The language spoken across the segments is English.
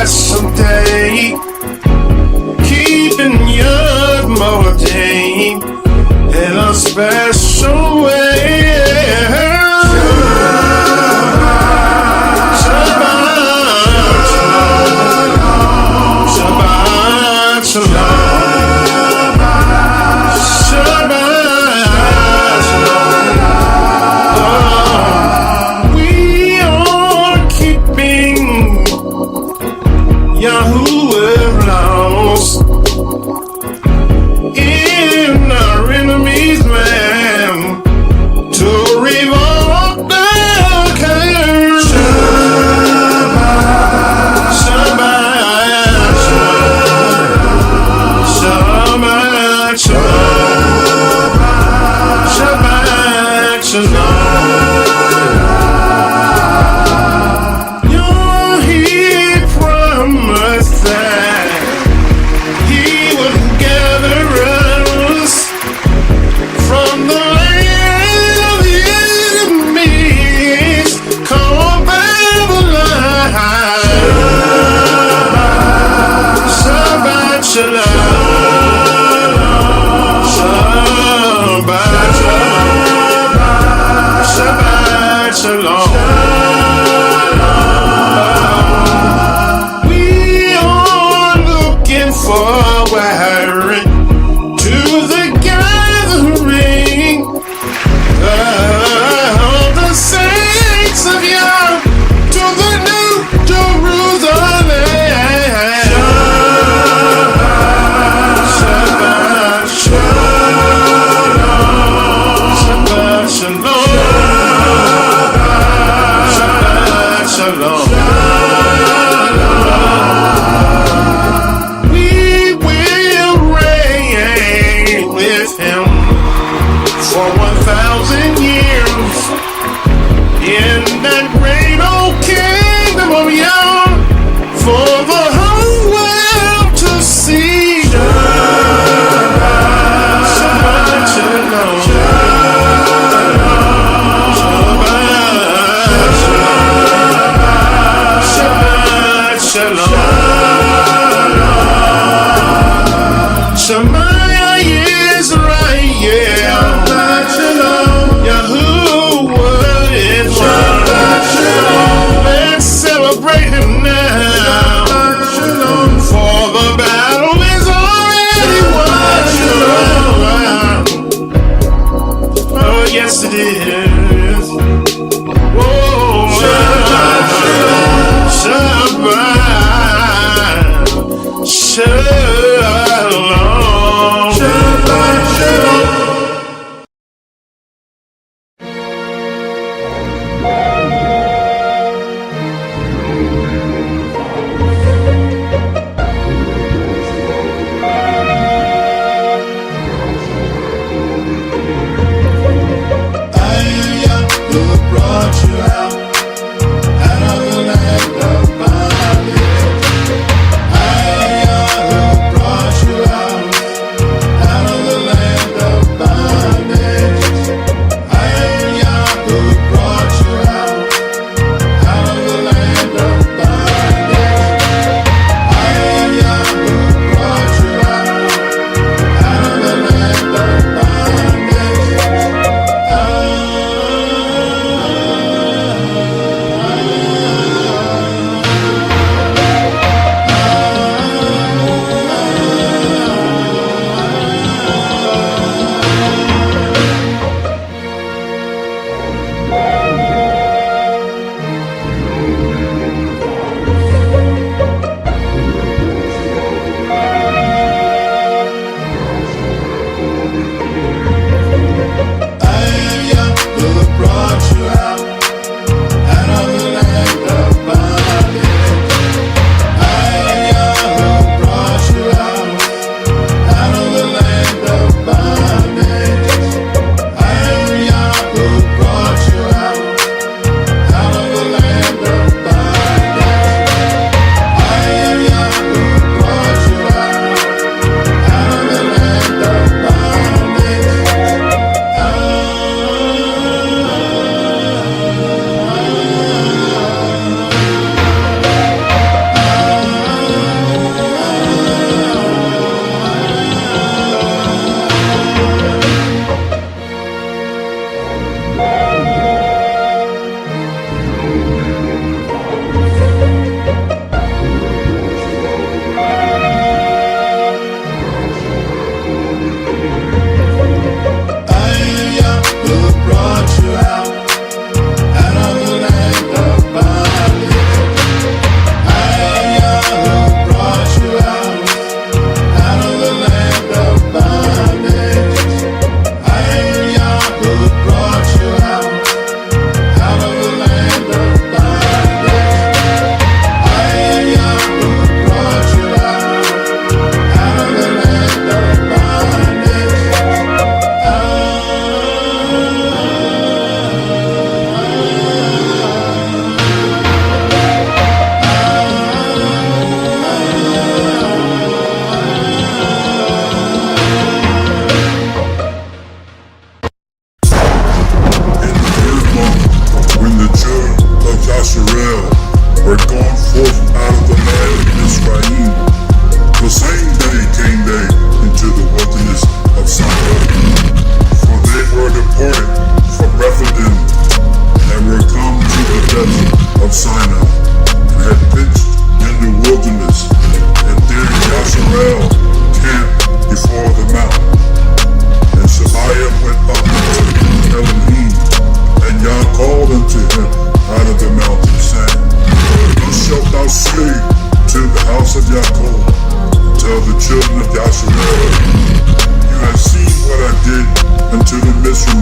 special day, keeping you more day in a special way. Shabbat, shalom. Shabbat, shalom. We are keeping Yahuwah lost in our enemy's land to revolt the curse. Shabbat, Shabbat, Shabbat, Shalom. He promised that he would gather us from the land of the enemies called Babylon. Shabbat shalom. Shabbat shalom. Shabbat shalom. We are looking forward to the gathering of the saints of Yah to the new Jerusalem. Shabbat shalom. Shabbat shalom. Shabbat shalom. We will reign with him for 1,000 years in that great old kingdom of Yah for the whole world to see. Shabbat shalom. Shabbat shalom. Shemaiah Israel. Yahuwah is one. Let's celebrate him now. For the battle is already won. Oh, yes it is. Whoa, Shabbat. Shabbat. Shalom. Shabbat shalom. Out of the land of bondage, I am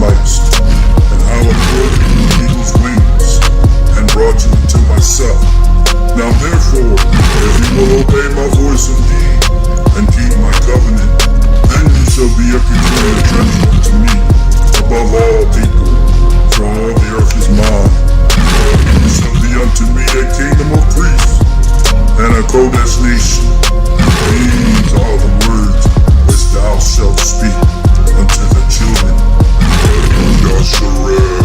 Mightiest, and how I brought you with eagle's wings, and brought you to myself. Now therefore, if you will obey my voice indeed, and keep my covenant, then you shall be a peculiar treasure unto me, above all people, for all the earth is mine. You shall be unto me a kingdom of priests, and a Caucus nation. These are the words which thou shalt speak unto the children of Yasharel.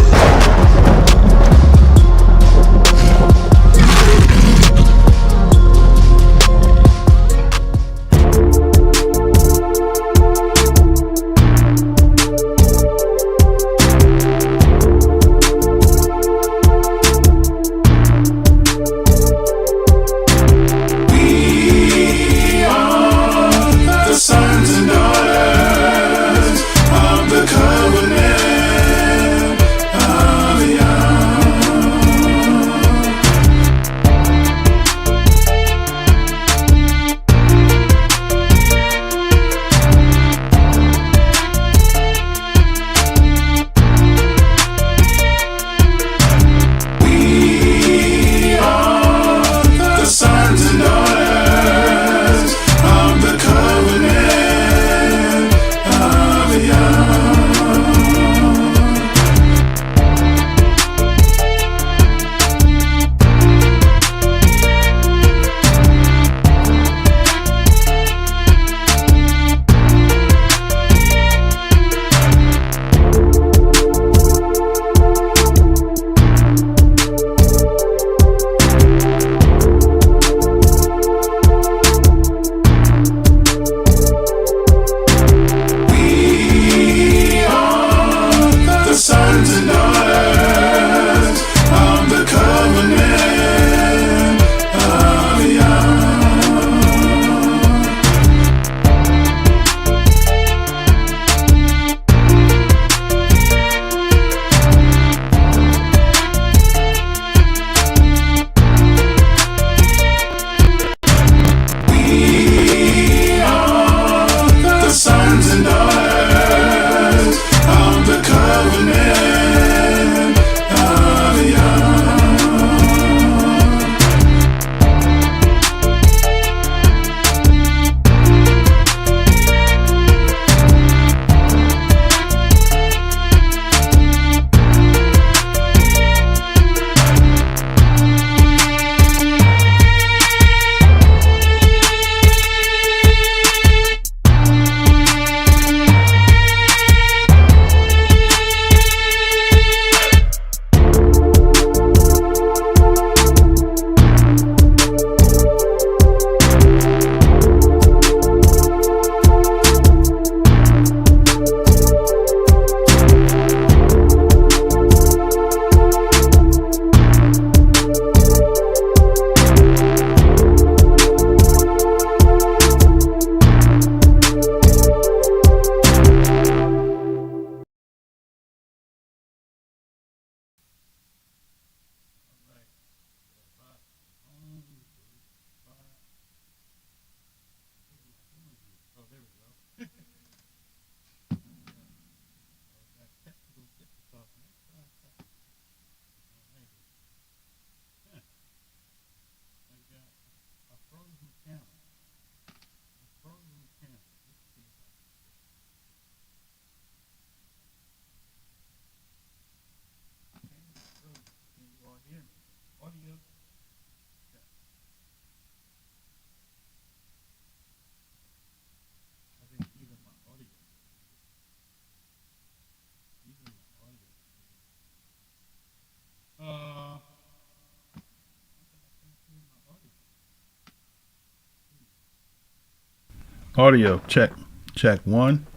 Audio check. Check one.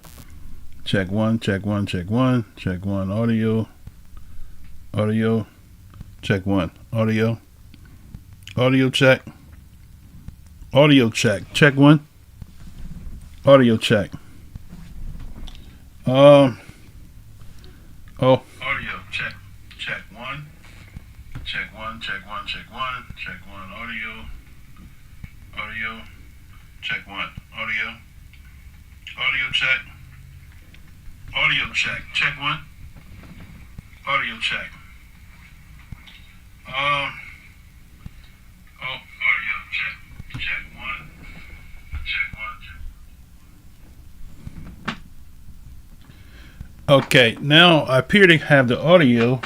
Check one. Check one. Check one. Check one. Audio. Audio. Check one. Audio. Audio check. Audio check. Check one. Audio check. Oh. Audio check. Check one. Check one. Check one. Check one. Check one. Audio. Audio. Check one. Audio. Audio check. Audio check. Check one. check. Audio check. Check one. Check one. Okay, now I appear to have the audio.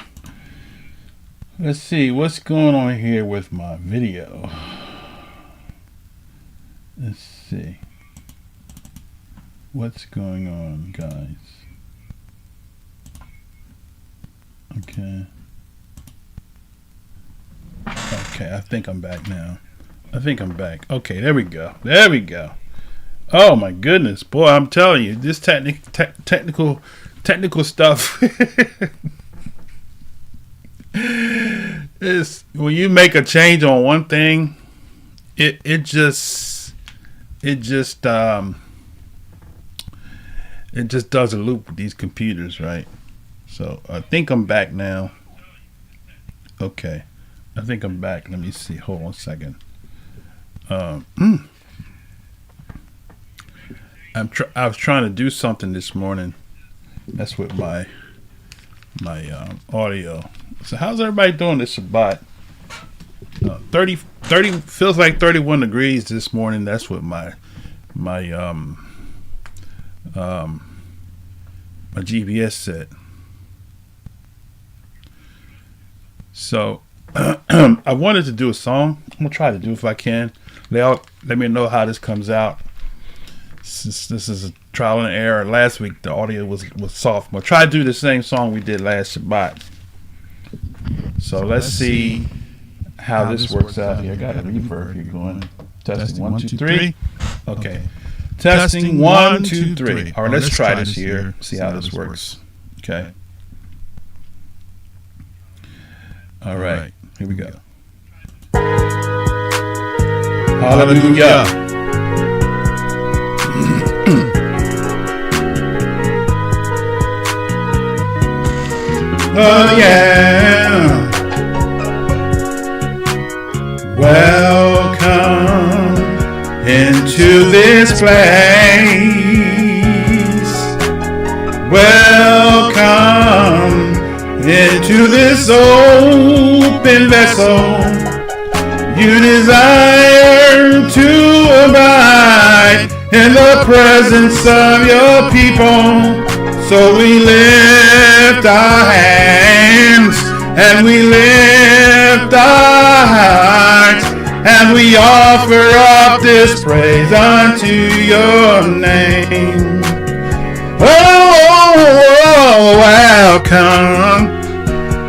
Let's see what's going on here with my video. Let's see what's going on, guys. Okay, I think I'm back now. Okay, there we go. Oh my goodness, boy, I'm telling you, this technical stuff is, when you make a change on one thing, it just does a loop with these computers, right? So I think I'm back now. Okay, I think I'm back. Let me see. Hold on a second. I was trying to do something this morning. That's with my audio. So how's everybody doing this Shabbat? 30 feels like 31 degrees this morning. That's what my GPS said. So I wanted to do a song. I'm gonna try to do if I can. Let me know how this comes out. Since this is a trial and error. Last week the audio was soft. We'll try to do the same song we did last Shabbat. So let's see how this works out here. I got a reverb here going. Testing 1, 2, 3. Okay. Testing 1, 2, 3. All right, let's try this here. See how this works. Okay. All right. Here we go. Hallelujah. Oh yeah. Welcome into this place. Welcome into this open vessel. You desire to abide in the presence of your people. So we lift our hands and we lift our hearts and we offer up this praise unto your name. Oh, welcome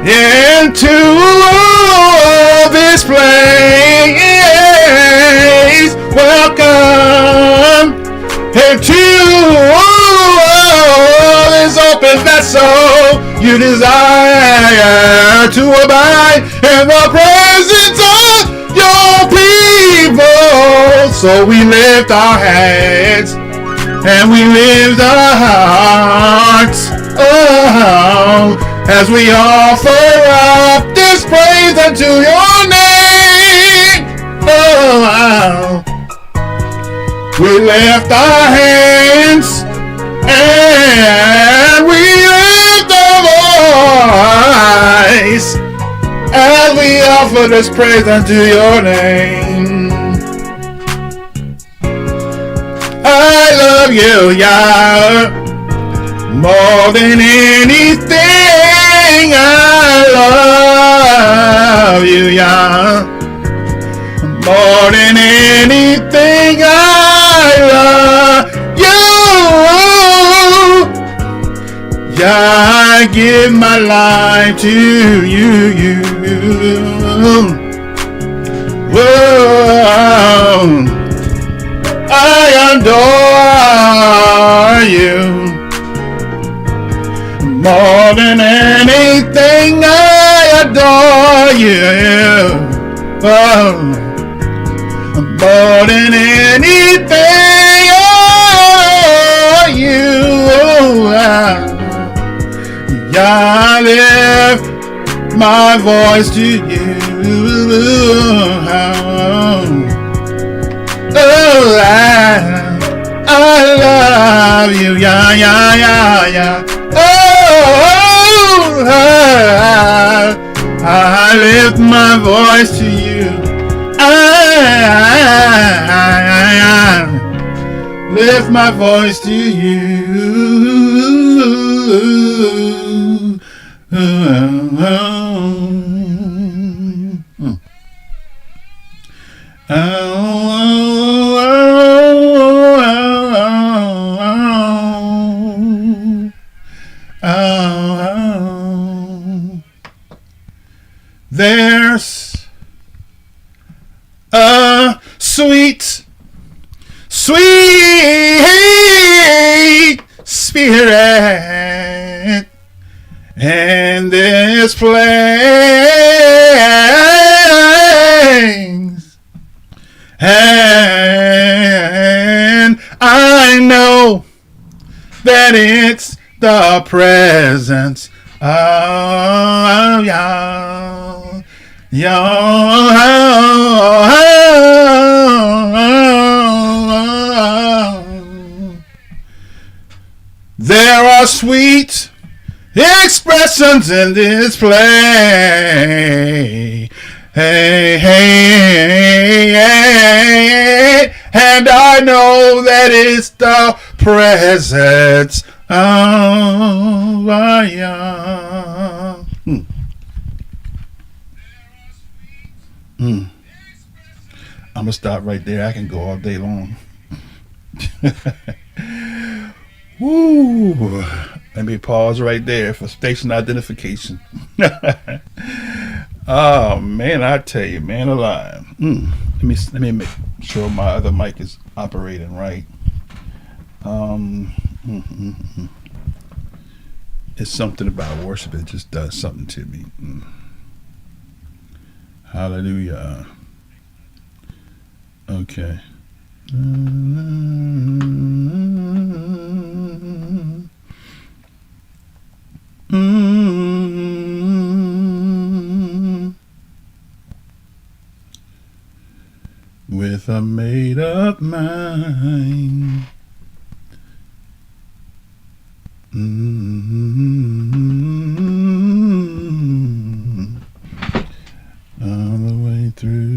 into this place. Welcome into this open vessel. You desire to abide in the presence of your people. So we lift our heads and we lift our hearts, as we offer up this praise unto your name. We lift our hands and we lift our voice as we offer this praise unto your name. I love you, Yah, more than anything. I love you, Yah, more than anything. I love you. Yeah, I give my life to you. Whoa, I adore you more than anything. I adore you. Oh, more than anything. Oh, you. I lift my voice to you. Oh, I love you. Yeah. Oh, my voice to you. I lift my voice to you. There's a sweet, sweet spirit in this place, and I know that it's the presence of Yah. There are sweet expressions in this place. Hey, hey, hey, and I know that it's the presence of Yah. I'm going to stop right there. I can go all day long. Woo. Let me pause right there for station identification. Oh, man, I tell you, man alive. Let me make sure my other mic is operating right. It's something about worship. It just does something to me. Hallelujah. Okay. With a made up mind. All the way through.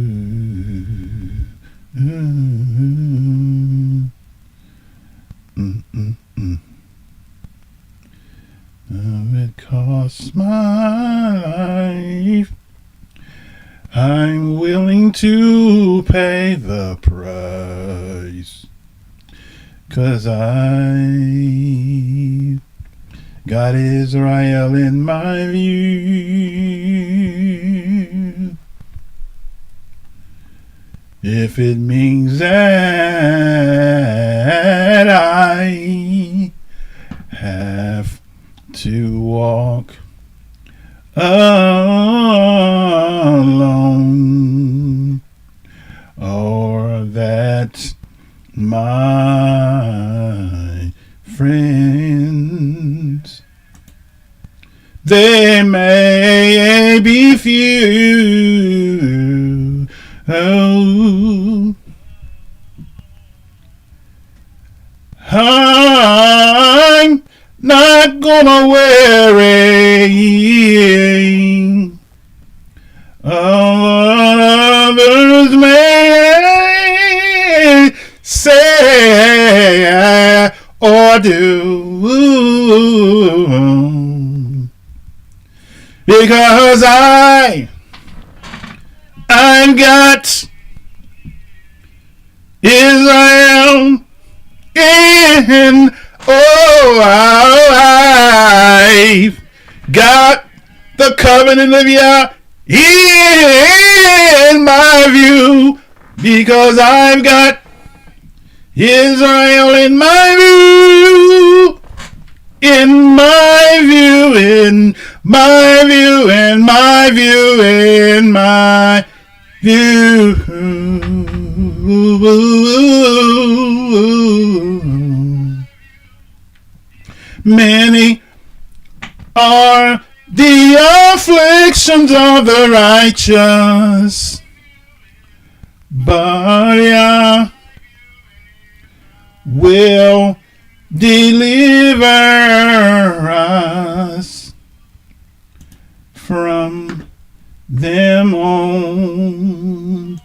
It costs my life. I'm willing to pay the price, 'cause I got Israel in my view. If it means that I have to walk alone, or that my friends, they may be few, I'm not gonna worry. Others may say or do, because I've got Israel in. Oh, I've got the covenant of Yah in my view, because I've got Israel in my view, in my view, in my view, in my view, in my view. Many are the afflictions of the righteous, but Yah will deliver us from them on.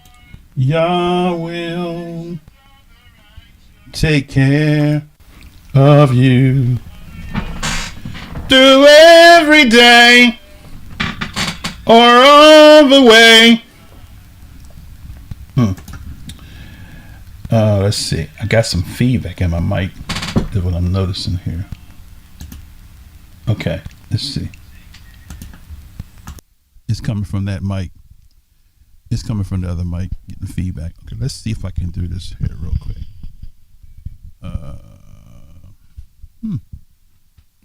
Yah will take care of you through every day or all the way. Let's see. I got some feedback in my mic. That's what I'm noticing here. Okay, let's see. It's coming from that mic. It's coming from the other mic, getting feedback. Okay, let's see if I can do this here real quick.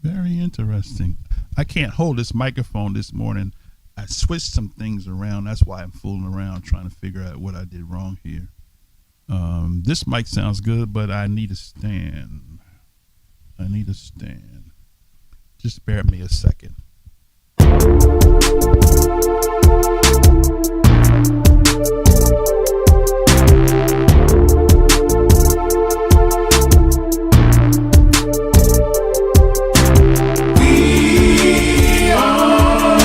Very interesting. I can't hold this microphone this morning. I switched some things around. That's why I'm fooling around trying to figure out what I did wrong here. This mic sounds good, but I need a stand. Just bear with me a second. We are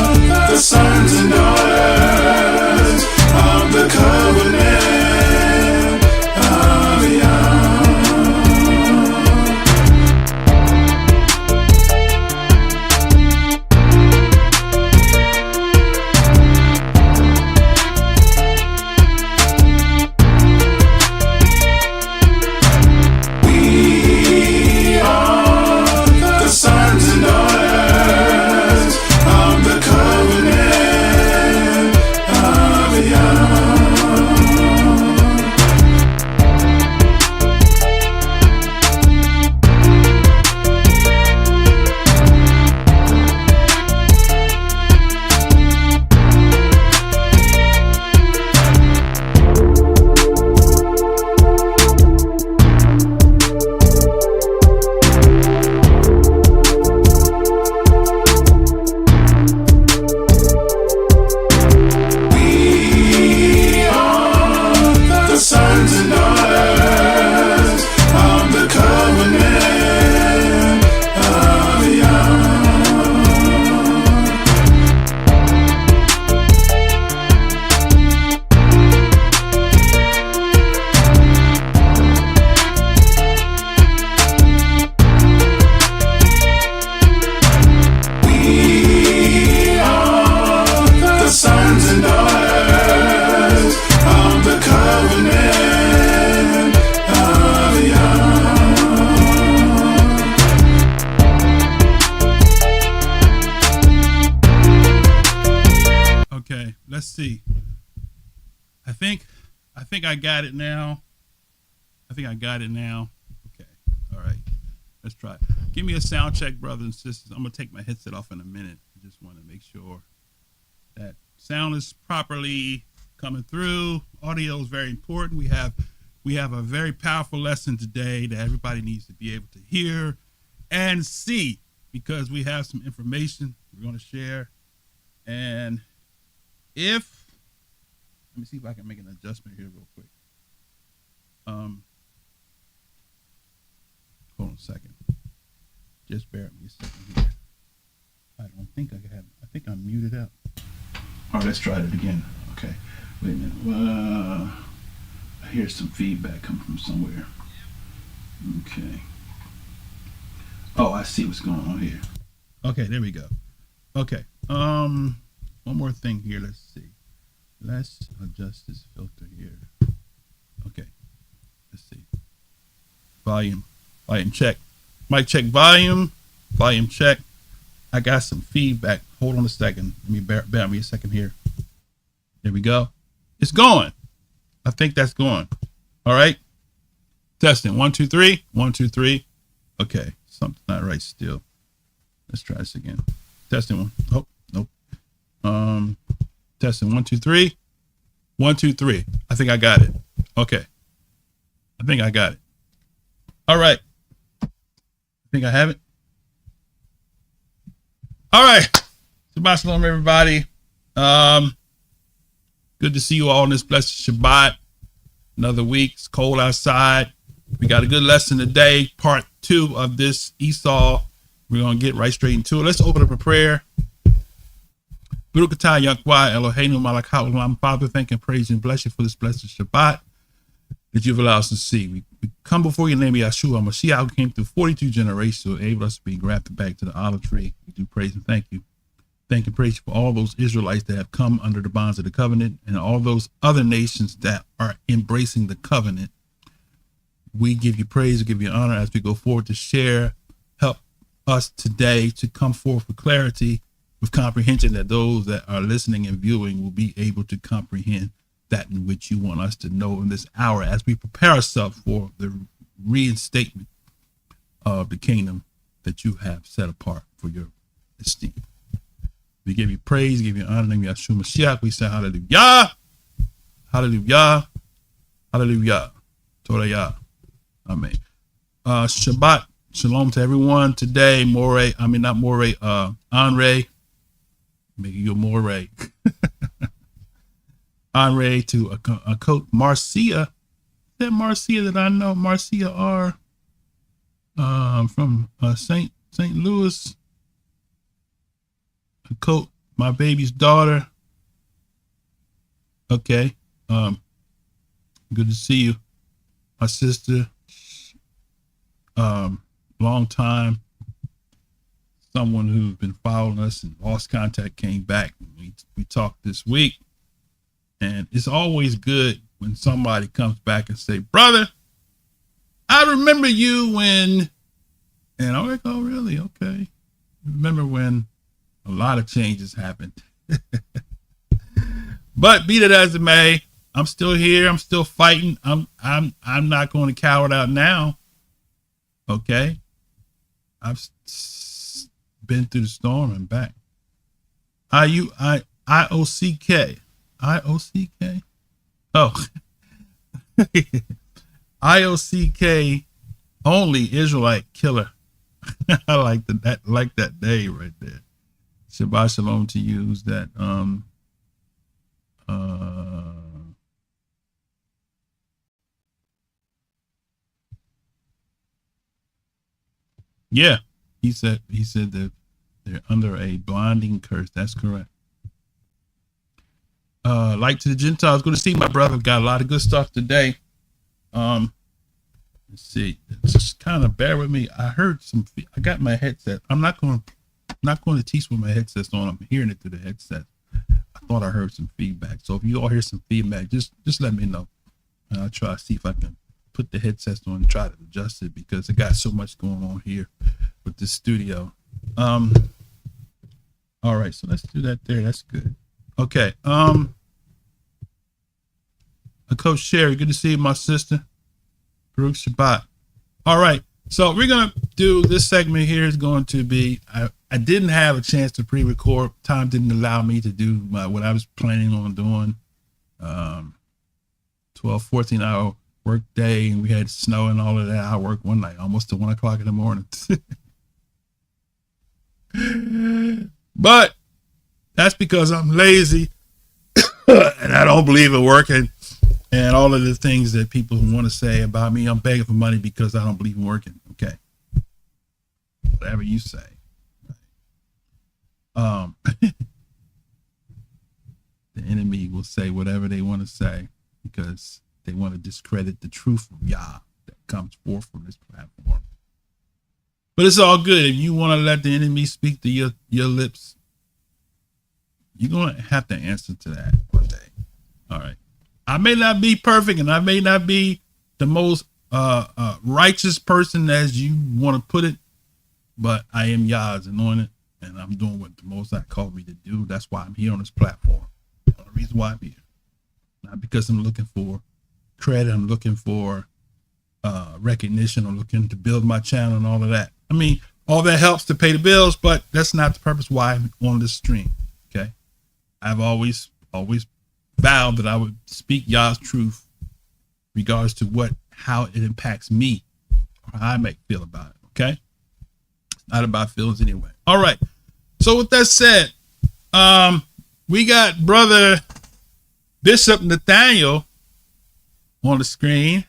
the sons and daughters of the covenant of Yah. We are the sons and daughters of the covenant of Yah. We are the sons and daughters of the covenant of Yah. We are the sons and daughters of the covenant of Yah. Okay, let's see. I think I got it now. Okay, all right. Let's try it. Give me a sound check, brothers and sisters. I'm gonna take my headset off in a minute. I just want to make sure that sound is properly coming through. Audio is very important. We have a very powerful lesson today that everybody needs to be able to hear and see, because we have some information we're going to share. And let me see if I can make an adjustment here real quick. Hold on a second. Just bear with me a second here. I don't think I have. I think I'm muted out. All right, let's try it again. Okay, wait a minute. I hear some feedback coming from somewhere. Okay. Oh, I see what's going on here. Okay, there we go. Okay. One more thing here. Let's see. Let's adjust this filter here. Okay. Let's see. Volume check. Mic check. Volume check. I got some feedback. Hold on a second. Let me bear me a second here. There we go. It's going. I think that's going. All right. Testing. 1, 2, 3. 1, 2, 3. Okay. Something's not right still. Let's try this again. Testing 1. Oh, nope. Testing 1, 2, 3. 1, 2, 3. I think I got it. Okay. I think I got it. All right. I think I have it. All right. Shabbat shalom, everybody. Good to see you all on this blessed Shabbat. Another week. It's cold outside. We got a good lesson today. Part 2 of this Esau. We're going to get right straight into it. Let's open up a prayer. Baruch atah Yahweh Eloheinu malach haolam. Father, thank and praise and bless you for this blessed Shabbat that you've allowed us to see. We come before your name, Yahshua Mashiach, who came through 42 generations, so able us to be grafted back to the olive tree. We do praise and thank you. Thank and praise you for all those Israelites that have come under the bonds of the covenant and all those other nations that are embracing the covenant. We give you praise, we give you honor as we go forward to share. Help us today to come forth with clarity, with comprehension, that those that are listening and viewing will be able to comprehend that in which you want us to know in this hour as we prepare ourselves for the reinstatement of the kingdom that you have set apart for your esteem. We give you praise, give you honor, name Yahshua Mashiach. We say hallelujah, hallelujah, hallelujah, Torah, amen. Shabbat, shalom to everyone today. Anre, make you a Moray. Anre to a coach, Marcia. That Marcia that I know, Marcia R. From St. Louis. A coach, my baby's daughter. Okay. Good to see you, my sister. Long time. Someone who's been following us and lost contact came back. We talked this week. And it's always good when somebody comes back and say, brother, I remember you when, and I'm like, oh, really? Okay. Remember when a lot of changes happened. But be that as it may, I'm still here. I'm still fighting. I'm not going to cower out now. Okay. I've been through the storm and back. IOCK. IOCK? Oh. IOCK only Israelite killer. I like that name right there. Shabbat shalom to you. Who's that? Yeah. He said that they're under a blinding curse. That's correct. Like to the Gentiles, good to see my brother. Got a lot of good stuff today. Let's see. Just kind of bear with me. I heard I got my headset. I'm not going to teach with my headset's on. I'm hearing it through the headset. I thought I heard some feedback. So if you all hear some feedback, just let me know. And I'll try to see if I can put the headsets on and try to adjust it, because I got so much going on here with this studio. All right, so let's do that there. That's good. Okay. Coach Sherry, good to see you, my sister. Baruch Shabbat. All right. So we're going to do this segment here is going to be, I didn't have a chance to pre-record. Time didn't allow me to do what I was planning on doing. 12, 14 hour work day, and we had snow and all of that. I worked one night almost till 1 o'clock in the morning. But that's because I'm lazy and I don't believe in working, and all of the things that people want to say about me. I'm begging for money because I don't believe in working. Okay. Whatever you say. The enemy will say whatever they want to say because they want to discredit the truth of Yah that comes forth from this platform. But it's all good. If you want to let the enemy speak to your lips, you're going to have to answer to that one day. All right. I may not be perfect, and I may not be the most righteous person as you want to put it, but I am Yah's anointed, and I'm doing what the Most High called me to do. That's why I'm here on this platform. The only reason why I'm here. Not because I'm looking for credit. I'm looking for recognition. I'm looking to build my channel and all of that. I mean, all that helps to pay the bills, but that's not the purpose why I'm on this stream. Okay. I've always vowed that I would speak Yah's truth regards to how it impacts me or how I may feel about it. Okay. It's not about feelings anyway. All right. So with that said, we got brother Bishop Nathaniel on the screen.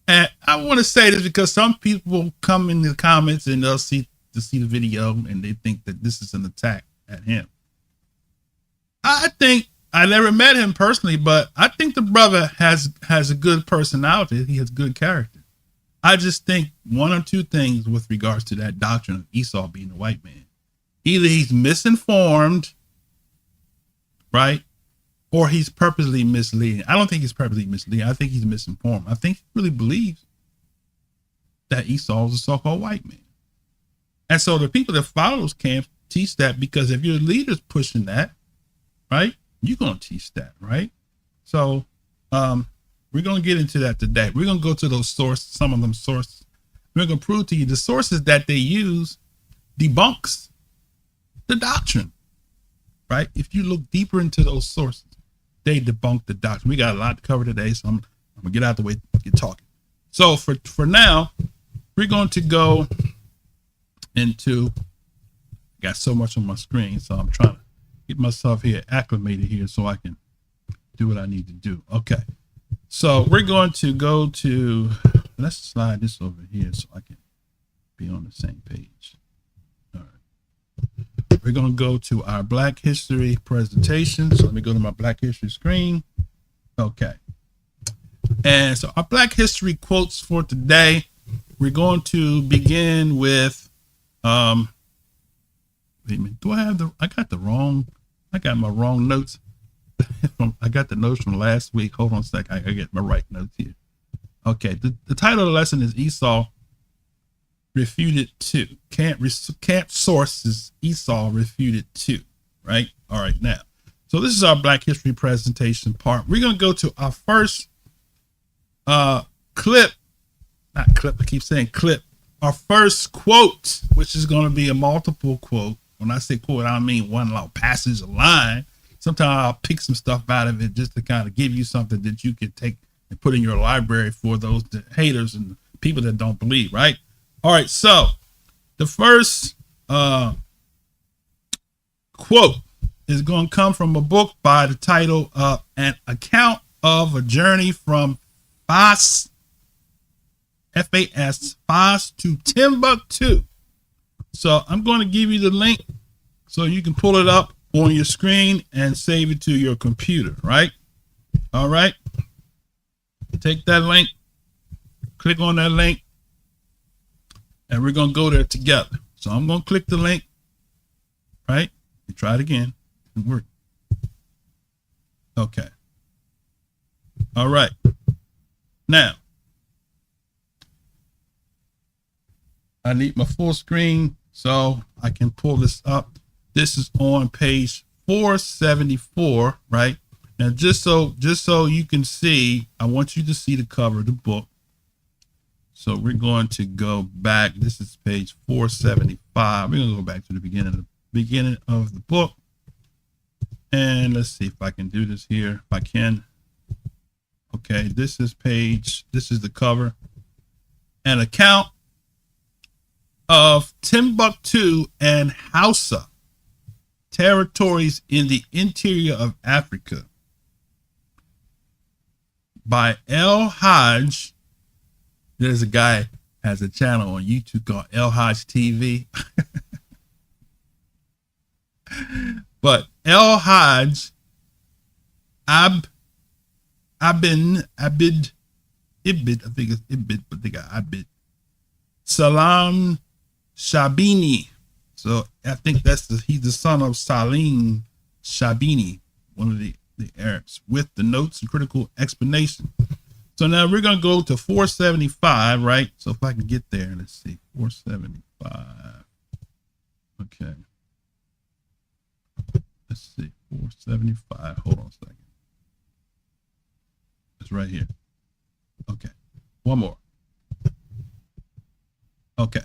And I want to say this because some people come in the comments and they'll see the video and they think that this is an attack at him. I think I never met him personally, but I think the brother has a good personality. He has good character. I just think one or two things with regards to that doctrine of Esau being a white man. Either he's misinformed, right? Or he's purposely misleading. I don't think he's purposely misleading. I think he's misinformed. I think he really believes that Esau is a so-called white man. And so the people that follow those camps teach that, because if your leader's pushing that, right, you're going to teach that, right? So we're going to get into that today. We're going to go to those sources, some of them sources. We're going to prove to you the sources that they use debunks the doctrine, right? If you look deeper into those sources, they debunk the doctrine. We got a lot to cover today, so I'm going to get out the way and get talking. So for now, we're going to go into, got so much on my screen, so I'm trying to get myself here acclimated here so I can do what I need to do. Okay. So we're going to go to, let's slide this over here so I can be on the same page. All right. We're going to go to our Black History presentation. So let me go to my Black History screen. Okay. And so our Black History quotes for today, we're going to begin with, wait a minute, do I have I got my wrong notes. I got the notes from last week. Hold on a sec. I get my right notes here. Okay. The title of the lesson is Esau Refuted 2. Camp sources Esau Refuted 2. Right? All right. Now, so this is our Black History presentation part. We're going to go to our first clip. Not clip. I keep saying clip. Our first quote, which is going to be a multiple quote. When I say quote, I don't mean one long passage or line. Sometimes I'll pick some stuff out of it just to kind of give you something that you can take and put in your library for those haters and people that don't believe, right? All right, so the first quote is going to come from a book by the title of An Account of a Journey from Fas, F-A-S, Fas to Timbuktu. So I'm going to give you the link so you can pull it up on your screen and save it to your computer, right? All right. Take that link, click on that link, and we're going to go there together. So I'm going to click the link, right? You try it again. It didn't work. Okay. All right. Now, I need my full screen so I can pull this up. This is on page 474, right? Now, just so you can see, I want you to see the cover of the book. So we're going to go back. This is page 475. We're going to go back to the beginning of the book. And let's see if I can do this here. If I can. Okay, this is the cover. An account of Timbuktu and Hausa, territories in the interior of Africa, by El Hajj. There's a guy has a channel on YouTube called El Hajj TV. But El Hajj Ibid, I think it's Ibid, but they got Ibid Salam Shabini. So I think he's the son of Salim Shabini, one of the Arabs, with the notes and critical explanation. So now we're going to go to 475, right? So if I can get there, let's see, 475. Okay. Let's see, 475. Hold on a second. It's right here. Okay. One more. Okay.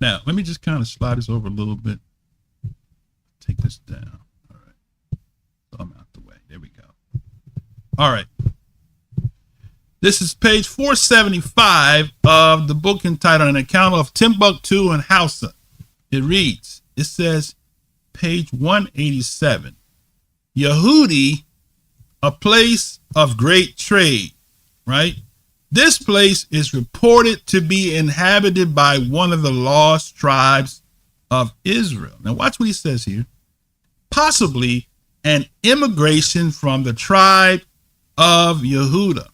Now, let me just kind of slide this over a little bit. Take this down. All right. So I'm out the way. There we go. All right. This is page 475 of the book entitled An Account of Timbuktu and Hausa. It reads, it says, page 187, Yehudi, a place of great trade, right? This place is reported to be inhabited by one of the lost tribes of Israel. Now watch what he says here. Possibly an immigration from the tribe of Yehuda.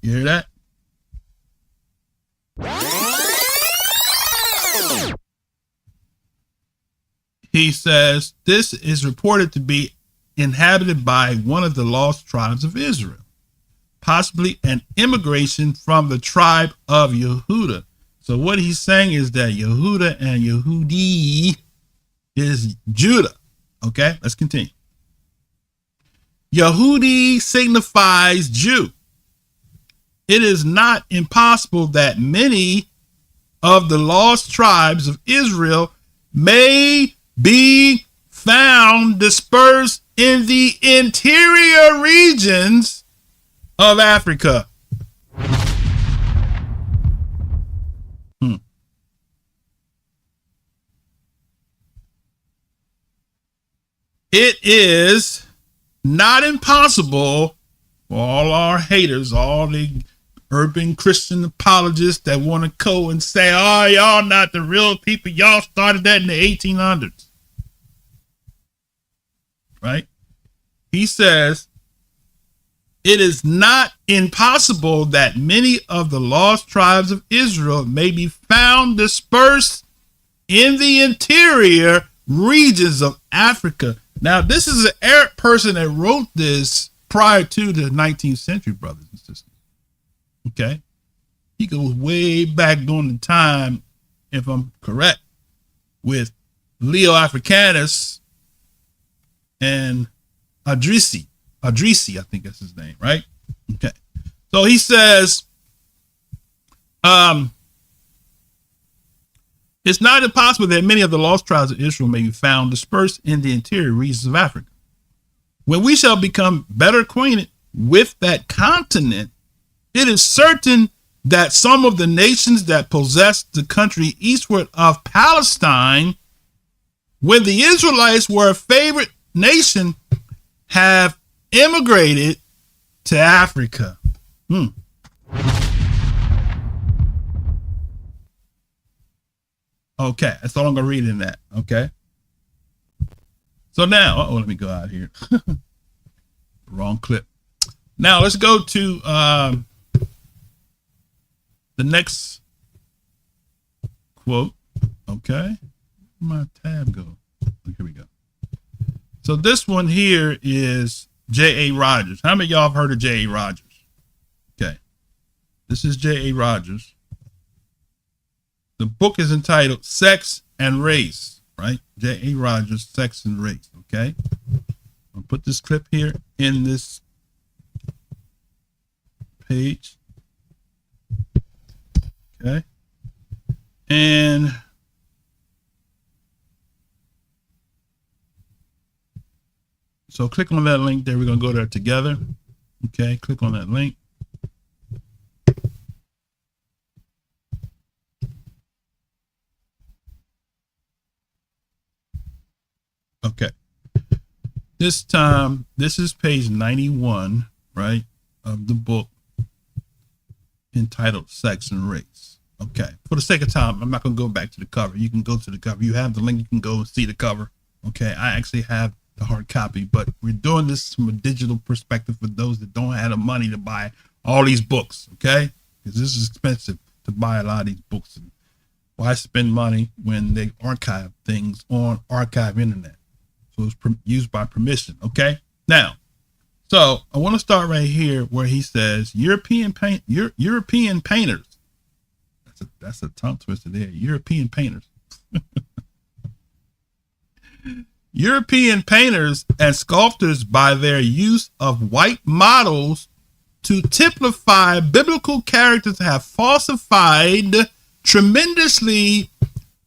You hear that? He says this is reported to be inhabited by one of the lost tribes of Israel, possibly an immigration from the tribe of Yehuda. So what he's saying is that Yehuda and Yehudi is Judah. Okay, let's continue. Yehudi signifies Jew. It is not impossible that many of the lost tribes of Israel may be found dispersed in the interior regions of Africa. It is not impossible for all our haters, all the urban Christian apologists that want to go and say, oh, y'all not the real people. Y'all started that in the 1800s. Right? He says, it is not impossible that many of the lost tribes of Israel may be found dispersed in the interior regions of Africa. Now, this is an Arab person that wrote this prior to the 19th century, brothers and sisters. Okay? He goes way back during the time, if I'm correct, with Leo Africanus and Idrisi, I think that's his name, right? Okay. So he says, it's not impossible that many of the lost tribes of Israel may be found dispersed in the interior regions of Africa. When we shall become better acquainted with that continent, it is certain that some of the nations that possess the country eastward of Palestine, when the Israelites were a favorite nation, have immigrated to Africa. Okay, that's all I'm going to read in that. Okay. So now, let me go out here. Wrong clip. Now let's go to the next quote. Okay. Where'd my tab go? Here we go. So this one here is J.A. Rogers. How many of y'all have heard of J.A. Rogers? Okay. This is J.A. Rogers. The book is entitled Sex and Race, right? J.A. Rogers, Sex and Race, okay? I'll put this clip here in this page. Okay. And so click on that link there. We're going to go there together. Okay, click on that link. Okay. This time, this is page 91, right, of the book entitled Sex and Race. Okay. For the sake of time, I'm not going to go back to the cover. You can go to the cover. You have the link. You can go and see the cover. Okay. I actually have the hard copy, but we're doing this from a digital perspective for those that don't have the money to buy all these books. Okay. Because this is expensive to buy a lot of these books. And why spend money when they archive things on archive internet? So it's used by permission. Okay. Now, so I want to start right here where he says European painters. That's a tongue twister there. European painters. European painters and sculptors, by their use of white models to typify biblical characters, have falsified tremendously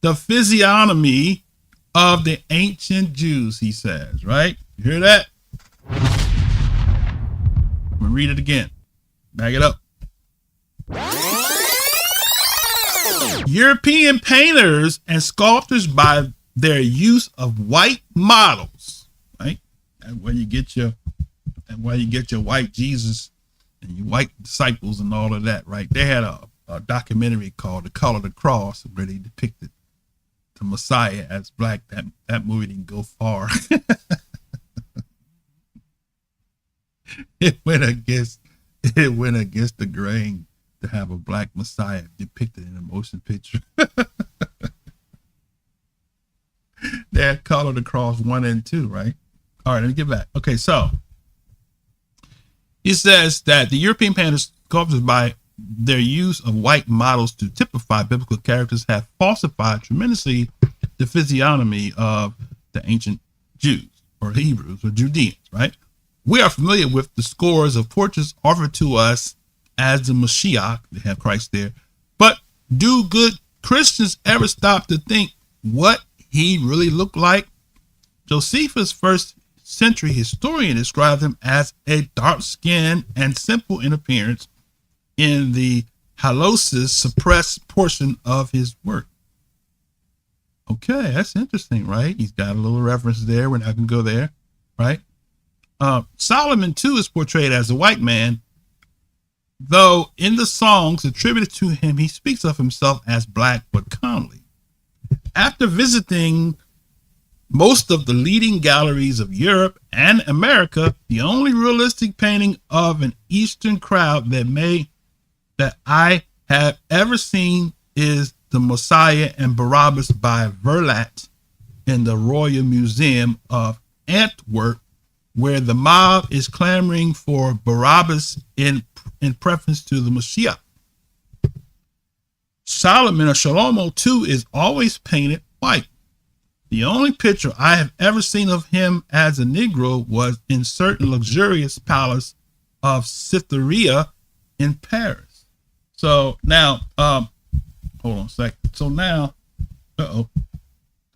the physiognomy of the ancient Jews, he says, right? You hear that? I'm gonna read it again. Back it up. European painters and sculptors, by their use of white models, right? And where you get your white Jesus and your white disciples and all of that, right? They had a documentary called The Color of the Cross where they depicted the Messiah as black, that movie didn't go far. It went against the grain to have a black Messiah depicted in a motion picture. They had colored across 1 and 2, right? All right, let me get back. Okay, so he says that the European painters, sculptors, by their use of white models to typify biblical characters, have falsified tremendously the physiognomy of the ancient Jews or Hebrews or Judeans, right? We are familiar with the scores of portraits offered to us as the Mashiach. They have Christ there. But do good Christians ever stop to think what he really looked like? Josephus, first century historian, described him as a dark-skinned and simple in appearance in the halosis suppressed portion of his work. Okay, that's interesting, right? He's got a little reference there. We're not going to go there, right? Solomon, too, is portrayed as a white man, though in the songs attributed to him, he speaks of himself as black but comely. After visiting most of the leading galleries of Europe and America, the only realistic painting of an Eastern crowd that I have ever seen is the Messiah and Barabbas by Verlat in the Royal Museum of Antwerp, where the mob is clamoring for Barabbas in preference to the Mashiach. Solomon or Shlomo too is always painted white. The only picture I have ever seen of him as a Negro was in certain luxurious palace of Cytherea in Paris. So now, hold on a second. So now, what's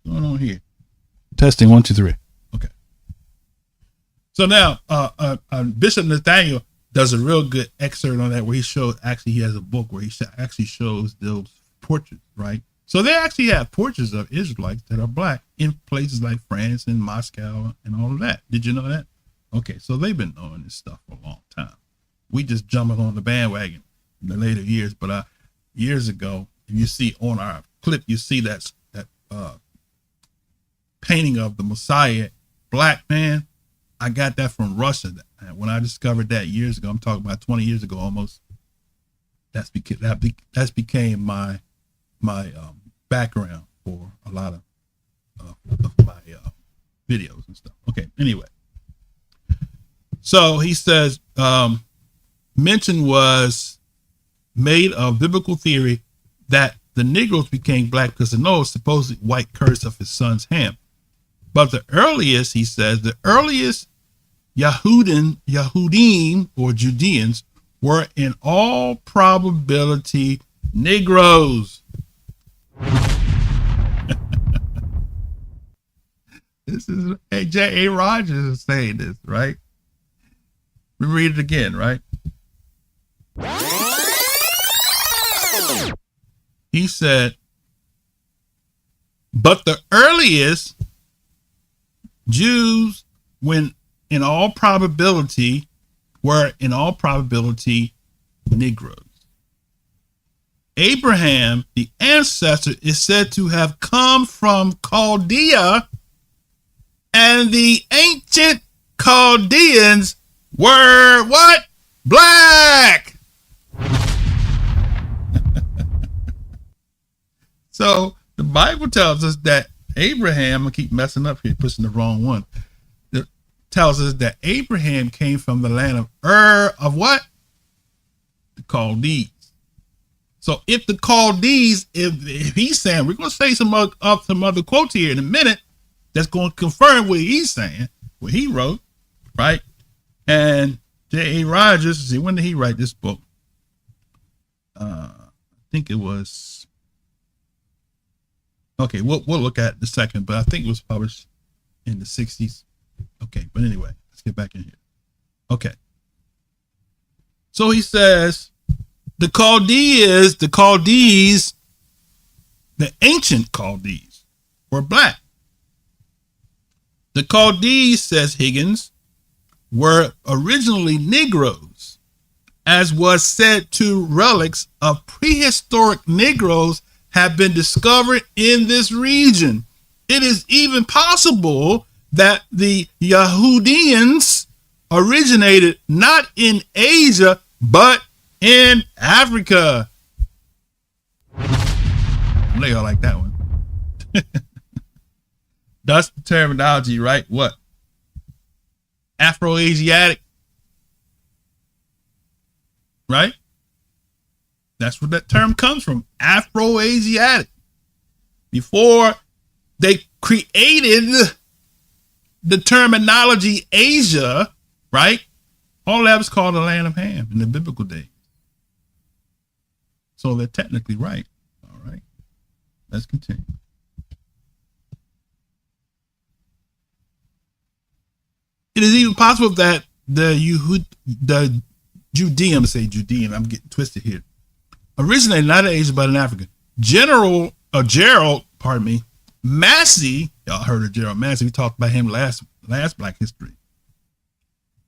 going on here? Testing 1, 2, 3. Okay. So now, Bishop Nathaniel does a real good excerpt on that where he has a book where he actually shows those portraits, right? So they actually have portraits of Israelites that are black in places like France and Moscow and all of that. Did you know that? Okay, so they've been knowing this stuff for a long time. We just jumping on the bandwagon in the later years, but years ago, if you see on our clip, you see that painting of the Messiah, black man. I got that from Russia. When I discovered that years ago, I'm talking about 20 years ago almost. That's became my background for a lot of my videos and stuff. Okay, anyway. So he says, mention was made of biblical theory that the Negroes became black because of Noah's supposed white curse of his son's Ham. But the earliest Yahudim or Judeans were in all probability Negroes. This is J.A. Rogers is saying this, right? Let me read it again, right? He said, but the earliest Jews were in all probability Negroes. Abraham, the ancestor, is said to have come from Chaldea, and the ancient Chaldeans were what? Black. So the Bible tells us that Abraham, I keep messing up here, pushing the wrong one. It tells us that Abraham came from the land of of what? The Chaldees. So if the Chaldees, if he's saying, we're going to say some other quotes here in a minute that's going to confirm what he's saying, what he wrote, right? And J.A. Rogers, see, when did he write this book? I think it was, okay, we'll look at it in a second, but I think it was published in the 60s. Okay, but anyway, let's get back in here. Okay. So he says, the Chaldees, the ancient Chaldees, were black. The Chaldees, says Higgins, were originally Negroes, as was said to relics of prehistoric Negroes have been discovered in this region. It is even possible that the Yahudians originated not in Asia, but in Africa. I know y'all like that one. That's the terminology, right? What? Afro-Asiatic. Right? That's where that term comes from. Afro-Asiatic. Before they created the terminology Asia, right? All that was called the land of Ham in the biblical days. So they're technically right. All right. Let's continue. It is even possible that the Judean, I'm getting twisted here, originated not in Asia but in Africa. Gerald, Massey, y'all heard of Gerald Massey, we talked about him last Black History,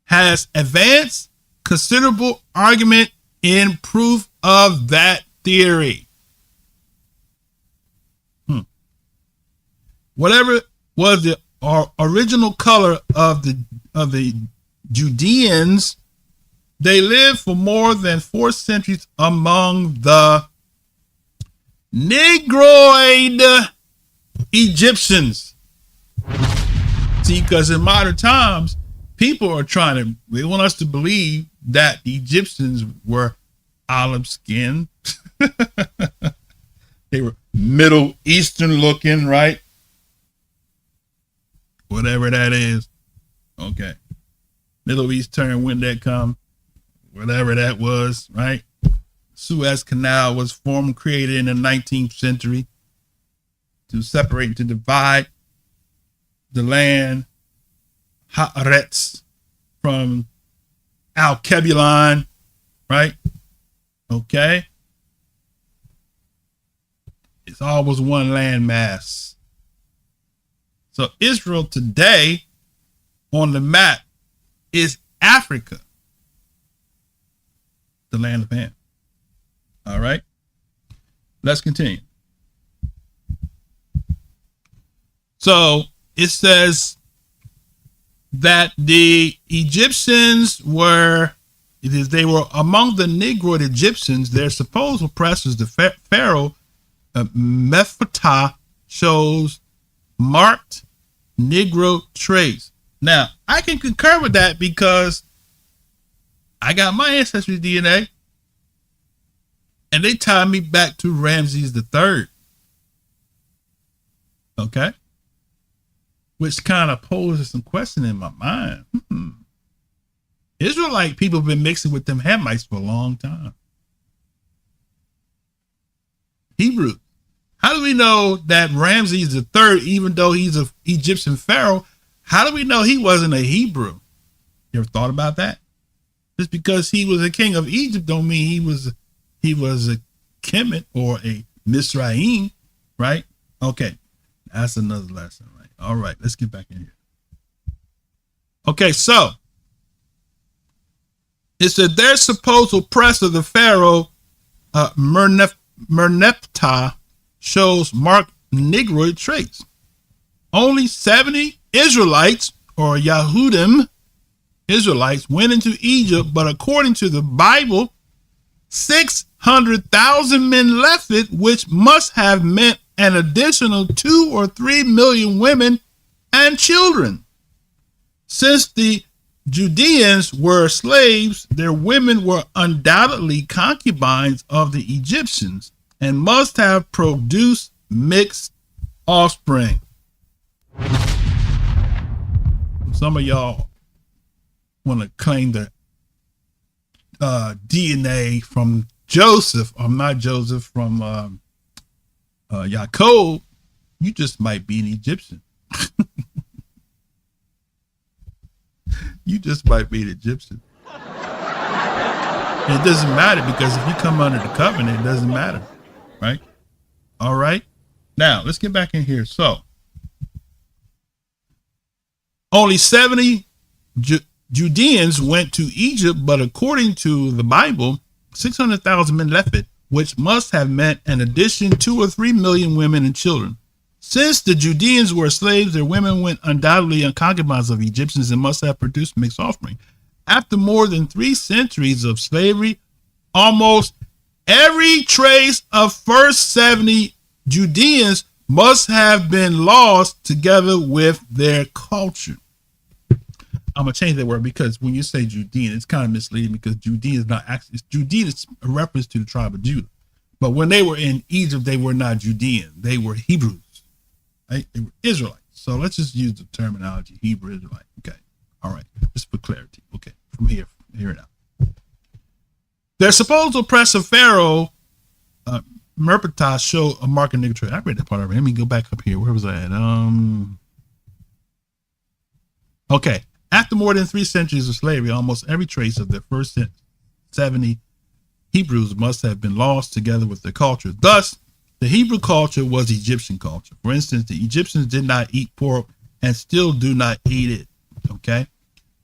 has advanced considerable argument in proof of that theory. Whatever was the original color of the Judeans, they lived for more than 4 centuries among the Negroid Egyptians. See, because in modern times, people are they want us to believe that the Egyptians were olive skinned. They were Middle Eastern looking, right? Whatever that is. Okay. Middle Eastern, when that come, whatever that was, right? Suez Canal was created in the 19th century to separate and to divide the land, Haaretz, from Al-Kebulon, right? Okay. It's always one land mass. So Israel today on the map is Africa, the land of Ham. All right. Let's continue. So it says that the Egyptians they were among the Negroid Egyptians. Their supposed oppressors, the Pharaoh Mephata, shows marked Negro traits. Now, I can concur with that because I got my ancestry DNA and they tied me back to Ramses III. Okay. Which kind of poses some question in my mind. Israelite people have been mixing with them Hamites for a long time. Hebrew. How do we know that Ramses III, even though he's an Egyptian pharaoh, how do we know he wasn't a Hebrew? You ever thought about that? Just because he was a king of Egypt don't mean he was a Kemet or a Mizraim, right? Okay, that's another lesson, right? All right, let's get back in here. Okay, so it said their supposed oppressor, the pharaoh Merneptah, shows marked Negroid traits. Only 70 Israelites or Yahudim Israelites went into Egypt, but according to the Bible, 600,000 men left it, which must have meant an additional 2 or 3 million women and children. Since the Judeans were slaves, their women were undoubtedly concubines of the Egyptians and must have produced mixed offspring. Some of y'all want to claim the DNA from Joseph, or not Joseph, from Yaakov. You just might be an Egyptian. You just might be an Egyptian. And it doesn't matter, because if you come under the covenant, it doesn't matter. Right? All right. Now, let's get back in here. So, only 70 Judeans went to Egypt, but according to the Bible, 600,000 men left it, which must have meant an addition 2 or 3 million women and children. Since the Judeans were slaves, their women went undoubtedly on concubines of Egyptians and must have produced mixed offspring. After more than 3 centuries of slavery, almost every trace of first 70 Judeans must have been lost together with their culture. I'm going to change that word because when you say Judean, it's kind of misleading because Judean is not actually, Judean is a reference to the tribe of Judah. But when they were in Egypt, they were not Judean. They were Hebrews, right? They were Israelites. So let's just use the terminology Hebrew Israelite. Okay. All right. Just for clarity. Okay. From here it out. Their supposed oppressor Pharaoh, Merpatas, showed a marked negatory. I read that part already. Let me go back up here. Where was I at? Okay. After more than 3 centuries of slavery, almost every trace of their first 70 Hebrews must have been lost together with their culture. Thus, the Hebrew culture was Egyptian culture. For instance, the Egyptians did not eat pork and still do not eat it. Okay.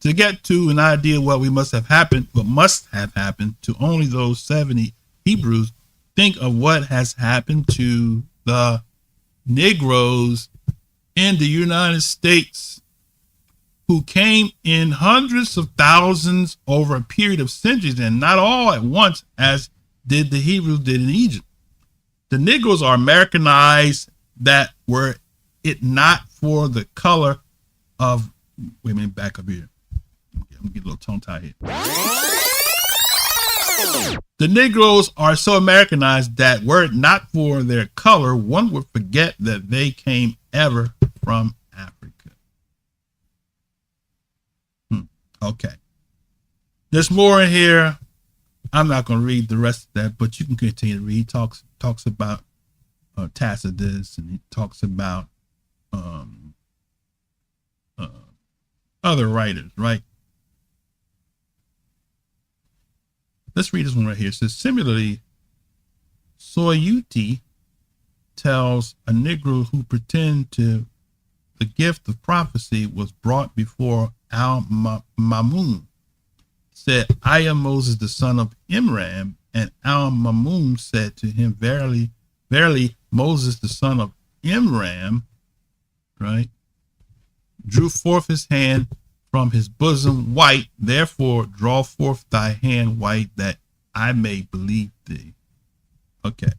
To get to an idea what must have happened to only those 70 Hebrews, think of what has happened to the Negroes in the United States, who came in hundreds of thousands over a period of centuries, and not all at once, as did the Hebrews did in Egypt. The Negroes are Americanized that were it not for the color of, wait a minute, back up here. I'm getting a little tongue-tied here. The Negroes are so Americanized that were it not for their color, one would forget that they came ever from Africa. Okay. There's more in here. I'm not going to read the rest of that, but you can continue to read. He talks about Tacitus, and he talks about other writers, right? Let's read this one right here. It says, similarly, Soyuti tells a Negro who pretended to the gift of prophecy was brought before Al-Mamun, said, I am Moses, the son of Imram. And Al-Mamun said to him, verily, verily, Moses, the son of Imram, right, drew forth his hand from his bosom white. Therefore, draw forth thy hand white, that I may believe thee. Okay.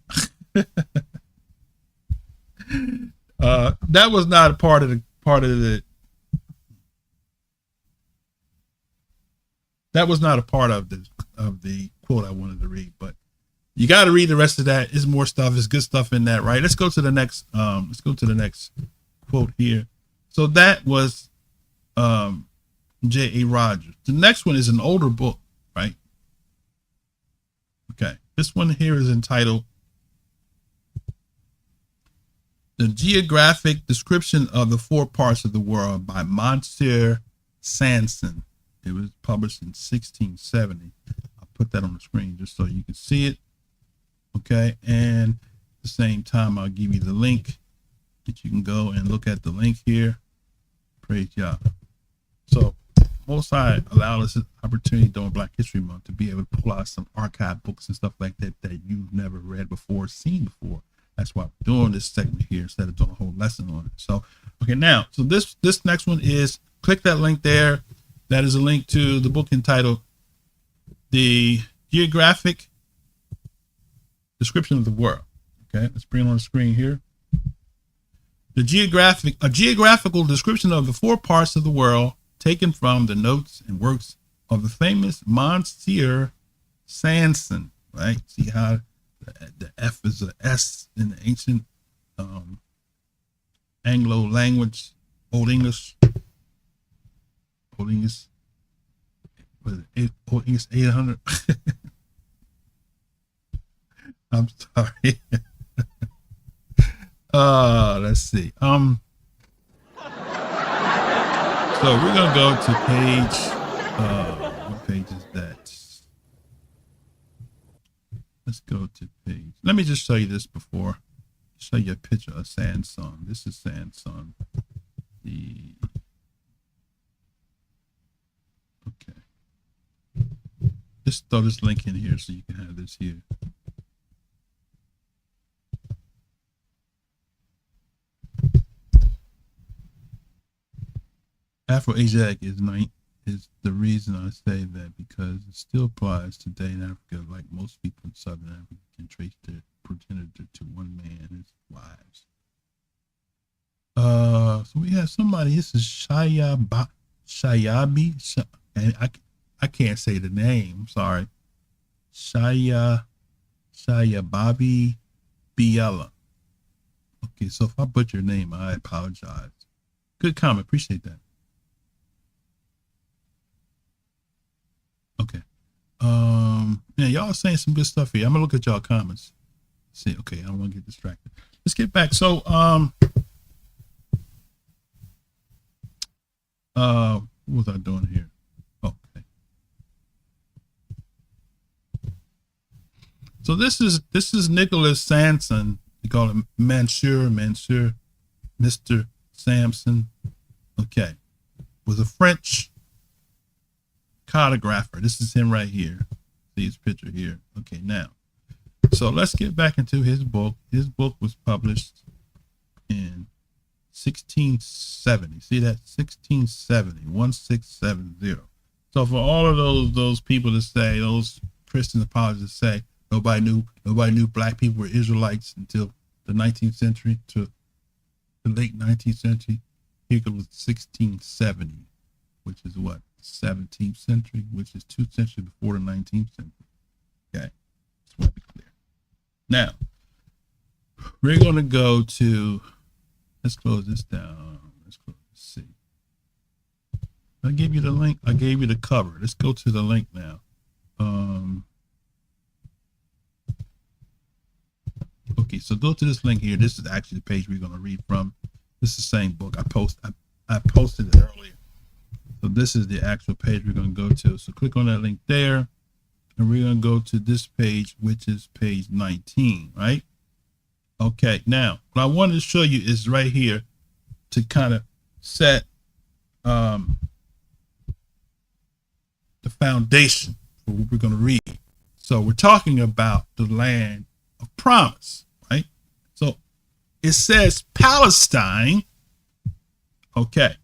That was not a part of the that was not a part of the quote I wanted to read, but you got to read the rest of that. There's more stuff. There's good stuff in that, right? Let's go to the next quote here. So that was J.A. Rogers. The next one is an older book, right? Okay. This one here is entitled The Geographic Description of the Four Parts of the World by Monsieur Sanson. It was published in 1670. I'll put that on the screen just so you can see it. Okay. And at the same time, I'll give you the link that you can go and look at the link here. Praise Yah. So Most High allowed us an opportunity during Black History Month to be able to pull out some archive books and stuff like that that you've never read before, seen before. That's why we're doing this segment here instead of doing a whole lesson on it. So, okay, now, so this next one is, click that link there. That is a link to the book entitled The Geographic Description of the World. Okay, let's bring it on the screen here. A geographical description of the four parts of the world, taken from the notes and works of the famous Monsieur Sanson. Right? See how the F is an S in the ancient Anglo language, Old English. Old English 800. I'm sorry. Let's see. So we're gonna go to page. What page is that? Let's go to page. Let me just show you this before. Show you a picture of Sanson. This is Sanson. Okay. Just throw this link in here so you can have this here. Afro-Asiatic is the reason I say that, because it still applies today in Africa. Like most people in Southern Africa can trace their progenitor to one man and his wives. So we have somebody. This is Shayabi, and I can't say the name. I'm sorry. Shayababi Biela. Okay, so if I butcher your name, I apologize. Good comment. Appreciate that. Okay. Yeah, y'all are saying some good stuff here. I'm gonna look at y'all comments. See, okay, I don't want to get distracted. Let's get back. So, what was I doing here? Okay. So this is Nicholas Sanson. They call him Monsieur, Mr. Samson. Okay. Was a French cartographer. This is him right here. See his picture here. Okay, now. So let's get back into his book. His book was published in 1670. See that? 1670. So for all of those people to say, those Christian apologists say nobody knew black people were Israelites until the 19th century, to the late 19th century. Here goes 1670, which is what? 17th century, which is 2 centuries before the 19th century. Okay, just want to be clear. Now, we're going to go to, let's close this down. Let's see. I gave you the link. I gave you the cover. Let's go to the link now. Okay, so go to this link here. This is actually the page we're going to read from. This is the same book. I posted it earlier. So this is the actual page we're going to go to. So click on that link there, and we're going to go to this page, which is page 19, right? Okay, now what I wanted to show you is right here to kind of set the foundation for what we're going to read. So we're talking about the land of promise, right? So it says Palestine. Okay.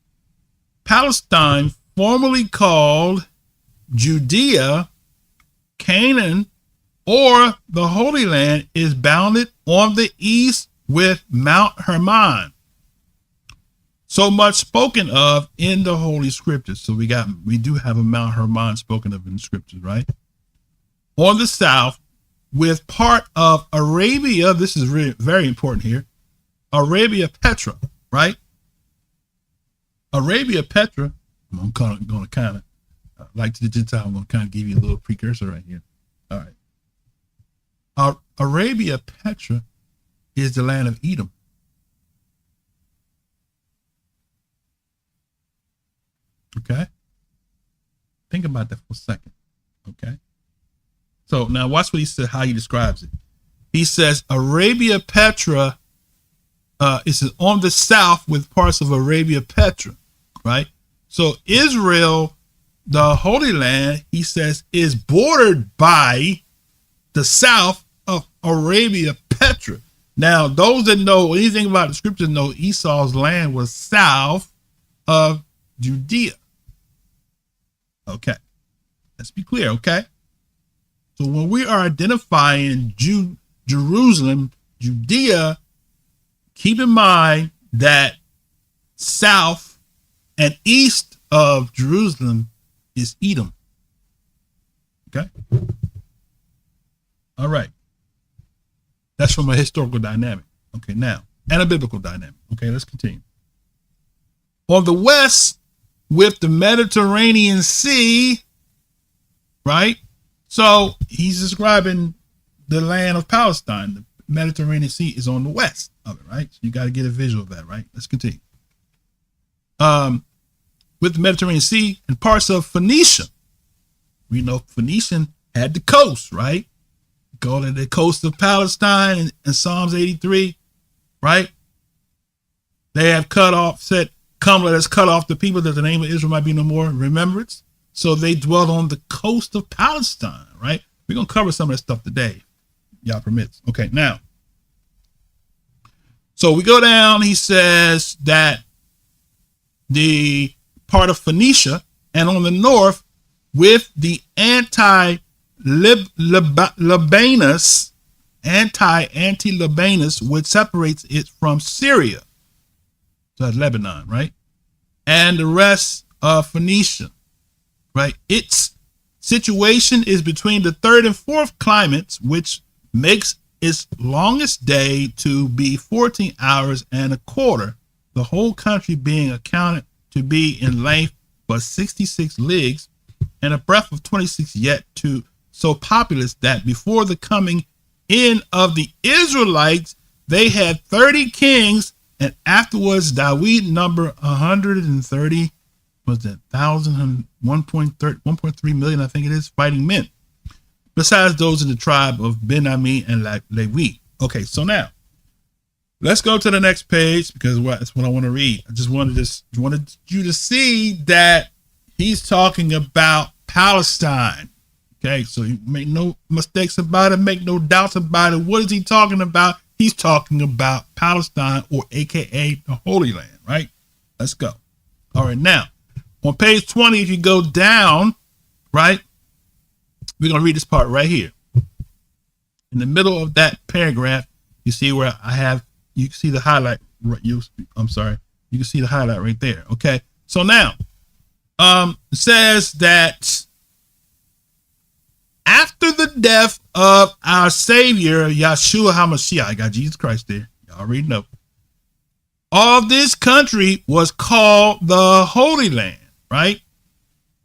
Palestine, formerly called Judea, Canaan, or the Holy Land, is bounded on the east with Mount Hermon, so much spoken of in the Holy Scriptures. So we do have a Mount Hermon spoken of in the Scriptures, right? On the south, with part of Arabia. This is really very important here. Arabia Petra, right? Arabia Petra. I'm going to kind of, like to the Gentile, I'm going to kind of give you a little precursor right here. All right. Arabia Petra is the land of Edom. Okay. Think about that for a second. Okay. So now watch what he said, how he describes it. He says Arabia Petra is on the south with parts of Arabia Petra, right? So Israel, the Holy Land, he says, is bordered by the south of Arabia Petra. Now, those that know anything about the scriptures know Esau's land was south of Judea. Okay. Let's be clear, okay? So when we are identifying Jerusalem, Judea, keep in mind that south and east of Jerusalem is Edom. Okay? All right. That's from a historical dynamic. Okay, now, and a biblical dynamic. Okay, let's continue. On the west, with the Mediterranean Sea, right? So he's describing the land of Palestine. The Mediterranean Sea is on the west of it, right? So you got to get a visual of that, right? Let's continue. With the Mediterranean Sea and parts of Phoenicia. We know Phoenician had the coast, right? Called it the coast of Palestine in Psalms 83, right? They have cut off, said, come, let us cut off the people that the name of Israel might be no more in remembrance. So they dwell on the coast of Palestine, right? We're going to cover some of that stuff today. Y'all permits. Okay, now. So we go down. He says that the part of Phoenicia, and on the north with the anti-Libanus, which separates it from Syria. So that's Lebanon, right? And the rest of Phoenicia, right? Its situation is between the third and fourth climates, which makes its longest day to be 14 hours and a quarter, the whole country being accounted to be in length but 66 leagues, and a breadth of 26, yet to so populous that before the coming in of the Israelites, they had 30 kings, and afterwards David number 130, was that 1.3 million, I think it is, fighting men, besides those in the tribe of Benjamin and Levi. Okay, so now let's go to the next page, because that's what I want to read. I just wanted you to see that he's talking about Palestine. Okay, so you make no mistakes about it, make no doubts about it. What is he talking about? He's talking about Palestine, or AKA the Holy Land, right? Let's go. All right, now on page 20, if you go down, right, we're going to read this part right here. In the middle of that paragraph, you see where you can see the highlight. I'm sorry. You can see the highlight right there. Okay. So now, it says that after the death of our Savior, Yeshua HaMashiach, I got Jesus Christ there. You already know. All this country was called the Holy Land, right?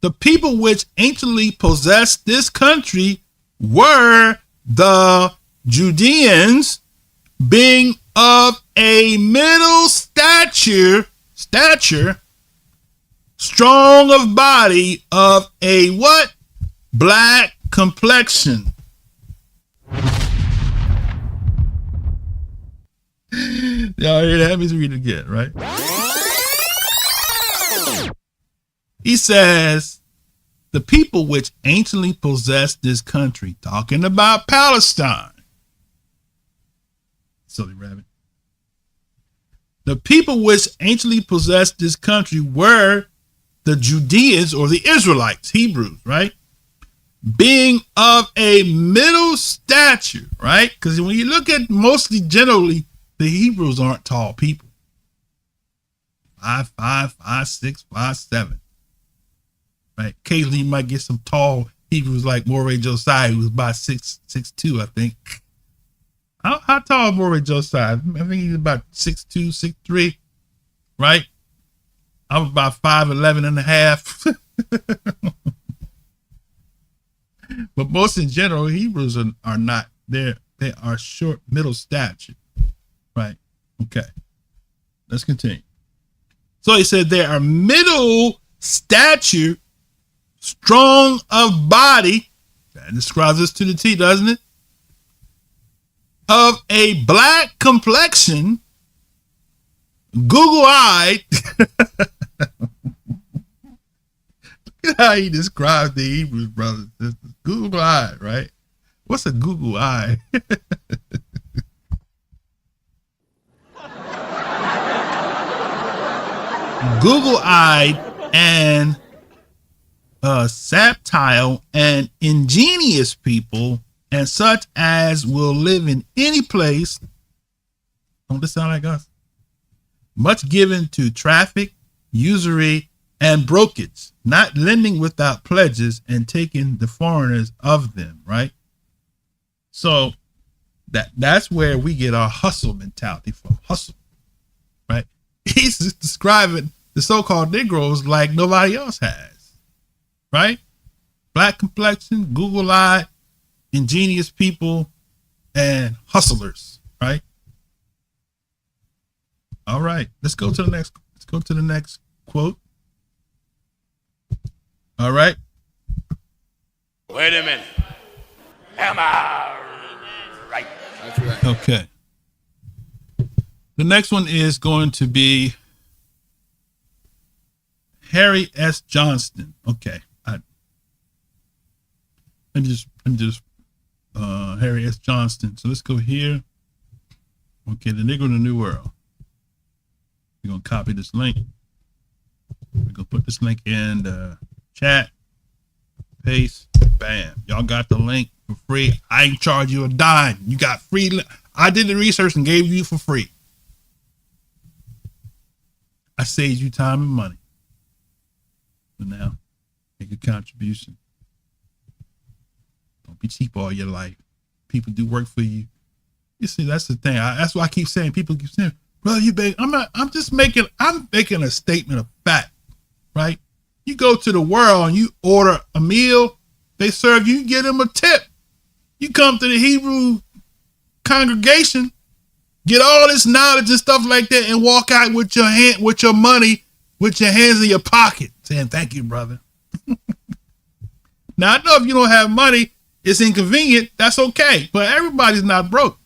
The people which anciently possessed this country were the Judeans, being of a middle stature, strong of body, of a what? Black complexion. Y'all hear that? Let me read it again, right? He says, the people which anciently possessed this country, talking about Palestine. Silly rabbit. The people which anciently possessed this country were the Judeans, or the Israelites, Hebrews, right? Being of a middle stature, right? Because when you look at mostly generally, the Hebrews aren't tall people. 5'5", 5'6", 5'7". Right? Occasionally you might get some tall Hebrews like Moray Josiah, who was about 6'2", I think. How tall is Moray Josiah? I think he's about 6'2", 6'3", right? I'm about 5'11" and a half. But most in general, Hebrews are not there. They are short, middle stature. Right. Okay. Let's continue. So he said they are middle stature, strong of body. That describes us to the T, doesn't it? Of a black complexion, Google-eyed. Look at how he describes the Hebrews, brothers. Google-eyed, right? What's a Google-eye? Google-eyed and subtle and ingenious people, and such as will live in any place. Don't this sound like us? Much given to traffic, usury, and brokage, not lending without pledges, and taking the foreigners of them, right? So that's where we get our hustle mentality from. Hustle, right? He's just describing the so-called Negroes like nobody else has, right? Black complexion, Google-eyed, ingenious people, and hustlers, right? All right, let's go to the next quote. All right. Wait a minute. Am I right? That's right. Okay. The next one is going to be Harry S. Johnston. Okay. Let me just Harry S. Johnston. So let's go here. Okay, the Negro in the New World. We're gonna copy this link. We're gonna put this link in the chat. Paste. Bam. Y'all got the link for free. I ain't charge you a dime. You got free. I did the research and gave you for free. I saved you time and money. So now, make a contribution. Don't be cheap all your life. People do work for you. You see, that's the thing. That's why I keep saying, people keep saying, brother, I'm making a statement of fact, right? You go to the world and you order a meal, they serve you, give them a tip. You come to the Hebrew congregation, get all this knowledge and stuff like that, and walk out with your money, with your hands in your pocket, saying, thank you, brother. Now, I know if you don't have money, it's inconvenient. That's okay. But everybody's not broke,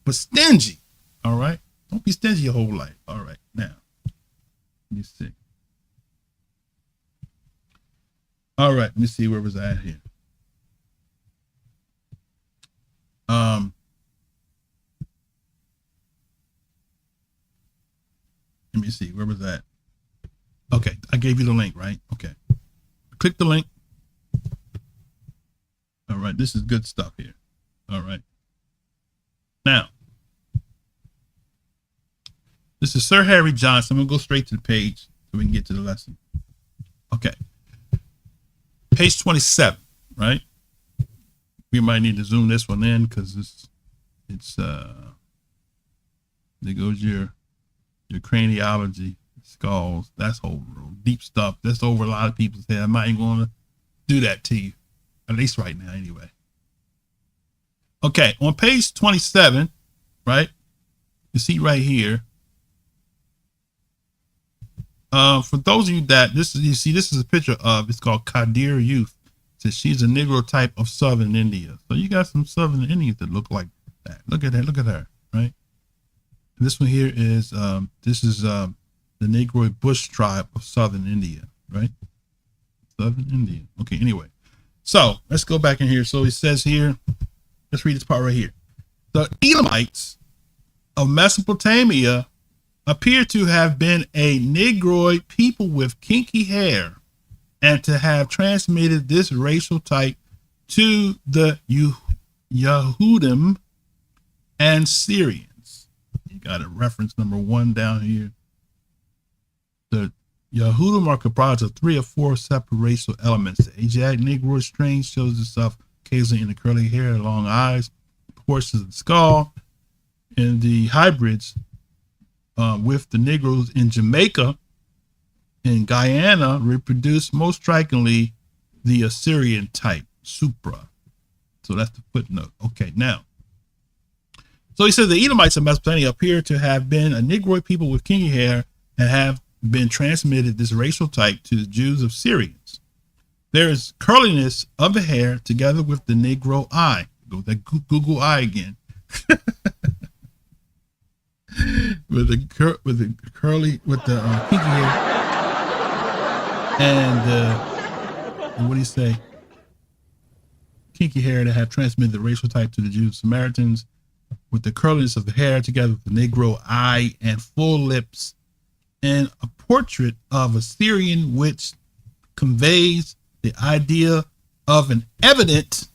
but stingy. All right. Don't be stingy your whole life. All right. Now, let me see. All right. Let me see where was I at here. Let me see. Where was that? Okay. I gave you the link, right? Okay. Click the link. All right. This is good stuff here. All right. Now, this is Sir Harry Johnson. I'm going to go straight to the page so we can get to the lesson. Okay. Page 27, right? We might need to zoom this one in because there goes your craniology, skulls. That's whole deep stuff. That's over a lot of people's head. I'm not even going to do that to you, at least right now anyway. Okay, on page 27, right? You see right here. For those of you that this is a picture of, it's called Kadir Youth. It says she's a Negro type of Southern India. So you got some Southern Indians that look like that. Look at that. Look at her, right? And this one here is the Negroid Bush tribe of Southern India, right? Southern India. Okay. Anyway, so let's go back in here. So it says here, let's read this part right here. The Edomites of Mesopotamia appear to have been a Negroid people with kinky hair and to have transmitted this racial type to the Yehudim and Syrians. You got a reference number 1 down here. The Yehudim are comprised of 3 or 4 separate racial elements. The Asiatic Negroid strain shows itself occasionally in the curly hair, long eyes, portions of the skull, and the hybrids with the Negroes in Jamaica and Guyana reproduce most strikingly the Assyrian type, Supra. So that's the footnote. Okay, now. So he says the Edomites of Mesopotamia appear to have been a Negroid people with kinky hair and have been transmitted this racial type to the Jews of Syrians. There is curliness of the hair together with the Negro eye. Go that Google eye again. with the kinky hair and what do you say? Kinky hair that have transmitted the racial type to the Jews Samaritans, with the curliness of the hair together with the Negro eye and full lips, and a portrait of a Syrian which conveys the idea of an evident,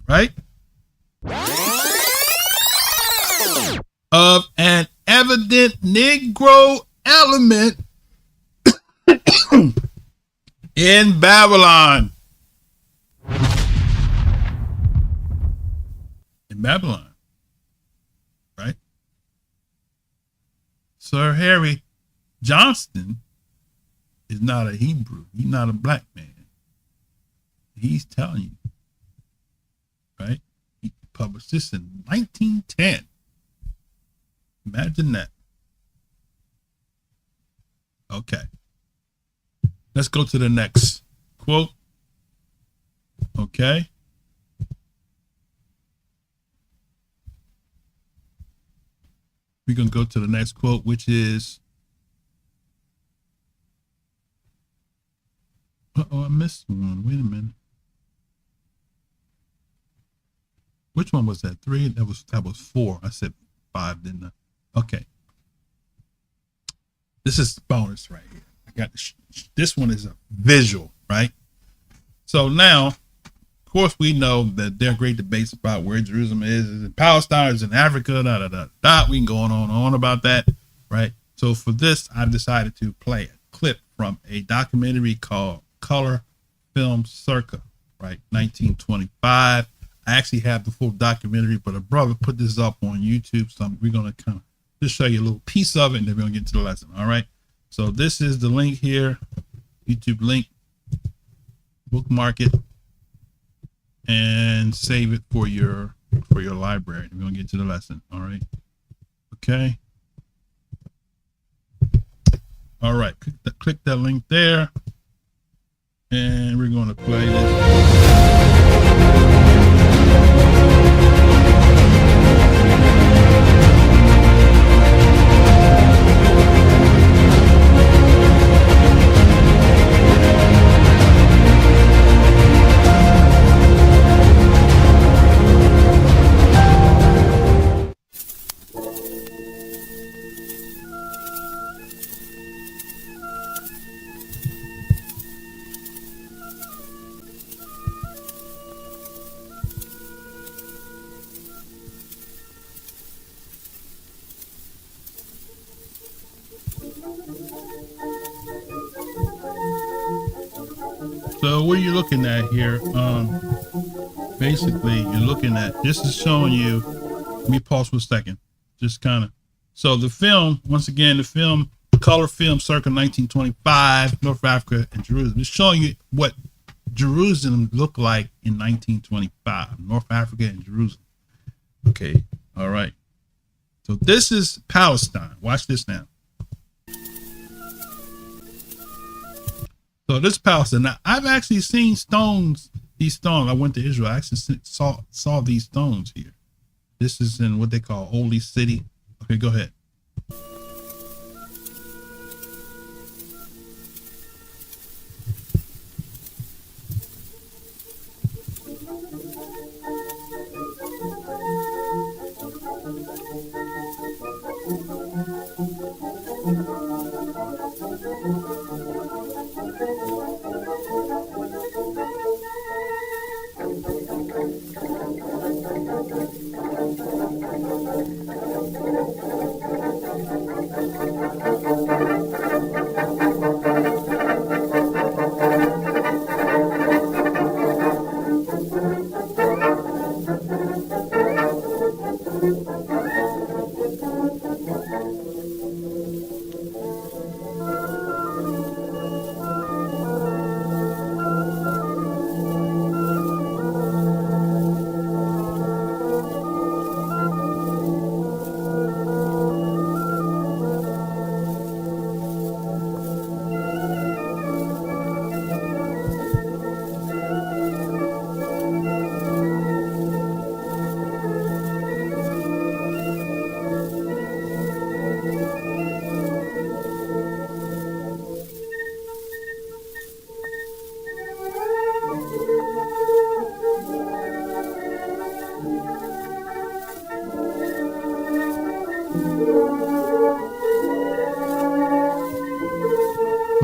right? Of an evident Negro element in Babylon. In Babylon, right? Sir Harry Johnston is not a Hebrew. He's not a black man. He's telling you, right? He published this in 1910. Imagine that. Okay. Let's go to the next quote. Okay. We're going to go to the next quote, which is, I missed one. Wait a minute. Which one was that? 3? That was 4. I said 5, didn't I? Okay. This is bonus right here. I got this one is a visual, right? So now, of course, we know that there are great debates about where Jerusalem is it in Palestine, is it in Africa, We can go on about that, right? So for this, I've decided to play a clip from a documentary called Color Film Circa, right? 1925. I actually have the full documentary, but a brother put this up on YouTube, so we're going to kind of just show you a little piece of it, and then we're going to get to the lesson, all right? So this is the link here, YouTube link. Bookmark it and save it for your library. We're going to get to the lesson, all right? Okay. All right, click that link there, and we're going to play this. So what are you looking at here? Basically, you're looking at, this is showing you, let me pause for a second, just kind of, so the film, once again, the film, Color Film Circa 1925, North Africa and Jerusalem. It's showing you what Jerusalem looked like in 1925, North Africa and Jerusalem. Okay, all right. So this is Palestine. Watch this now. So this Palestine. Now, I've actually seen stones, these stones. I went to Israel. I actually saw these stones here. This is in what they call Holy City. Okay, go ahead.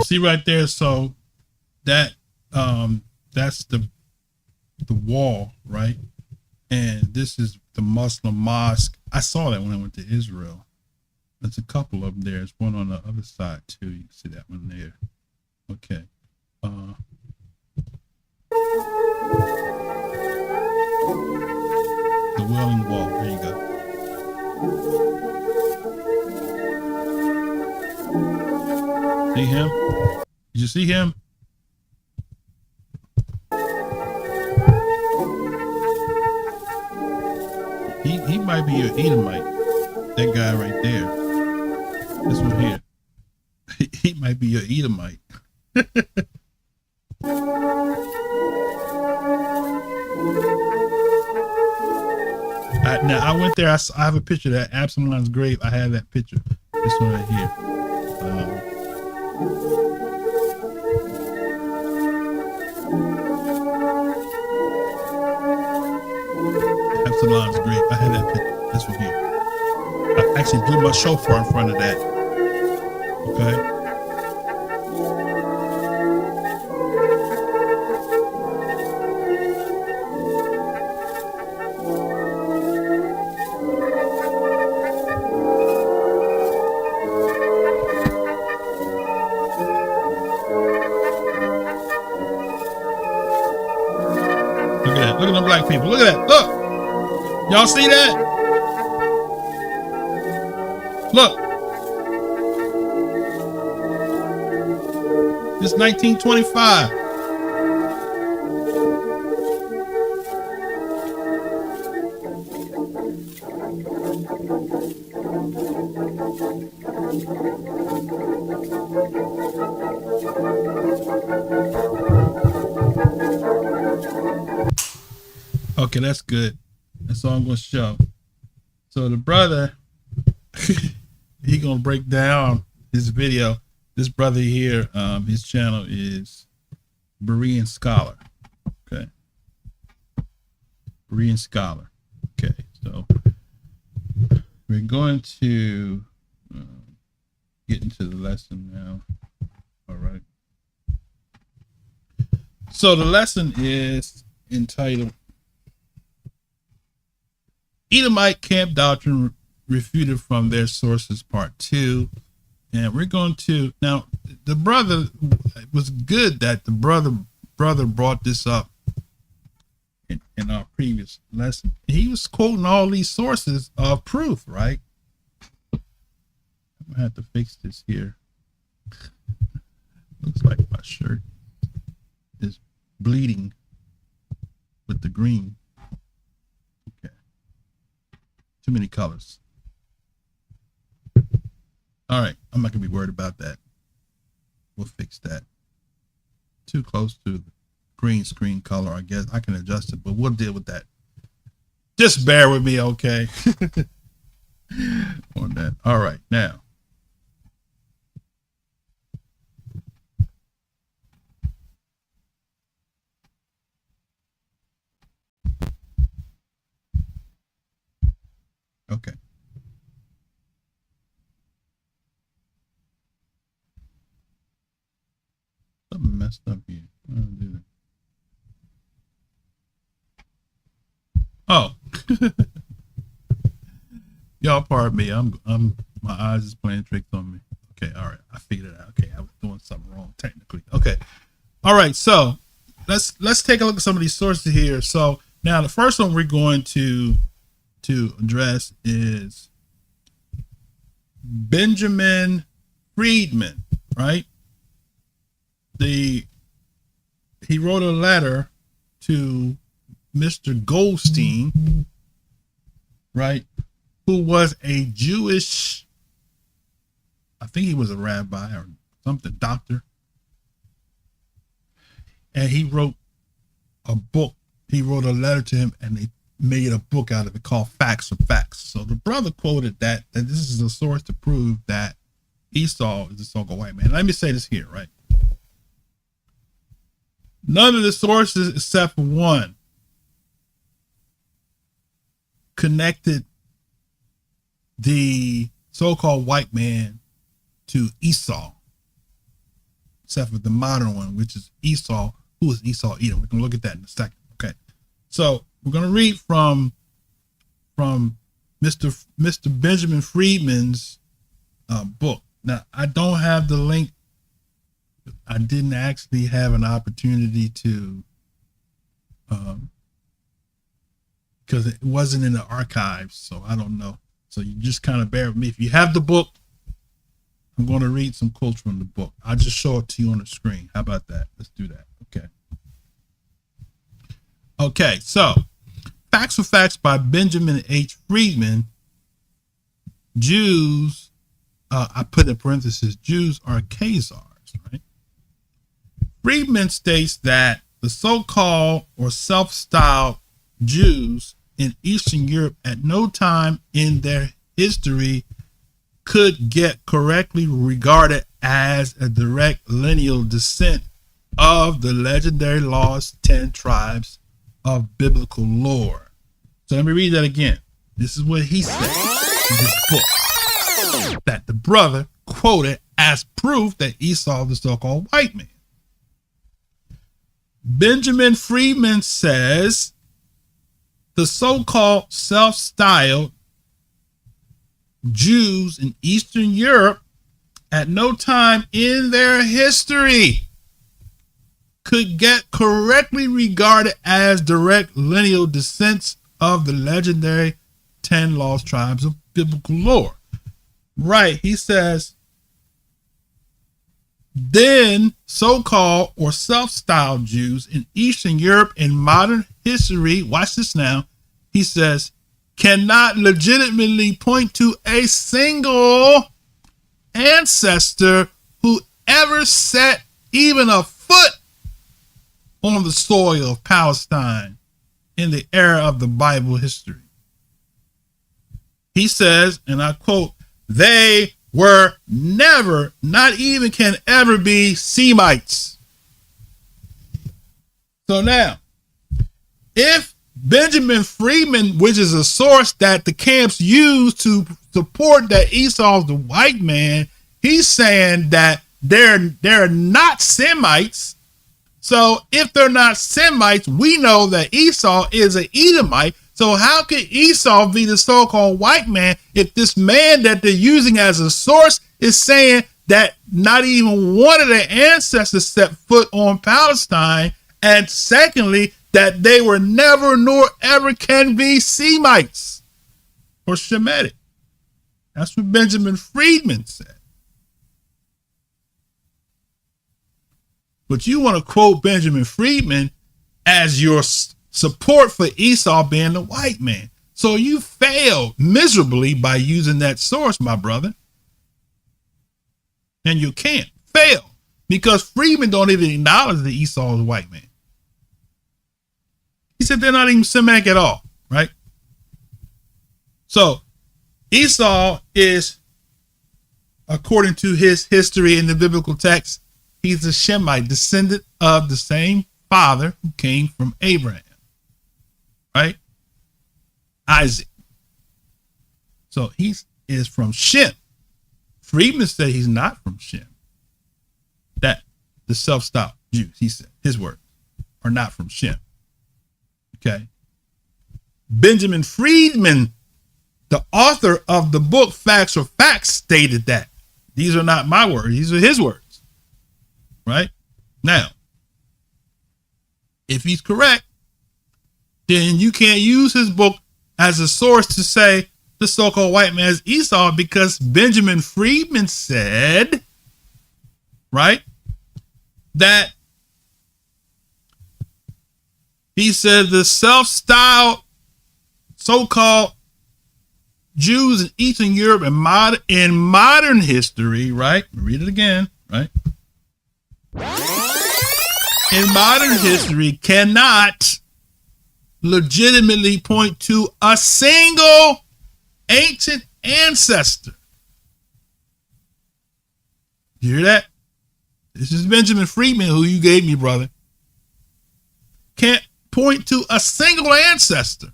See right there, so that that's the wall, right? And this is the Muslim mosque. I saw that when I went to Israel. There's a couple of them there. There's one on the other side too. You can see that one there. Okay. The Wailing Wall. There you go. See him? Did you see him? He might be an Edomite. That guy right there. This one here. He might be an Edomite. Now I went there. I have a picture of that Absalom's grave. I have that picture. This one right here. Absalom's grave. I had that picture. This one here. I actually blew my shofar in front of that. Okay. Look at that. Look at them black people. Look at that. Look. Y'all see that? Look. It's 1925. Okay, that's good. That's all I'm gonna show. So the brother, he gonna break down his video. This brother here, his channel is Berean Scholar. Okay, Berean Scholar. Okay, so we're going to get into the lesson now. All right. So the lesson is entitled Edomite Camp Doctrine Refuted from Their Sources, Part 2. And we're going to, now, the brother, it was good that the brother brought this up in our previous lesson. He was quoting all these sources of proof, right? I'm going to have to fix this here. Looks like my shirt is bleeding with the green. Okay. Too many colors. All right, I'm not gonna be worried about that. We'll fix that. Too close to the green screen color, I guess. I can adjust it, but we'll deal with that. Just bear with me, okay? On that. All right, now. Okay. Something messed up here. I don't do that. Oh. Y'all pardon me. I'm my eyes is playing tricks on me. Okay, all right. I figured it out. Okay, I was doing something wrong technically. Okay. All right, so let's take a look at some of these sources here. So now the first one we're going to address is Benjamin Freedman, right? He wrote a letter to Mr. Goldstein, right, who was a Jewish, I think he was a rabbi or something, doctor. And he wrote a book. He wrote a letter to him, and they made a book out of it called Facts of Facts. So the brother quoted that this is a source to prove that Esau is a so-called white man. Let me say this here, right? None of the sources except for one connected the so-called white man to Esau, except for the modern one, which is Esau. Who is Esau Edom? We're going to look at that in a second. Okay. So we're going to read from Mr. Benjamin Freedman's book. Now, I don't have the link. I didn't actually have an opportunity to, because it wasn't in the archives, so I don't know. So you just kind of bear with me. If you have the book, I'm going to read some quotes from the book. I'll just show it to you on the screen. How about that? Let's do that. Okay. Okay, so Facts for Facts by Benjamin H. Freedman. Jews, I put in parentheses, Jews are Khazars, right? Freedman states that the so-called or self-styled Jews in Eastern Europe at no time in their history could get correctly regarded as a direct lineal descent of the legendary lost 10 tribes of biblical lore. So let me read that again. This is what he said in his book that the brother quoted as proof that Esau is the so-called white man. Benjamin Freedman says the so-called self-styled Jews in Eastern Europe at no time in their history could get correctly regarded as direct lineal descendants of the legendary 10 lost tribes of biblical lore. Right, he says, then so-called or self-styled Jews in Eastern Europe in modern history, watch this now, he says, cannot legitimately point to a single ancestor who ever set even a foot on the soil of Palestine in the era of the Bible history. He says, and I quote, they were never, not even can ever be Semites. So now, if Benjamin Freedman, which is a source that the camps use to support that Esau's the white man, he's saying that they're not Semites. So if they're not Semites, we know that Esau is an Edomite. So how could Esau be the so-called white man if this man that they're using as a source is saying that not even one of their ancestors set foot on Palestine, and secondly, that they were never nor ever can be Semites or Shemitic? That's what Benjamin Freedman said. But you want to quote Benjamin Freedman as your support for Esau being the white man. So you failed miserably by using that source, my brother. And you can't fail because Freedman don't even acknowledge that Esau is a white man. He said they're not even Semitic at all, right? So Esau is, according to his history in the biblical text, he's a Shemite, descendant of the same father who came from Abraham, right? Isaac. So he is from Shem. Freedman said he's not from Shem. That the self-styled Jews, he said, his words, are not from Shem. Okay. Benjamin Freedman, the author of the book Facts or Facts, stated that. These are not my words, these are his words. Right? Now, if he's correct, then you can't use his book as a source to say the so-called white man is Esau, because Benjamin Freedman said, right, that he said the self-styled so-called Jews in Eastern Europe in modern history, right? Read it again, right? In modern history cannot legitimately point to a single ancient ancestor. You hear that? This is Benjamin Freedman, who you gave me, brother. Can't point to a single ancestor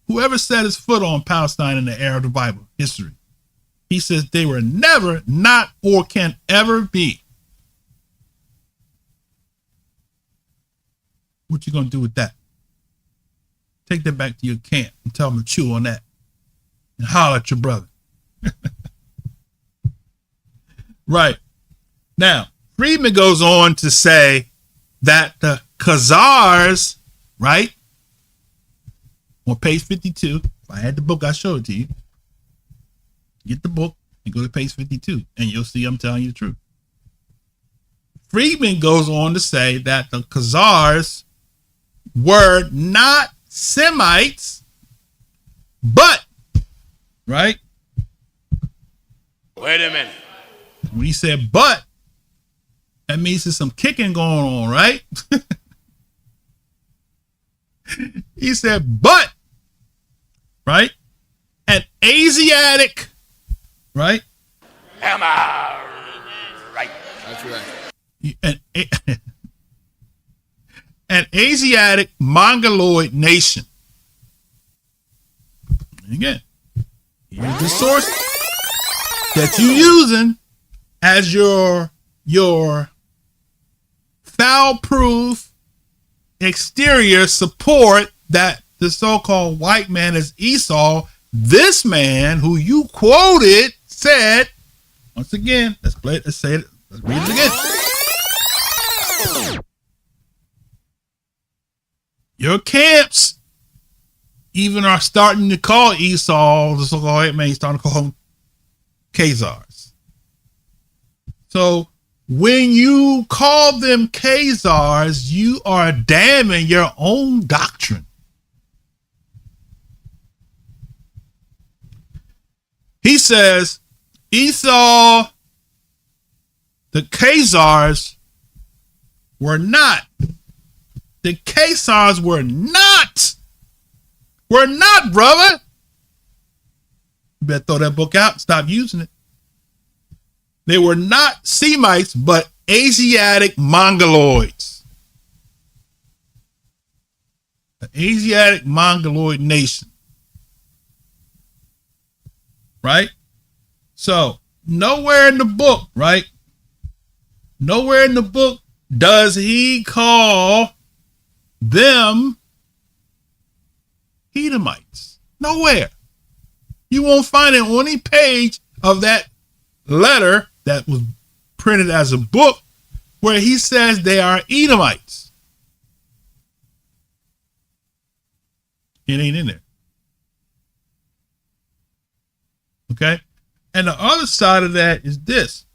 whoever set his foot on Palestine in the era of the Bible history. He says they were never, not, or can ever be. What you gonna do with that? Take that back to your camp and tell them to chew on that and holler at your brother. Right. Now, Freedman goes on to say that the Khazars, right, on page 52, if I had the book, I show it to you. Get the book and go to page 52, and you'll see I'm telling you the truth. Freedman goes on to say that the Khazars were not Semites, but, right? Wait a minute. When he said but, that means there's some kicking going on, right? He said, but, right? An Asiatic, right? Am I right? That's right. An Asiatic Mongoloid nation. And again, here's the source that you're using as your foul-proof exterior support that the so-called white man is Esau, this man who you quoted said, once again, let's say it, let's read it again. Your camps even are starting to call Esau, the so-called white man, starting to call him Khazars. So when you call them Khazars, you are damning your own doctrine. He says, Esau, the Khazars were not. The Khazars were not. Were not, brother. You better throw that book out and stop using it. They were not Semites, but Asiatic Mongoloids. The Asiatic Mongoloid nation. Right? So, nowhere in the book, right? Nowhere in the book does he call them Edomites. Nowhere. You won't find it on any page of that letter that was printed as a book where he says they are Edomites. It ain't in there. Okay? And the other side of that is this.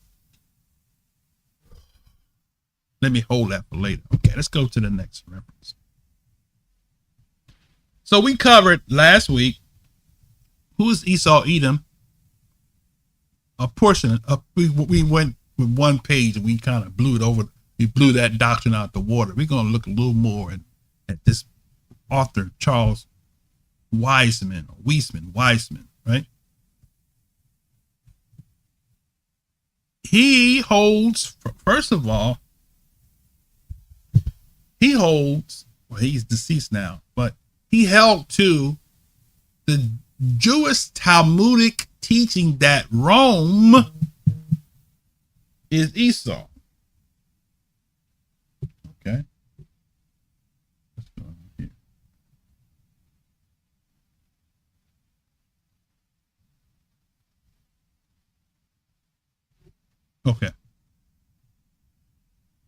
Let me hold that for later. Okay, let's go to the next reference. So we covered last week who is Esau Edom. A portion of we went with one page and we kind of blew it over. We blew that doctrine out the water. We're going to look a little more at this author, Charles Wiseman, right? He holds, first of all, well, he's deceased now, but he held to the Jewish Talmudic teaching that Rome is Esau. Okay. What's going on here? Okay.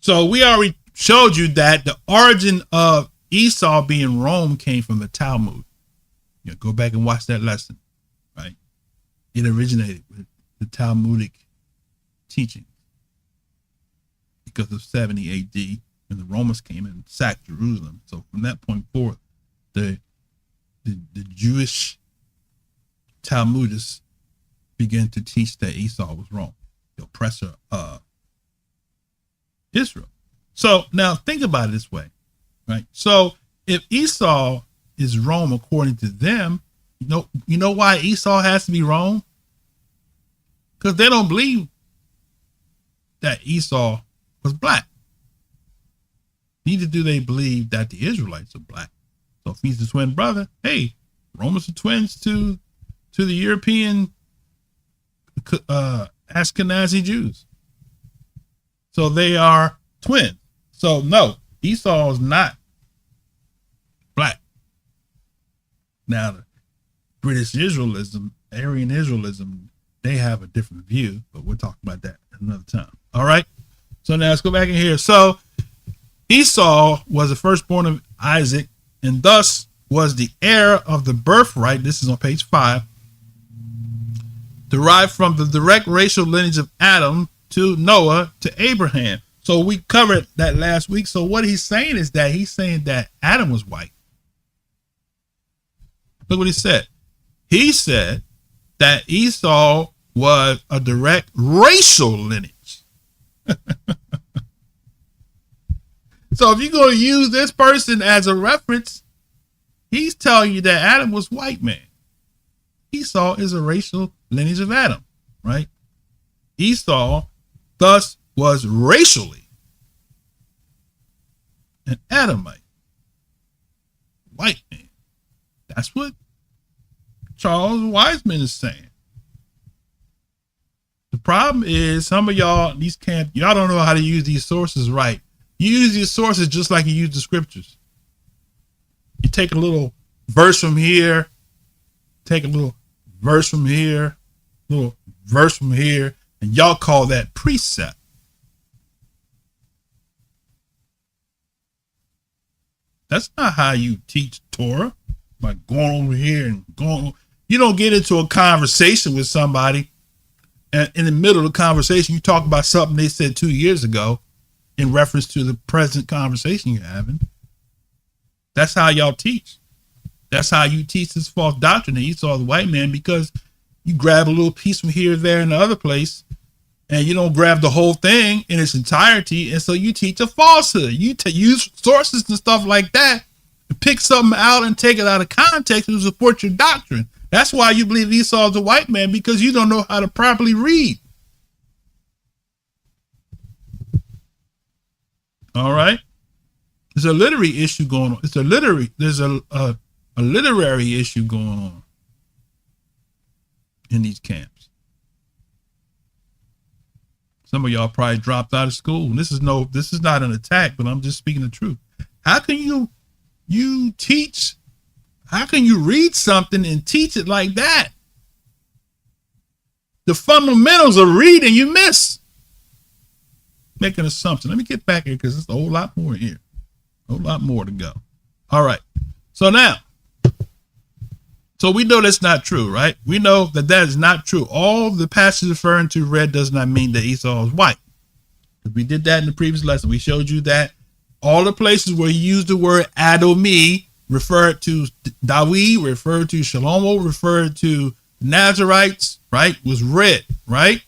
So we already showed you that the origin of Esau being Rome came from the Talmud. You know, go back and watch that lesson, right? It originated with the Talmudic teaching because of 70 AD when the Romans came and sacked Jerusalem. So from that point forth, the Jewish Talmudists began to teach that Esau was Rome, the oppressor of Israel. So now think about it this way, right? So if Esau is Rome according to them, you know why Esau has to be Rome? Because they don't believe that Esau was black. Neither do they believe that the Israelites are black. So if he's the twin brother, hey, Romans are twins to the European Ashkenazi Jews. So they are twins. So no, Esau is not black. Now the British Israelism, Aryan Israelism, they have a different view, but we'll talk about that another time. All right. So now let's go back in here. So Esau was the firstborn of Isaac and thus was the heir of the birthright. This is on page 5. Derived from the direct racial lineage of Adam to Noah to Abraham. So we covered that last week. So what he's saying is that he's saying that Adam was white. Look what he said. He said that Esau was a direct racial lineage. So if you're going to use this person as a reference, he's telling you that Adam was white man. Esau is a racial lineage of Adam, right? Esau thus was racially an Adamite, white man. That's what Charles Wiseman is saying. The problem is some of y'all, these camp, y'all don't know how to use these sources right. You use these sources just like you use the scriptures. You take a little verse from here, take a little verse from here, little verse from here, and y'all call that precept. That's not how you teach Torah, by going over here and going. You don't get into a conversation with somebody, and in the middle of the conversation, you talk about something they said 2 years ago in reference to the present conversation you're having. That's how y'all teach. That's how you teach this false doctrine that Esau is the white man, because you grab a little piece from here, there, and the other place, and you don't grab the whole thing in its entirety. And so you teach a falsehood. You use sources and stuff like that to pick something out and take it out of context to support your doctrine. That's why you believe Esau is a white man, because you don't know how to properly read. All right. There's a literary issue going on. There's a literary issue going on in these camps. Some of y'all probably dropped out of school. This is not an attack, but I'm just speaking the truth. How can you teach? How can you read something and teach it like that? The fundamentals of reading you miss. Make an assumption. Let me get back here because there's a whole lot more here. A whole lot more to go. All right. So now, so we know that's not true, right? We know that that is not true. All the passages referring to red does not mean that Esau is white. We did that in the previous lesson. We showed you that all the places where he used the word Adomi referred to Dawi, referred to Shalomo, referred to Nazarites, right, was red, right?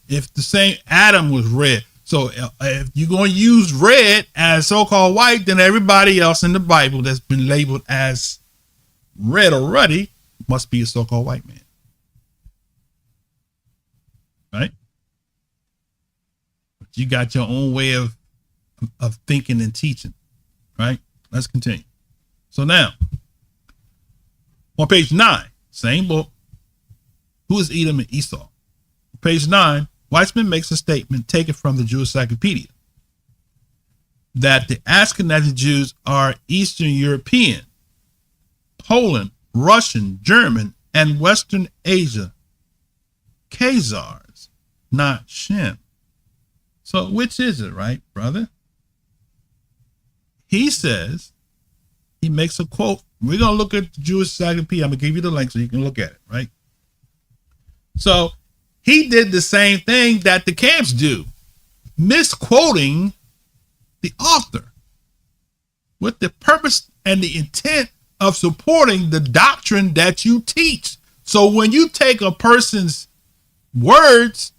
If the same Adam was red. So if you're going to use red as so-called white, then everybody else in the Bible that's been labeled as red or ruddy must be a so-called white man. Right? But you got your own way of thinking and teaching. Right? Let's continue. So now, on page 9, same book, who is Edom and Esau? Page 9, Weizmann makes a statement taken from the Jewish Encyclopedia that the Ashkenazi Jews are Eastern European, Poland, Russian, German, and Western Asia, Khazars, not Shem. So which is it, right, brother? He says, he makes a quote. We're going to look at the Jewish Encyclopedia. I'm going to give you the link so you can look at it, right? So he did the same thing that the camps do, misquoting the author with the purpose and the intent of supporting the doctrine that you teach. So when you take a person's words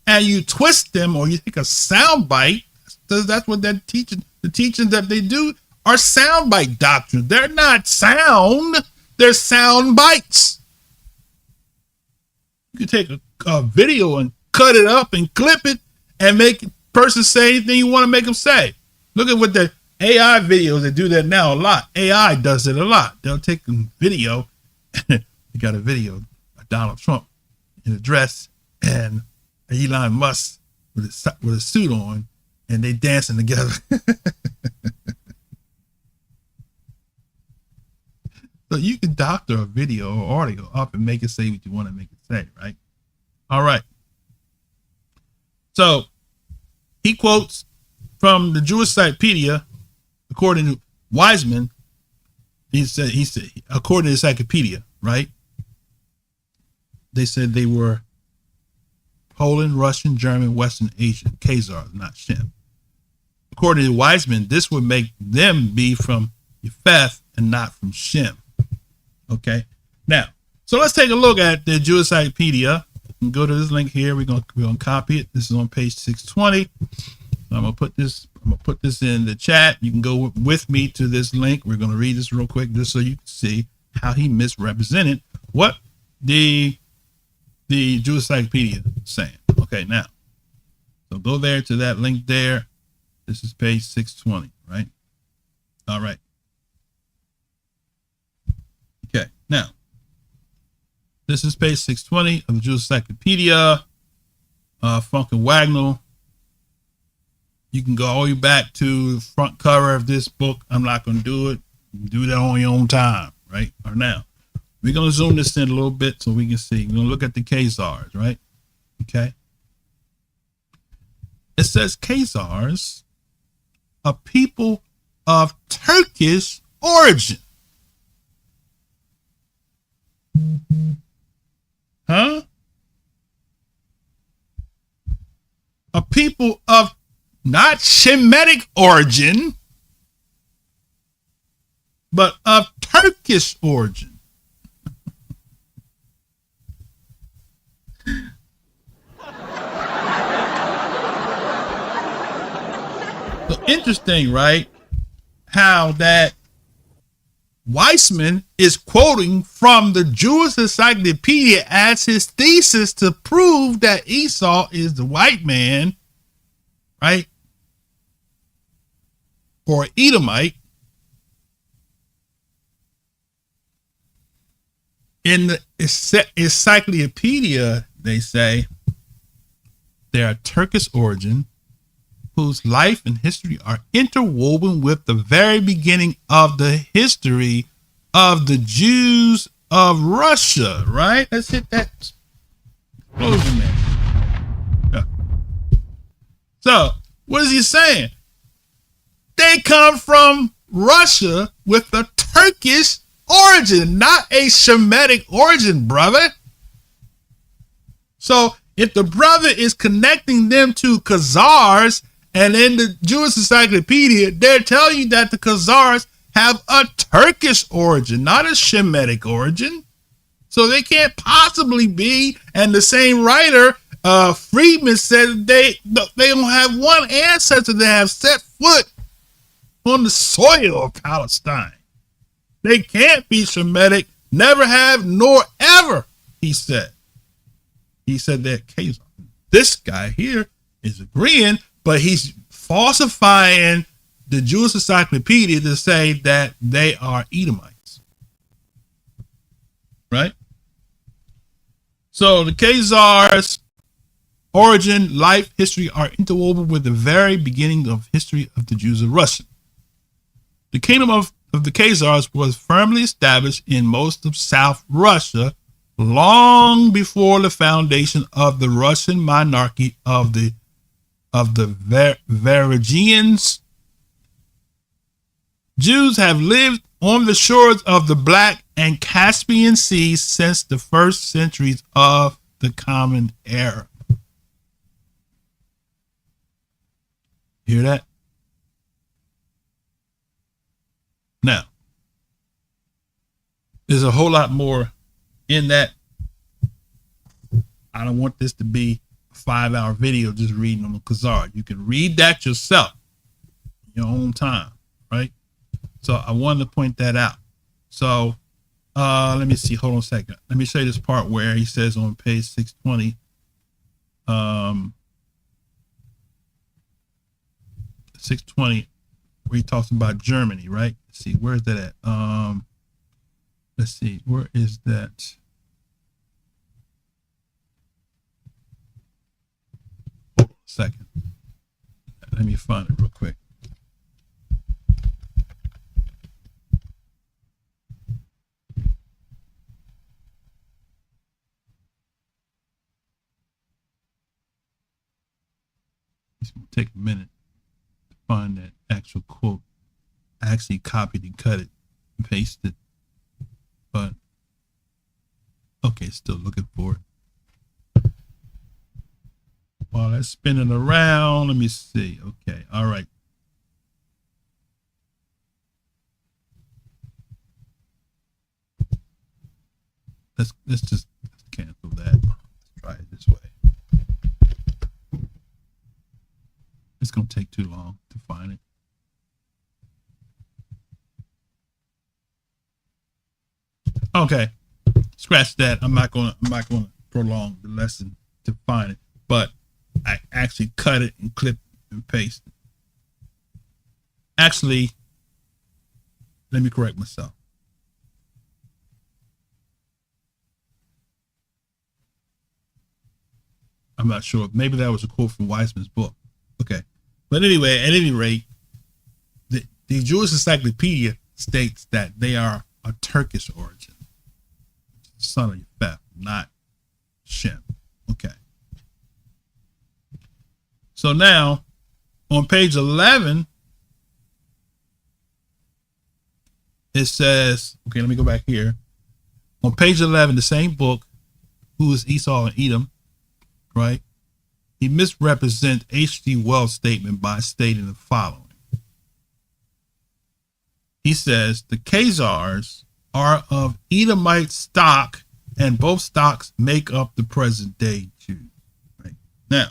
and you twist them, or you take a sound bite, that's what they're teaching. The teachings that they do are soundbite doctrine. They're not sound. They're sound bites. You can take a video and cut it up and clip it and make a person say anything you want to make them say. Look at what the AI videos, they do that now a lot. AI does it a lot. They'll take a video. You got a video of Donald Trump in a dress and Elon Musk with a suit on, and they dancing together. So you can doctor a video or audio up and make it say what you want to make it say, right? All right. So he quotes from the Jewish Encyclopedia, according to Weizmann. He said, according to the Encyclopedia, right? They said they were Poland, Russian, German, Western Asian, Khazars, not Shem. According to Weizmann, this would make them be from Japheth and not from Shem. Okay. Now, so let's take a look at the Jewish Encyclopedia. And go to this link here. We're gonna copy it. This is on page 620. I'm gonna put this in the chat. You can go with me to this link. We're gonna read this real quick just so you can see how he misrepresented what the Jewish Encyclopedia is saying. Okay, now, so go there to that link there. This is page 620, right? All right. Okay, now, this is page 620 of the Jewish Encyclopedia. Funk and Wagnall. You can go all the way back to the front cover of this book. I'm not going to do it. Do that on your own time, right? Or now. We're going to zoom this in a little bit so we can see. We're going to look at the Khazars, right? Okay. It says Khazars, a people of Turkish origin. Huh? A people of not Shemitic origin, but of Turkish origin. So interesting, right? How that Weissman is quoting from the Jewish Encyclopedia as his thesis to prove that Esau is the white man, right? Or Edomite. In the encyclopedia, they say they are Turkish origin, whose life and history are interwoven with the very beginning of the history of the Jews of Russia, right? Let's hit that explosion there. Yeah. So, what is he saying? They come from Russia with a Turkish origin, not a Shemitic origin, brother. So, if the brother is connecting them to Khazars, and in the Jewish Encyclopedia, they're telling you that the Khazars have a Turkish origin, not a Shemitic origin. So they can't possibly be. And the same writer, Freedman, said they don't have one ancestor that have set foot on the soil of Palestine. They can't be Shemitic, never have, nor ever, he said. He said that Khazar. This guy here is agreeing, but he's falsifying the Jewish Encyclopedia to say that they are Edomites. Right? So the Khazars' origin, life, history are interwoven with the very beginning of history of the Jews of Russia. The kingdom of the Khazars was firmly established in most of South Russia long before the foundation of the Russian monarchy of the Varangians. Jews have lived on the shores of the Black and Caspian Seas since the first centuries of the Common Era. Hear that? Now, there's a whole lot more in that. I don't want this to be 5-hour video just reading on the Khazar. You can read that yourself in your own time, right? So I wanted to point that out. So let me see. Hold on a second. Let me show you this part where he says on page 620. 620, where he talks about Germany, right? Let's see, where's that at? Let's see, where is that? Hold on a second. Let me find it real quick. It's gonna take a minute to find that actual quote. I actually copied and cut it and pasted it, but okay, still looking for it. While that's spinning around, let me see. Okay, all right. Let's just cancel that. Let's try it this way. It's gonna take too long to find it. Okay, scratch that. I'm not gonna prolong the lesson to find it, but I actually cut it and clipped and pasted. Actually, let me correct myself. I'm not sure. Maybe that was a quote from Weisman's book. Okay. But anyway, at any rate, the Jewish Encyclopedia states that they are a Turkish origin. Son of Yefeth, not Shem. Okay. So now, on page 11, it says, okay, let me go back here. On page 11, the same book, Who is Esau and Edom, right? He misrepresents H.G. Wells' statement by stating the following. He says, the Khazars are of Edomite stock, and both stocks make up the present day Jews. Right? Now,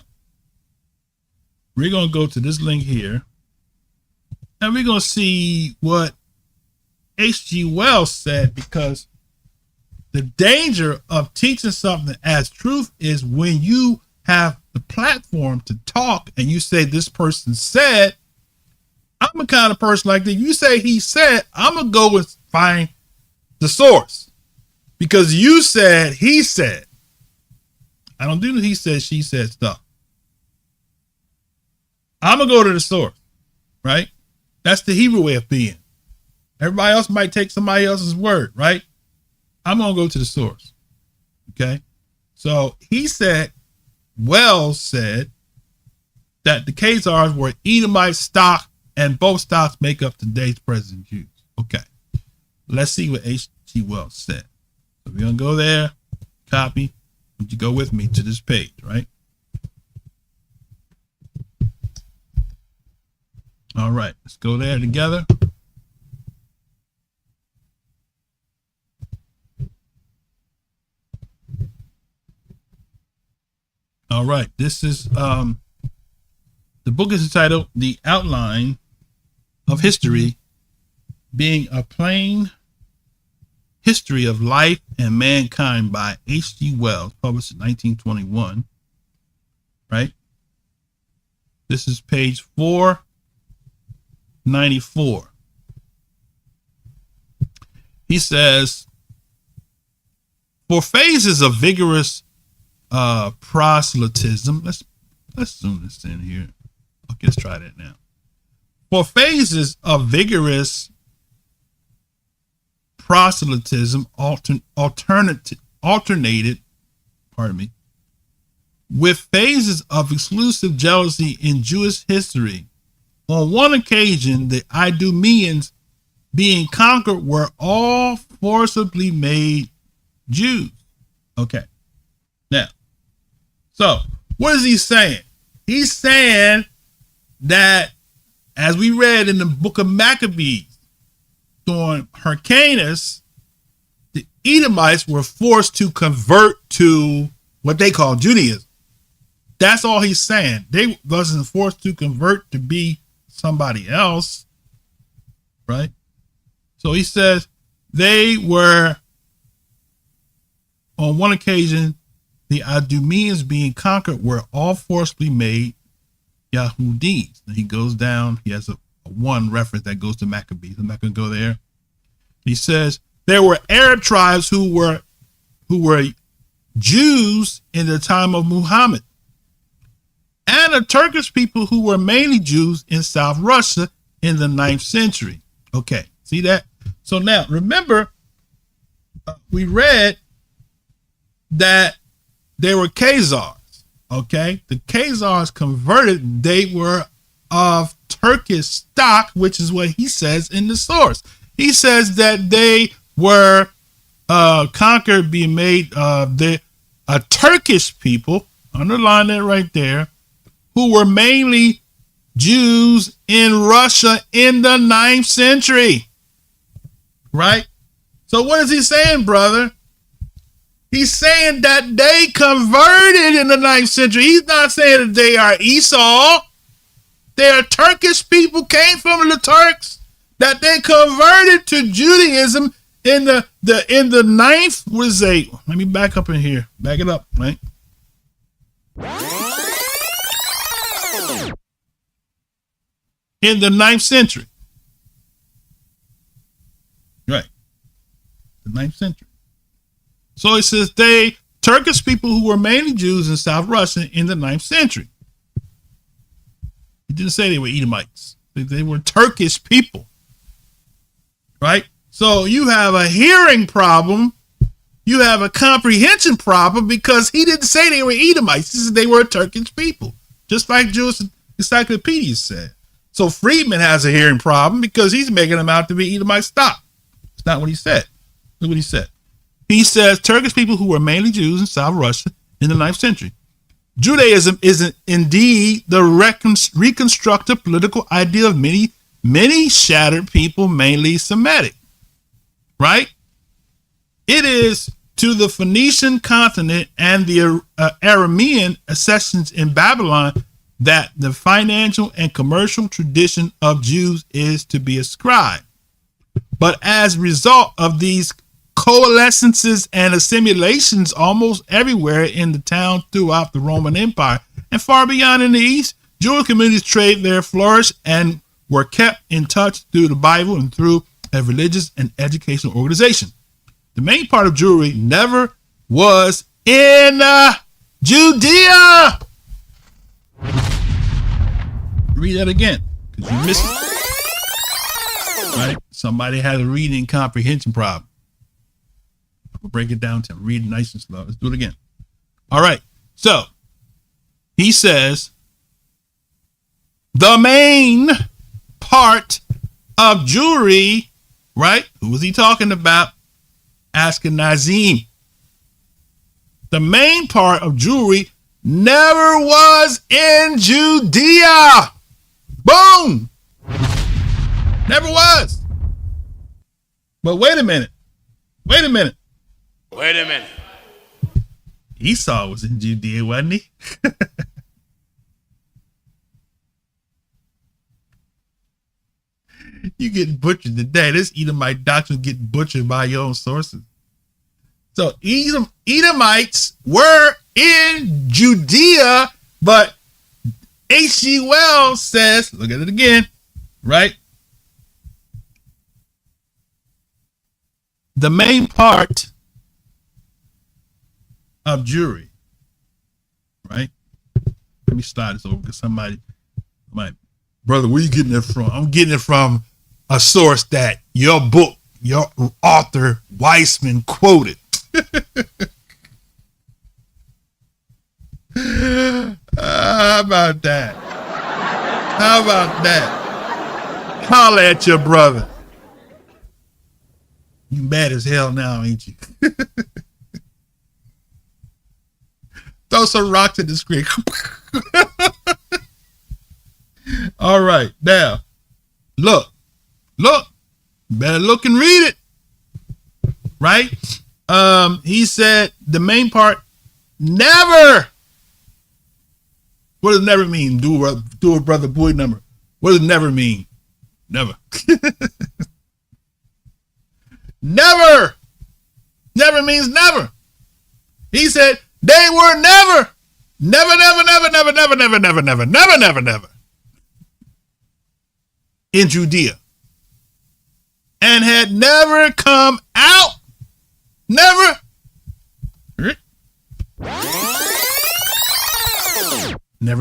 we're going to go to this link here, and we're going to see what H.G. Wells said, because the danger of teaching something as truth is when you have the platform to talk and you say this person said. I'm a kind of person like that. You say he said, I'm going to go and find the source because you said he said. I don't do the he said, she said stuff. I'm going to go to the source, right? That's the Hebrew way of being. Everybody else might take somebody else's word, right? I'm going to go to the source. Okay. So he said, Wells said that the Khazars were Edomite stock and both stocks make up today's present Jews. Okay. Let's see what H.G. Wells said. So we're going to go there, copy. Would you go with me to this page, right? All right. Let's go there together. All right, this is the book is entitled The Outline of History, Being a Plain History of Life and Mankind by H.G. Wells, published in 1921. Right? This is page 494. He says, for phases of vigorous proselytism. Let's zoom this in here. Okay, let's try that now. For phases of vigorous proselytism alternated, with phases of exclusive jealousy in Jewish history. On one occasion, the Idumeans being conquered were all forcibly made Jews. Okay. Now, so what is he saying? He's saying that, as we read in the book of Maccabees, during Hyrcanus, the Edomites were forced to convert to what they call Judaism. That's all he's saying. They wasn't forced to convert to be somebody else, right? So he says they were, on one occasion, the Idumeans being conquered were all forcibly made Yahudis. And he goes down, he has a one reference that goes to Maccabees. I'm not going to go there. He says there were Arab tribes who were Jews in the time of Muhammad, and a Turkish people who were mainly Jews in South Russia in the 9th century. Okay, see that? So now, remember, we read that they were Khazars, okay? The Khazars converted, they were of Turkish stock, which is what he says in the source. He says that they were conquered, being made a Turkish people, underline that right there, who were mainly Jews in Russia in the 9th century, right? So what is he saying, brother? He's saying that they converted in the 9th century. He's not saying that they are Esau. They are Turkish people, came from the Turks, that they converted to Judaism in the ninth. What is it? Let me back up in here. Back it up, right? In the 9th century. Right. The 9th century. So it says they Turkish people who were mainly Jews in South Russia in the 9th century. He didn't say they were Edomites. They were Turkish people, right? So you have a hearing problem. You have a comprehension problem because he didn't say they were Edomites. He said they were Turkish people, just like Jewish encyclopedias said. So Freedman has a hearing problem because he's making them out to be Edomite stock. It's not what he said. Look what he said. He says Turkish people who were mainly Jews in South Russia in the 9th century. Judaism is indeed the reconstructed political idea of many shattered people, mainly Semitic, right? It is to the Phoenician continent and the Aramean accessions in Babylon that the financial and commercial tradition of Jews is to be ascribed. But as a result of these coalescences and assimilations almost everywhere in the town throughout the Roman Empire and far beyond in the East, Jewish communities trade there flourished and were kept in touch through the Bible and through a religious and educational organization. The main part of Jewry never was in Judea. Read that again, because you missed it. Right? Somebody had a reading comprehension problem. We'll break it down to him. Read it nice and slow. Let's do it again. All right. So he says the main part of Jewry, right? Who was he talking about? Ashkenazim. The main part of Jewry never was in Judea. Boom. Never was. But wait a minute. Esau was in Judea, wasn't he? You getting butchered today. This Edomite doctrine getting butchered by your own sources. So Edomites were in Judea, but H.G. Wells says, look at it again, right? The main part of Jewry, right? Let me slide this over because somebody, brother, where you getting it from? I'm getting it from a source that your book, your author, Weissman, quoted. How about that? Holler at your brother. You mad as hell now, ain't you? Throw some rocks at the screen. All right, now, look. Better look and read it. Right? He said the main part, never. What does never mean? Do a brother boy number. What does never mean? Never. Never. Never means never. He said they were never in Judea and had never come out. Never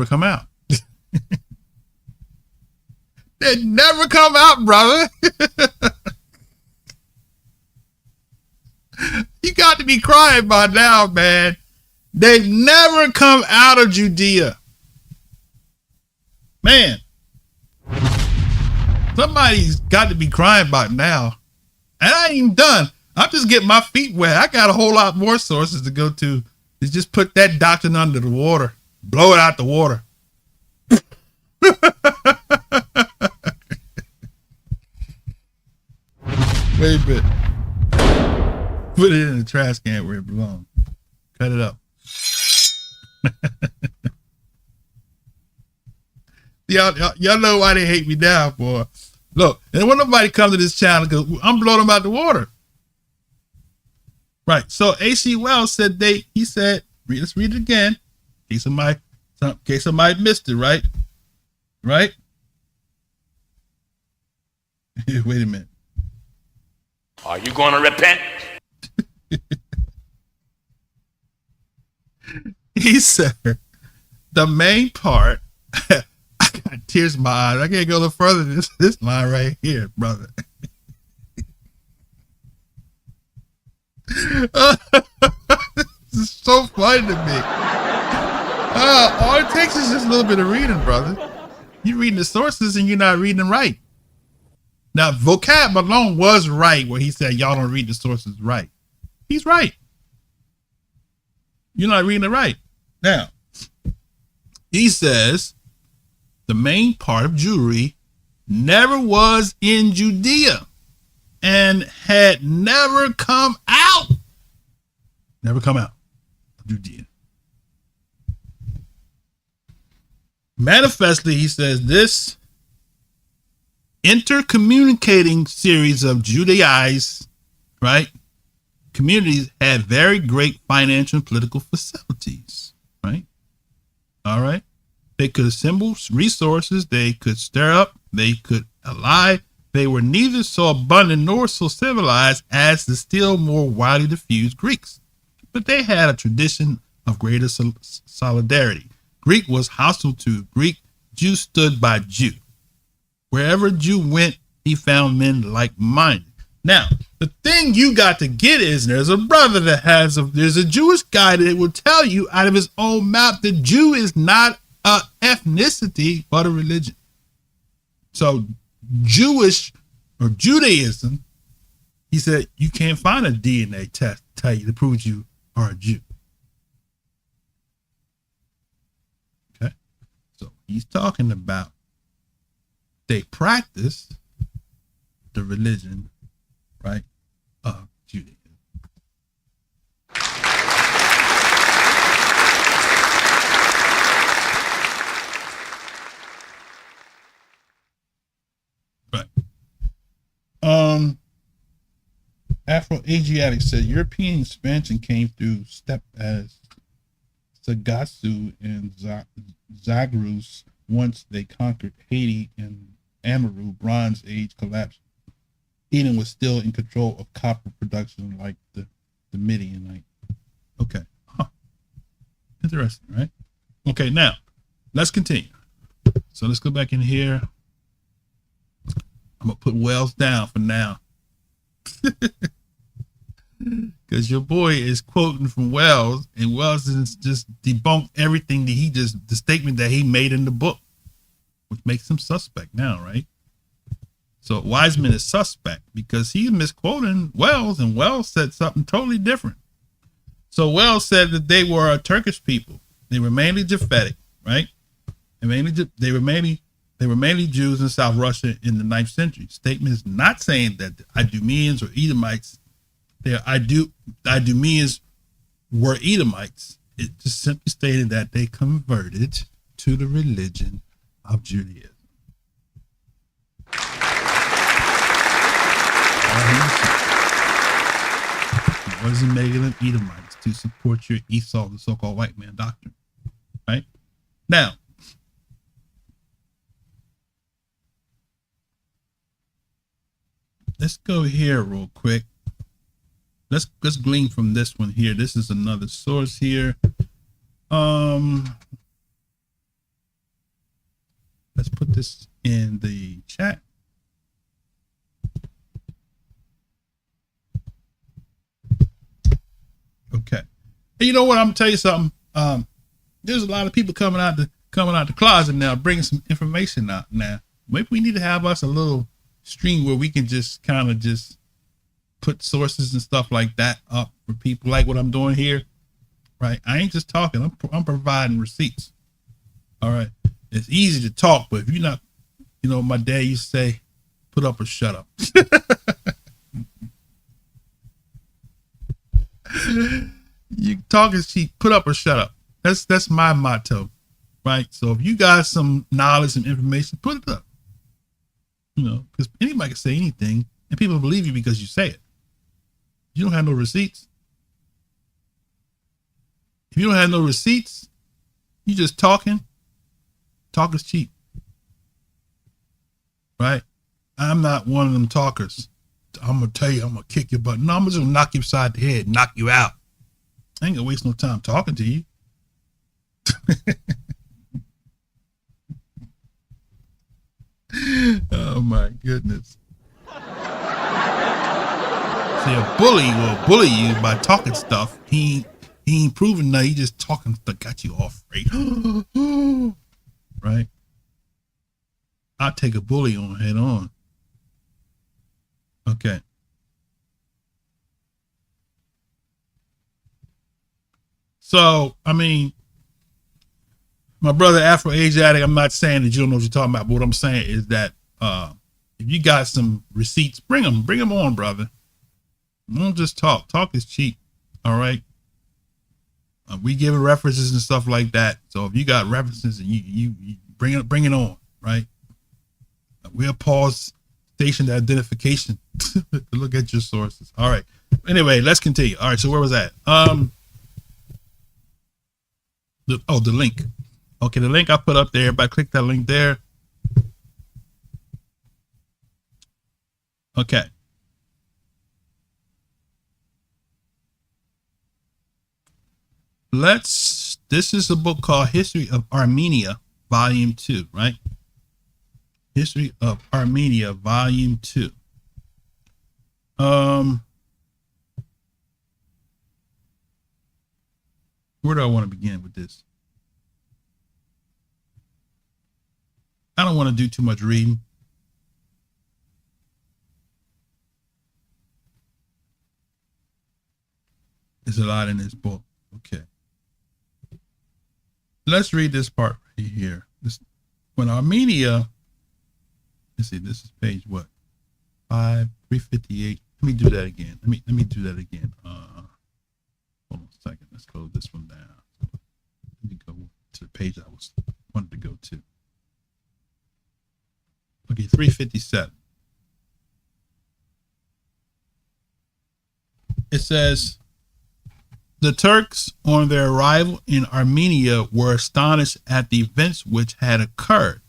come out. They never come out, brother. You got to be crying by now, man. They've never come out of Judea. Man. Somebody's got to be crying by now. And I ain't even done. I'm just getting my feet wet. I got a whole lot more sources to go to. Is just put that doctrine under the water. Blow it out the water. Wait a bit. Put it in the trash can where it belongs. Cut it up. Y'all know why they hate me now, boy. Look, and when nobody comes to this channel, because I'm blowing them out the water. Right. So A.C. Wells said he said, let's read it again. In case somebody missed it, right? Right? Wait a minute. Are you going to repent? He said, the main part, I got tears in my eyes. I can't go no further than this line right here, brother. This is so funny to me. All it takes is just a little bit of reading, brother. You're reading the sources and you're not reading them right. Now, vocab alone was right where he said, y'all don't read the sources right. He's right. You're not reading it right. Now, he says the main part of Jewry never was in Judea and had never come out. Never come out of Judea. Manifestly, he says this intercommunicating series of Judaized, right, communities had very great financial and political facilities, right? All right. They could assemble resources. They could stir up. They could ally. They were neither so abundant nor so civilized as the still more widely diffused Greeks, but they had a tradition of greater solidarity. Greek was hostile to Greek. Jew stood by Jew. Wherever Jew went, he found men like-minded. Now, the thing you got to get is there's a brother that there's a Jewish guy that will tell you out of his own mouth that Jew is not a ethnicity, but a religion. So Jewish or Judaism, he said, you can't find a DNA test to tell you to prove you are a Jew. Okay. So he's talking about they practice the religion, right, of Judaism. Right. Afro-Asiatic said European expansion came through step as Sagasu and Zagros once they conquered Haiti and Amaru. Bronze Age collapsed. Edom was still in control of copper production like the Midianite. Okay. Huh. Interesting, right? Okay, now, let's continue. So let's go back in here. I'm going to put Wells down for now. Because your boy is quoting from Wells, and Wells is just debunked everything that the statement that he made in the book, which makes him suspect now, right? So Wiseman is suspect because he's misquoting Wells, and Wells said something totally different. So Wells said that they were a Turkish people. They were mainly Japhetic, right? And they were mainly Jews in South Russia in the 9th century. Statement is not saying that the Idumeans or Edomites, Idumeans were Edomites. It just simply stated that they converted to the religion of Judaism. It wasn't making them Edomites to support your Esau, the so-called white man doctrine, right? Now, let's go here real quick. Let's glean from this one here. This is another source here. Let's put this in the chat. Okay. And you know what? I'm gonna tell you something. There's a lot of people coming out the closet now, bringing some information out now. Maybe we need to have us a little stream where we can just kind of just put sources and stuff like that up for people, like what I'm doing here, right? I ain't just talking. I'm providing receipts. All right. It's easy to talk, but if you're not, my dad used to say, put up or shut up. You talking cheap, put up or shut up. That's my motto, right? So if you got some knowledge and information, put it up. Because anybody can say anything, and people believe you because you say it. You don't have no receipts. If you don't have no receipts, you just talking. Talk is cheap, right? I'm not one of them talkers. I'm gonna tell you, I'm gonna kick your butt. No, I'm just gonna knock you upside the head, knock you out. I ain't gonna waste no time talking to you. Oh my goodness. See, a bully will bully you by talking stuff. He ain't proving nothing. He just talking stuff, got you all afraid. Right? I'll take a bully on head on. Okay. So, I mean, my brother Afro Asiatic, I'm not saying that you don't know what you're talking about, but what I'm saying is that if you got some receipts, bring them on, brother. Don't just talk. Talk is cheap. All right. We give references and stuff like that. So if you got references and you bring it on, right? We'll pause station identification to look at your sources. All right. Anyway, let's continue. All right. So where was that? The link. Okay, the link I put up there. Everybody click that link there. Okay. This is a book called History of Armenia, Volume 2, right? History of Armenia, Volume 2. Where do I want to begin with this? I don't want to do too much reading. There's a lot in this book. Okay. Let's read this part right here. When Armenia, let's see, this is page what? 358. Let me do that again. Let me do that again. Hold on a second. Let's close this one down. Let me go to the page I wanted to go to. Okay, 357. It says, the Turks on their arrival in Armenia were astonished at the events which had occurred.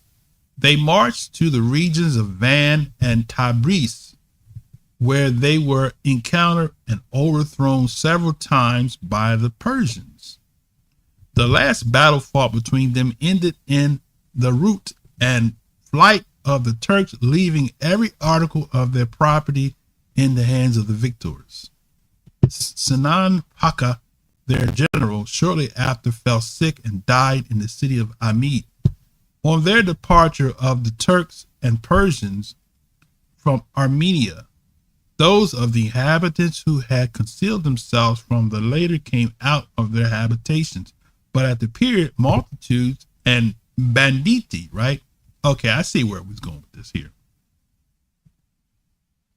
They marched to the regions of Van and Tabriz, where they were encountered and overthrown several times by the Persians. The last battle fought between them ended in the rout and flight of the Turks, leaving every article of their property in the hands of the victors. Sinan Paka, their general, shortly after fell sick and died in the city of Amid. On their departure of the Turks and Persians from Armenia, those of the inhabitants who had concealed themselves from the later came out of their habitations. But at the period, multitudes and banditti, right? Okay, I see where we're going with this here.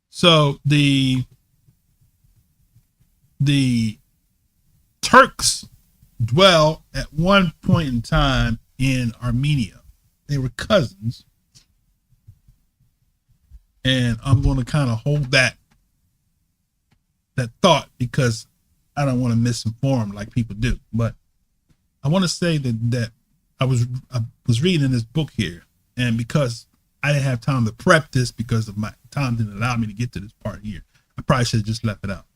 So the Turks dwell at one point in time in Armenia. They were cousins. And I'm going to kind of hold that thought because I don't want to misinform like people do. But I want to say that I was reading this book here, and because I didn't have time to prep this because of my time didn't allow me to get to this part here, I probably should have just left it out.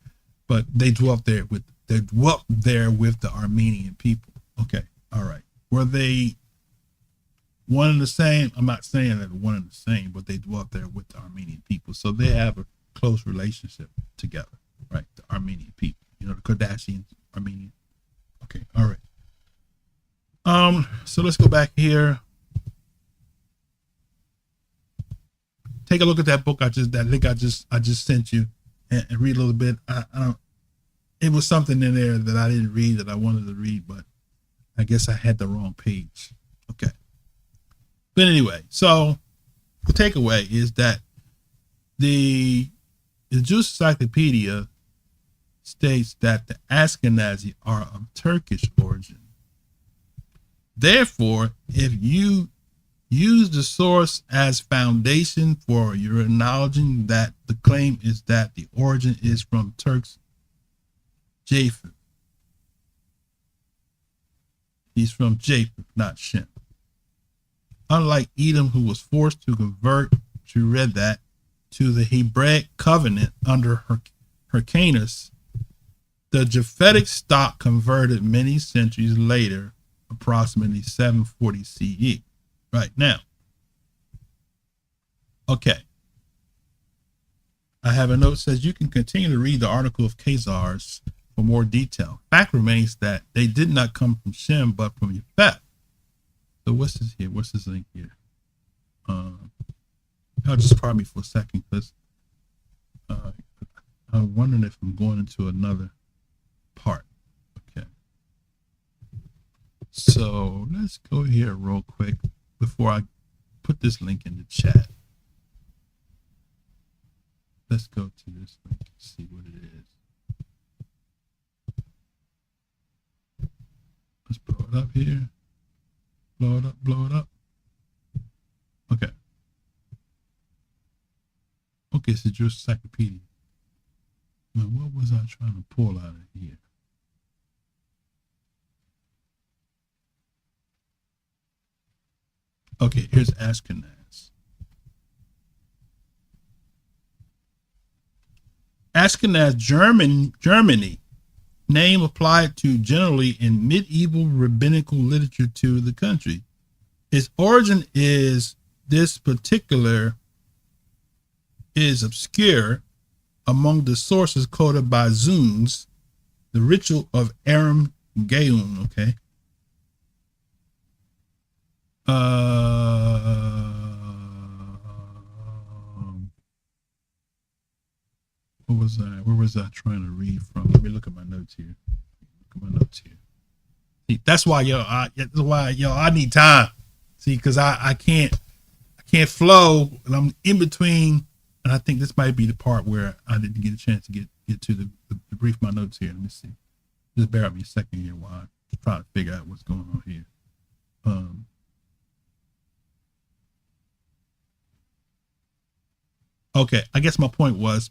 But they dwelt there with the Armenian people. Okay, all right. Were they one and the same? I'm not saying that one and the same, but they dwelt there with the Armenian people, so they have a close relationship together, right? The Armenian people, the Kardashians, Armenian. Okay, all right. So let's go back here. Take a look at that book I just sent you, and read a little bit. I don't. It was something in there that I didn't read that I wanted to read, but I guess I had the wrong page. Okay. But anyway, so the takeaway is that the Jewish Encyclopedia states that the Ashkenazi are of Turkish origin. Therefore, if you use the source as foundation for your acknowledging that the claim is that the origin is from Turks, Japheth. He's from Japheth, not Shem. Unlike Edom, who was forced to convert, you read that, to the Hebraic covenant under Hyrcanus, the Japhetic stock converted many centuries later approximately 740 CE. Right now. Okay. I have a note that says you can continue to read the article of Khazars for more detail. Fact remains that they did not come from Shem, but from Yefet. So what's this here? What's this link here? I'll just pardon me for a second because I'm wondering if I'm going into another part. Okay. So let's go here real quick before I put this link in the chat. Let's go to this link and see what it is. Let's blow it up here. Blow it up, blow it up. Okay. Okay, it's the Jewish Encyclopedia. Now, what was I trying to pull out of here? Okay, here's Ashkenaz. Ashkenaz, Germany, name applied to generally in medieval rabbinical literature to the country. Its origin is obscure among the sources quoted by Zunes, the ritual of Aram Geun, okay? What was I? Where was I trying to read from? Let me look at my notes here. See, that's why I need time. See, because I can't flow, and I'm in between. And I think this might be the part where I didn't get a chance to get to the brief my notes here. Let me see. Just bear with me a second here while I try to figure out what's going on here. Okay, I guess my point was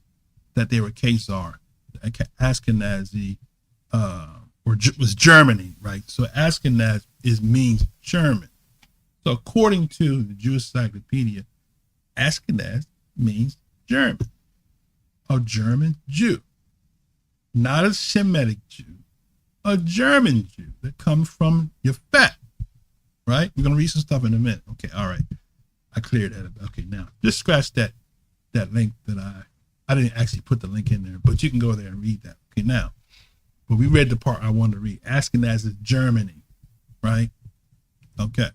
that they were Khazar, Ashkenazi, was Germany, right? So Ashkenaz means German. So according to the Jewish Encyclopedia, Ashkenaz means German, a German Jew, not a Semitic Jew, a German Jew that comes from Yefet, right? We're going to read some stuff in a minute. Okay, all right. I cleared that up. Okay, now just scratch that link that I didn't actually put the link in there, but you can go there and read that. Okay, now, but we read the part I wanted to read. Ashkenaz is Germany, right? Okay.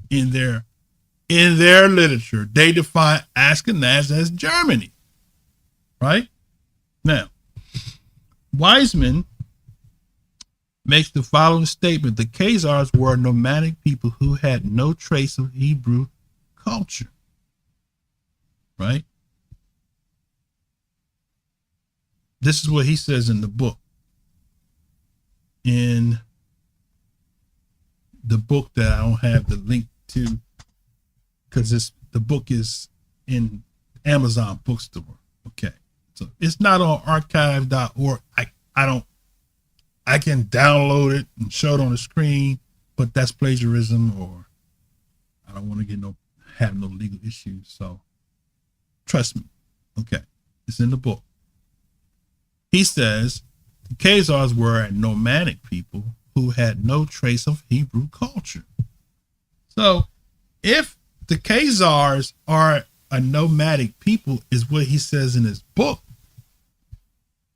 In their literature, they define Ashkenaz as Germany, right? Now, Wiseman makes the following statement: the Khazars were nomadic people who had no trace of Hebrew culture, right? This is what he says in the book. In the book that I don't have the link to, because the book is in Amazon bookstore. Okay. So it's not on archive.org. I can download it and show it on the screen, but that's plagiarism, or I don't want to have no legal issues. So trust me. Okay. It's in the book. He says the Khazars were a nomadic people who had no trace of Hebrew culture. So if the Khazars are a nomadic people, is what he says in his book,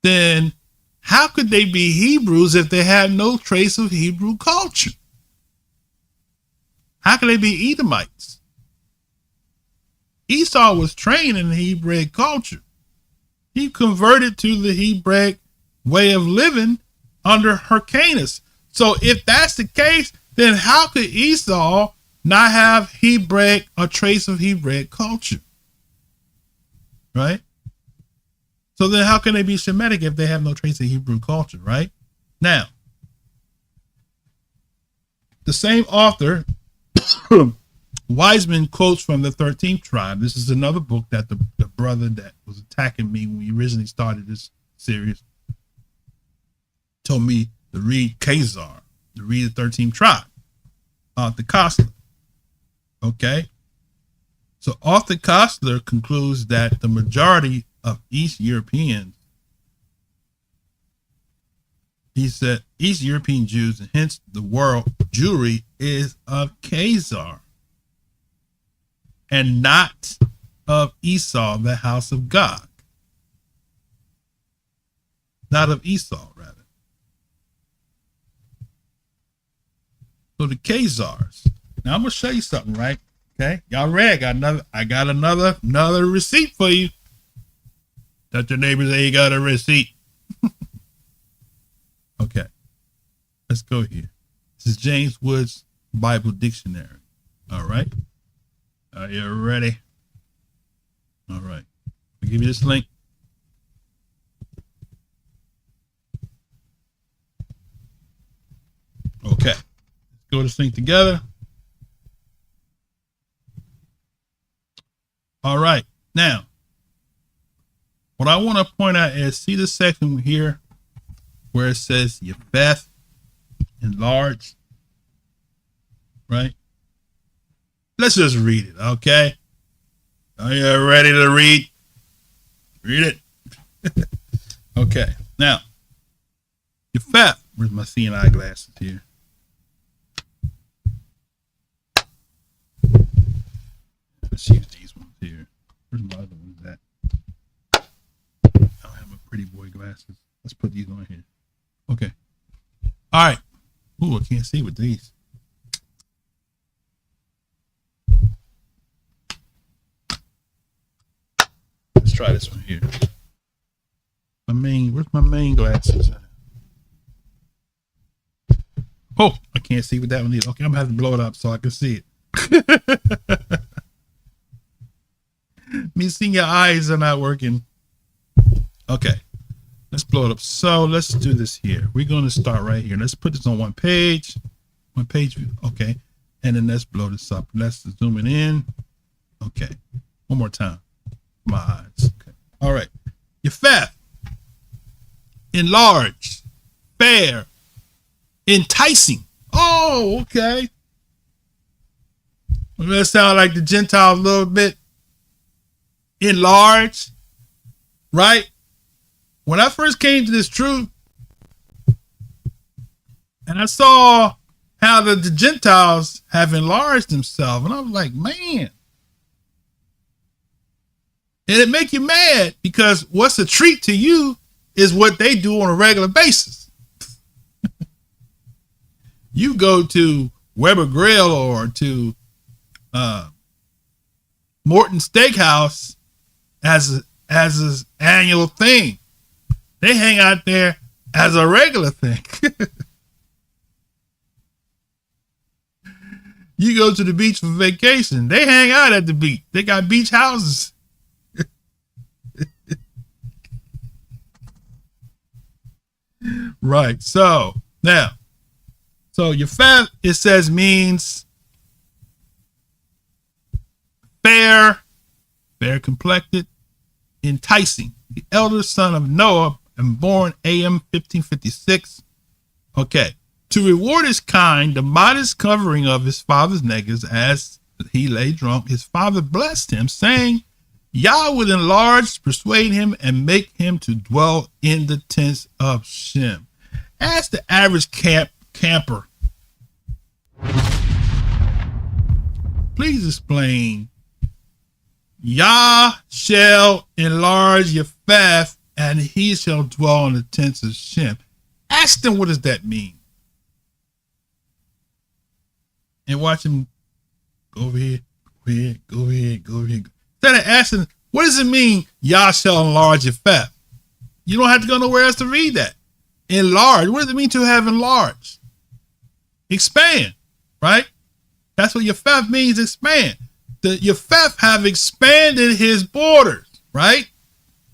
then how could they be Hebrews if they had no trace of Hebrew culture? How could they be Edomites? Esau was trained in the Hebraic culture. He converted to the Hebraic way of living under Hyrcanus. So if that's the case, then how could Esau not have Hebraic, a trace of Hebraic culture? Right? So then how can they be Semitic if they have no trace of Hebrew culture, right? Now, the same author, Wiseman, quotes from the 13th tribe. This is another book that the brother that was attacking me when we originally started this series told me to read Khazar, to read the 13th tribe, Arthur Koestler. Okay? So Arthur Koestler concludes that the majority of East Europeans He said East European Jews, and hence the world Jewry, is of Khazar and not of Esau, the house of God. Not of Esau, rather. So the Khazars. Now I'm gonna show you something, right? Okay, y'all ready? I got another receipt for you. That your neighbor say you got a receipt. Okay, let's go here. This is James Wood's Bible Dictionary. All right, are you ready? All right, I'll give you this link. Okay, let's go this thing together. All right, now, what I want to point out is, see the section here where it says Yefeth enlarged, right? Let's just read it, okay? Are you ready to read? Read it. Okay, now, Yefeth, where's my seeing eyeglasses here? Let's use these ones here. Where's my other ones at? I don't have my pretty boy glasses. Let's put these on here. Okay. All right. Ooh, I can't see with these. Let's try this one here. Where's my main glasses at? Oh, I can't see with that one either. Okay, I'm gonna have to blow it up so I can see it. Me seeing your eyes are not working. Okay, let's blow it up. So let's do this here. We're going to start right here. Let's put this on one page. One page view. Okay, and then let's blow this up. Let's zoom it in. Okay, one more time. My eyes. Okay. All right. Yefeth, enlarged, fair, enticing. Oh, okay. Well, that sound like the Gentiles a little bit. Enlarged, right? When I first came to this truth, and I saw how the Gentiles have enlarged themselves, and I was like, man. And it make you mad, because what's a treat to you is what they do on a regular basis. You go to Weber Grill or to Morton Steakhouse as an annual thing. They hang out there as a regular thing. You go to the beach for vacation. They hang out at the beach. They got beach houses. Right. So now, Yefeth, it says, means fair complected, enticing. The elder son of Noah and born AM 1556. Okay. To reward his kind, the modest covering of his father's negatives as he lay drunk, his father blessed him, saying, Yah would enlarge, persuade him, and make him to dwell in the tents of Shem. Ask the average camper. Please explain. Yah shall enlarge Yefeth, and he shall dwell in the tents of Shem. Ask them, what does that mean? And watch him go over here, go over here. Instead of asking, what does it mean, Yah shall enlarge Yefeth? You don't have to go nowhere else to read that. Enlarge, what does it mean to have enlarged? Expand, right? That's what Yefeth means, expand. The Yefeth have expanded his borders, right?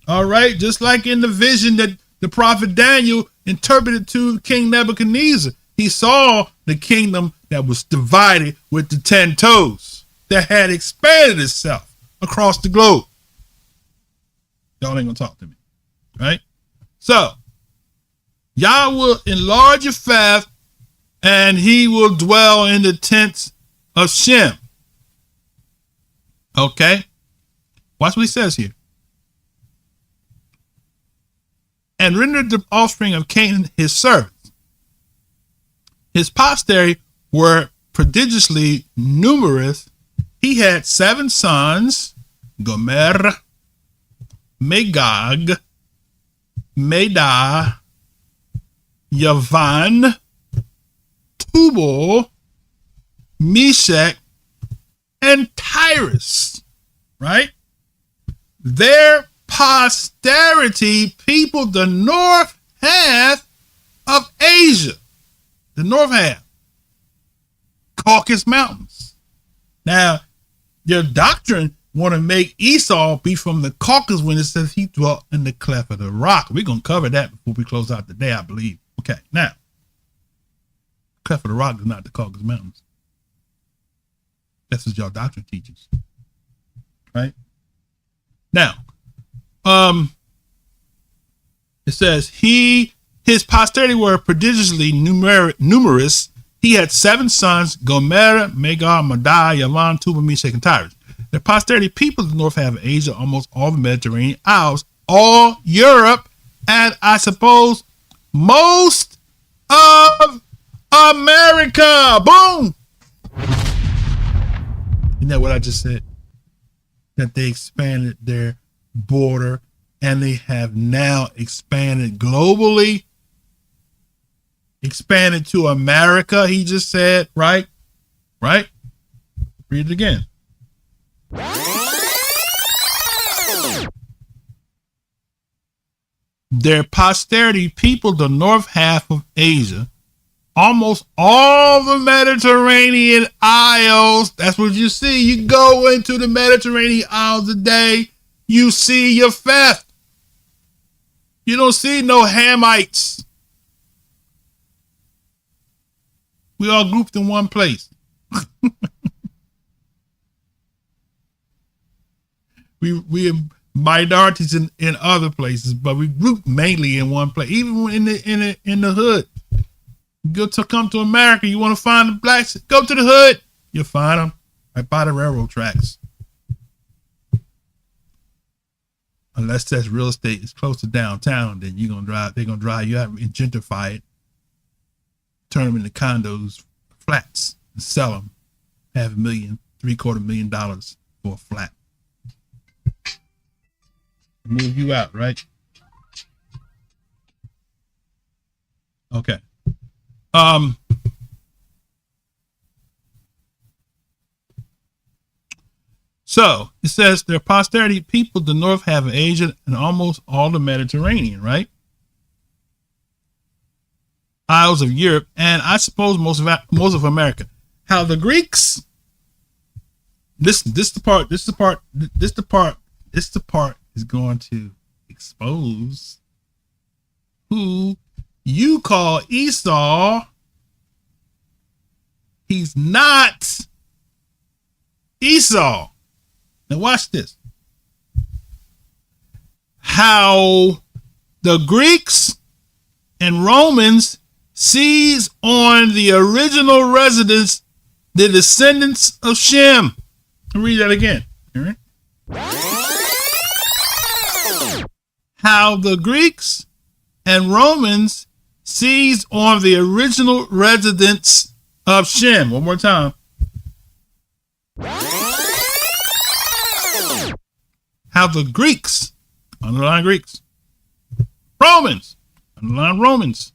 All right, just like in the vision that the prophet Daniel interpreted to King Nebuchadnezzar. He saw the kingdom that was divided with the 10 toes that had expanded itself across the globe. Y'all ain't gonna talk to me, right? So, Yah will enlarge Yefeth, and he will dwell in the tents of Shem. Okay? Watch what he says here. and rendered the offspring of Canaan his servants. His posterity were prodigiously numerous. He had 7 sons, Gomer, Magog, Madai, Yavan, Tubal, Meshach, and Tyrus, right? Their posterity peopled the north half of Asia, the north half, Caucus Mountains. Now, your doctrine want to make Esau be from the Caucus when it says he dwelt in the cleft of the rock. We're going to cover that before we close out the day, I believe. Okay, now, cleft of the rock is not the Caucus Mountains. That's what your doctrine teaches, right? Now, it says his posterity were prodigiously numerous. He had 7 sons, Gomer, Magog, Madai, Yavan, Tubal, Meshach, and Tyrus. Their posterity peopled the north half of Asia, almost all the Mediterranean Isles, all Europe, and I suppose most of America. Boom! Isn't that what I just said? That they expanded their border and they have now expanded globally. Expanded to America, he just said, right? Right? Read it again. Their posterity peopled the north half of Asia, almost all the Mediterranean Isles. That's what you see. You go into the Mediterranean Isles today, you see your theft. You don't see no Hamites. We all grouped in one place. we have minorities in other places, but we group mainly in one place. Even in the hood, you come to America, you want to find the blacks, go to the hood, you'll find them right by the railroad tracks. Unless that's real estate is close to downtown, then they're gonna drive you out and gentrify it, turn them into condos, flats, and sell them $500,000, $750,000 for a flat. Move you out, right? Okay. So it says their posterity peopled the north half of Asia and almost all the Mediterranean, right? Isles of Europe, and I suppose most of America. How the Greeks, this the part is going to expose who you call Esau. He's not Esau. Now watch this. How the Greeks and Romans seize on the original residents, the descendants of Shem. I'll read that again. All right. How the Greeks and Romans seized on the original residents of Shem. One more time. How the Greeks, underline Greeks, Romans, underline Romans.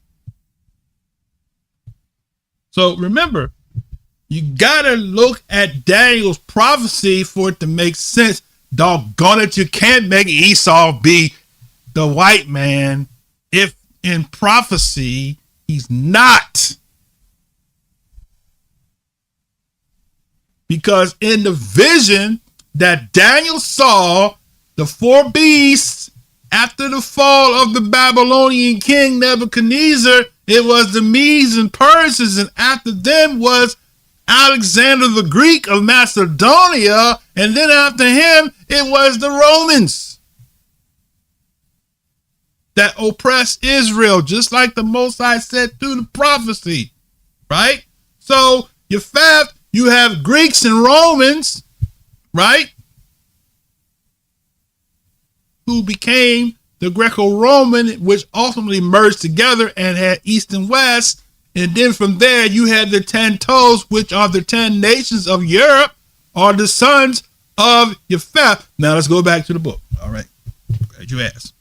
So remember, you gotta look at Daniel's prophecy for it to make sense. Doggone it, you can't make Esau be the white man if in prophecy he's not. Because in the vision that Daniel saw, the 4 beasts after the fall of the Babylonian king Nebuchadnezzar, it was the Medes and Persians, and after them was Alexander the Greek of Macedonia, and then after him, it was the Romans that oppressed Israel, just like the Most High said through the prophecy, right? So you have Greeks and Romans, right, who became the Greco-Roman, which ultimately merged together and had East and West. And then from there, you had the 10 toes, which are the 10 nations of Europe, are the sons of Japheth. Now let's go back to the book. All right. Glad you asked.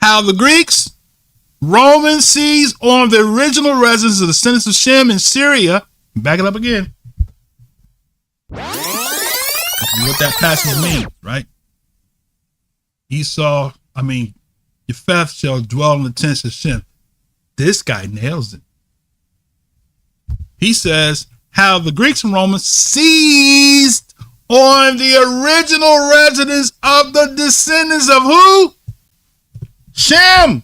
How the Greeks, Romans seized on the original residence of the descendants of Shem in Syria. Back it up again. What that passage means, right? Japheth shall dwell in the tents of Shem. This guy nails it. He says, how the Greeks and Romans seized on the original residence of the descendants of who? Shem.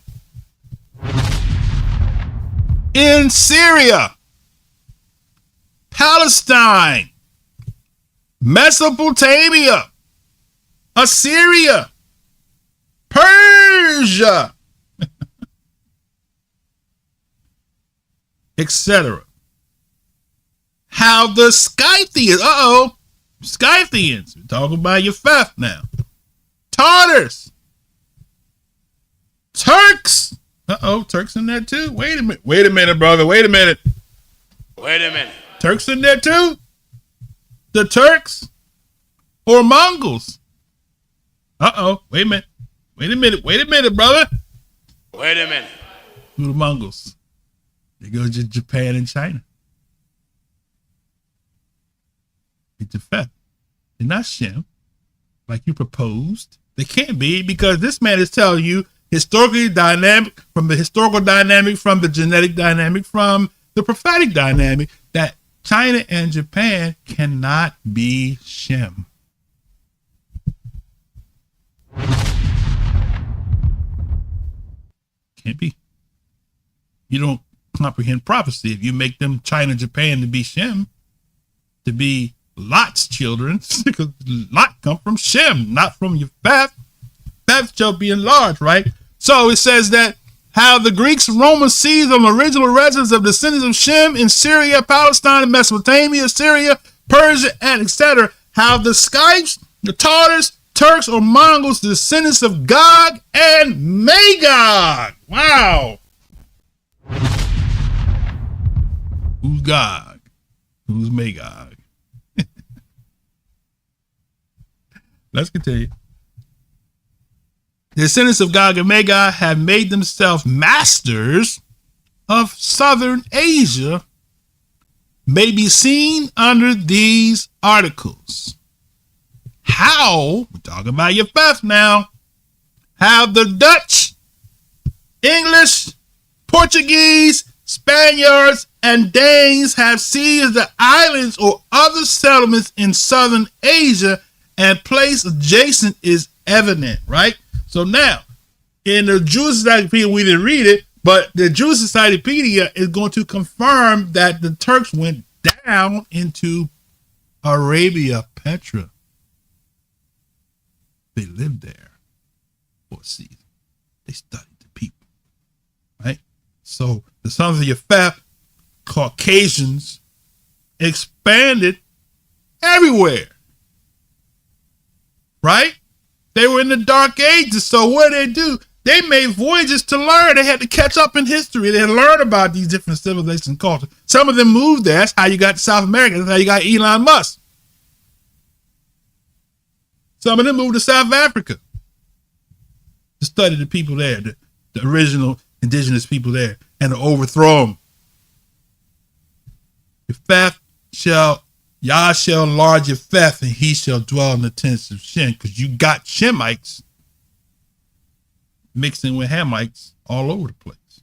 In Syria, Palestine, Mesopotamia, Assyria, Persia, etc. How the Scythians, Scythians, we're talking about Japheth now, Tartars, Turks, Turks in there too. Wait a minute, brother, wait a minute. Turks in there too? The Turks or Mongols? Wait a minute, brother. Who the Mongols? They go to Japan and China. It's Japheth. They're not Shem, like you proposed. They can't be, because this man is telling you historically dynamic, from the historical dynamic, from the genetic dynamic, from the prophetic dynamic, that China and Japan cannot be Shem. Can't be. You don't comprehend prophecy if you make them China and Japan to be Shem, to be Lot's children, because Lot come from Shem, not from Japheth. Japheth shall be enlarged, right? So it says that how the Greeks and Romans seized on the original residence of descendants of Shem in Syria, Palestine, Mesopotamia, Syria, Persia, and etc. How the Scythes, the Tartars, Turks, or Mongols, the descendants of Gog and Magog. Wow. Who's Gog? Who's Magog? Let's continue. The descendants of Gog and Magog have made themselves masters of southern Asia, may be seen under these articles. How, we're talking about Japheth now, how the Dutch, English, Portuguese, Spaniards, and Danes have seized the islands or other settlements in southern Asia and place adjacent is evident, right? So now, in the Jewish Encyclopedia, we didn't read it, but the Jewish Encyclopedia is going to confirm that the Turks went down into Arabia Petra. They lived there for a season. They studied the people, right? So the sons of Japheth, Caucasians, expanded everywhere, right? They were in the Dark Ages, so what did they do? They made voyages to learn. They had to catch up in history. They had to learn about these different civilizations and cultures. Some of them moved there. That's how you got to South America. That's how you got Elon Musk. Some of them moved to South Africa to study the people there, the original indigenous people there, and to overthrow them. Yah shall enlarge Japheth, and he shall dwell in the tents of Shem, because you got Shemites mixing with Hamites all over the place,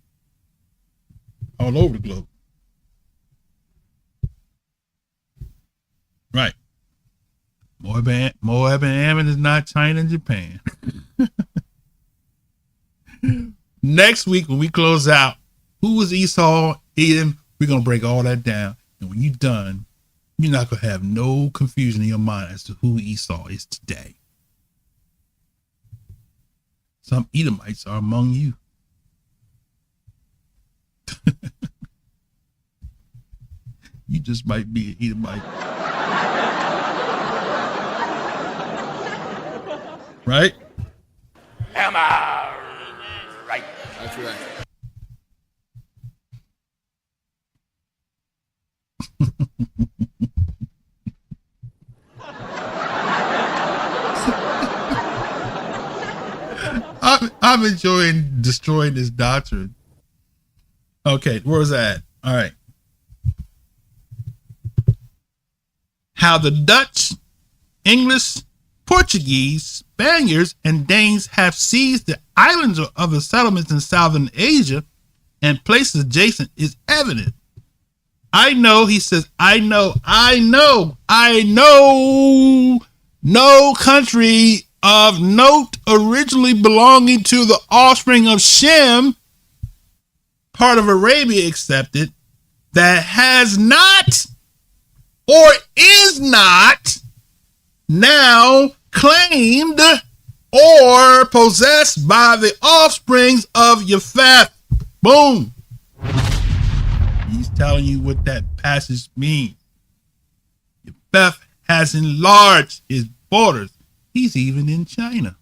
all over the globe. Right. Moab and Ammon is not China and Japan. Next week, when we close out, who was Esau, Edom, we're going to break all that down. And when you're done, you're not going to have no confusion in your mind as to who Esau is today. Some Edomites are among you. You just might be an Edomite. Right? Am I right? That's right. I'm enjoying destroying this doctrine. Okay, where was that? All right. How the Dutch, English, Portuguese, Spaniards, and Danes have seized the islands of the settlements in southern Asia and places adjacent is evident. I know, he says, I know no country of note originally belonging to the offspring of Shem, part of Arabia accepted, that has not or is not now claimed or possessed by the offsprings of Japheth. Boom. He's telling you what that passage means. Japheth has enlarged his borders. He's even in China.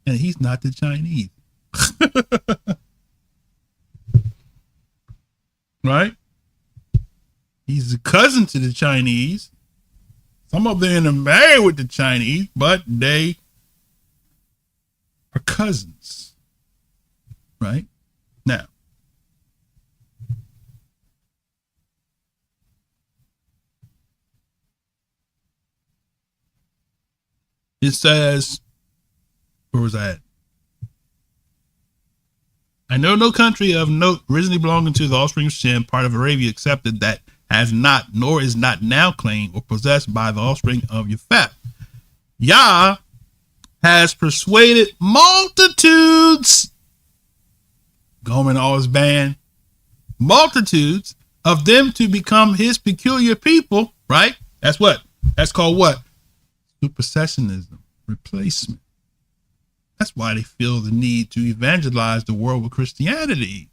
And he's not the Chinese. Right? He's a cousin to the Chinese. Some of them are married with the Chinese, but they are cousins. Right? Now, it says, where was that? I know no country of note originally belonging to the offspring of Shem, part of Arabia, accepted that has not, nor is not now claimed or possessed by the offspring of Japheth. Yah has persuaded multitudes, Gomer and all his band, multitudes of them to become his peculiar people, right? That's what? That's called what? Supersessionism, replacement. That's why they feel the need to evangelize the world with Christianity.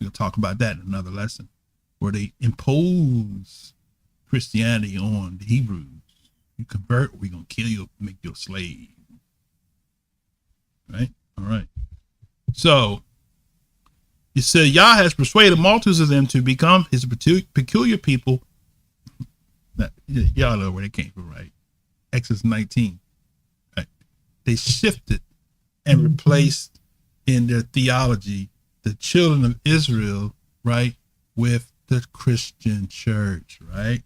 We'll talk about that in another lesson, where they impose Christianity on the Hebrews. You convert, we're going to kill you, make you a slave. Right? All right. So, it said, Yah has persuaded multitudes of them to become his peculiar people. Y'all know where they came from, right? Exodus 19. Right? They shifted and replaced in their theology the children of Israel, right, with the Christian church, right?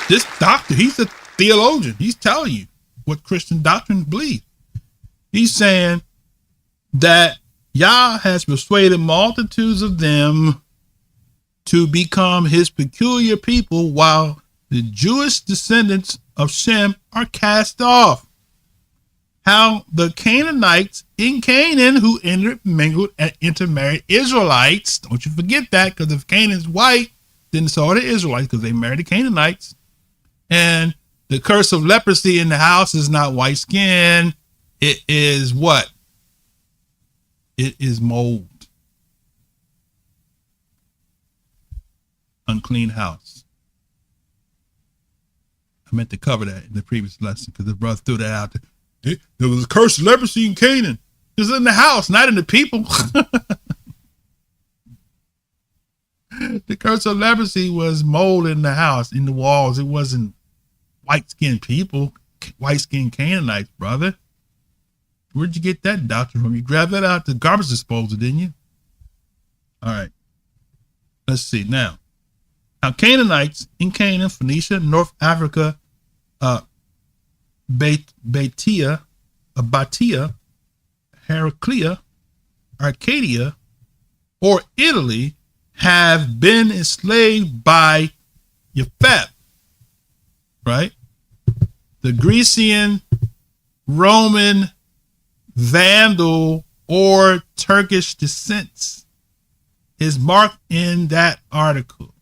This doctor, he's a theologian. He's telling you what Christian doctrine believes. He's saying that Yah has persuaded multitudes of them to become his peculiar people, while the Jewish descendants of Shem are cast off. How the Canaanites in Canaan who intermingled and intermarried Israelites, don't you forget that, because if Canaan's white, then so are the Israelites, because they married the Canaanites. And the curse of leprosy in the house is not white skin. It is what? It is mold. Unclean house. I meant to cover that in the previous lesson because the brother threw that out there. There was a curse of leprosy in Canaan. It was in the house, not in the people. The curse of leprosy was mold in the house, in the walls. It wasn't white-skinned people, white-skinned Canaanites, brother. Where'd you get that doctrine from? You grabbed that out the garbage disposal, didn't you? All right. Let's see now. Now, Canaanites in Canaan, Phoenicia, North Africa, Batia, Heraclea, Arcadia, or Italy have been enslaved by Japheth, right? The Grecian, Roman, Vandal, or Turkish descents is marked in that article.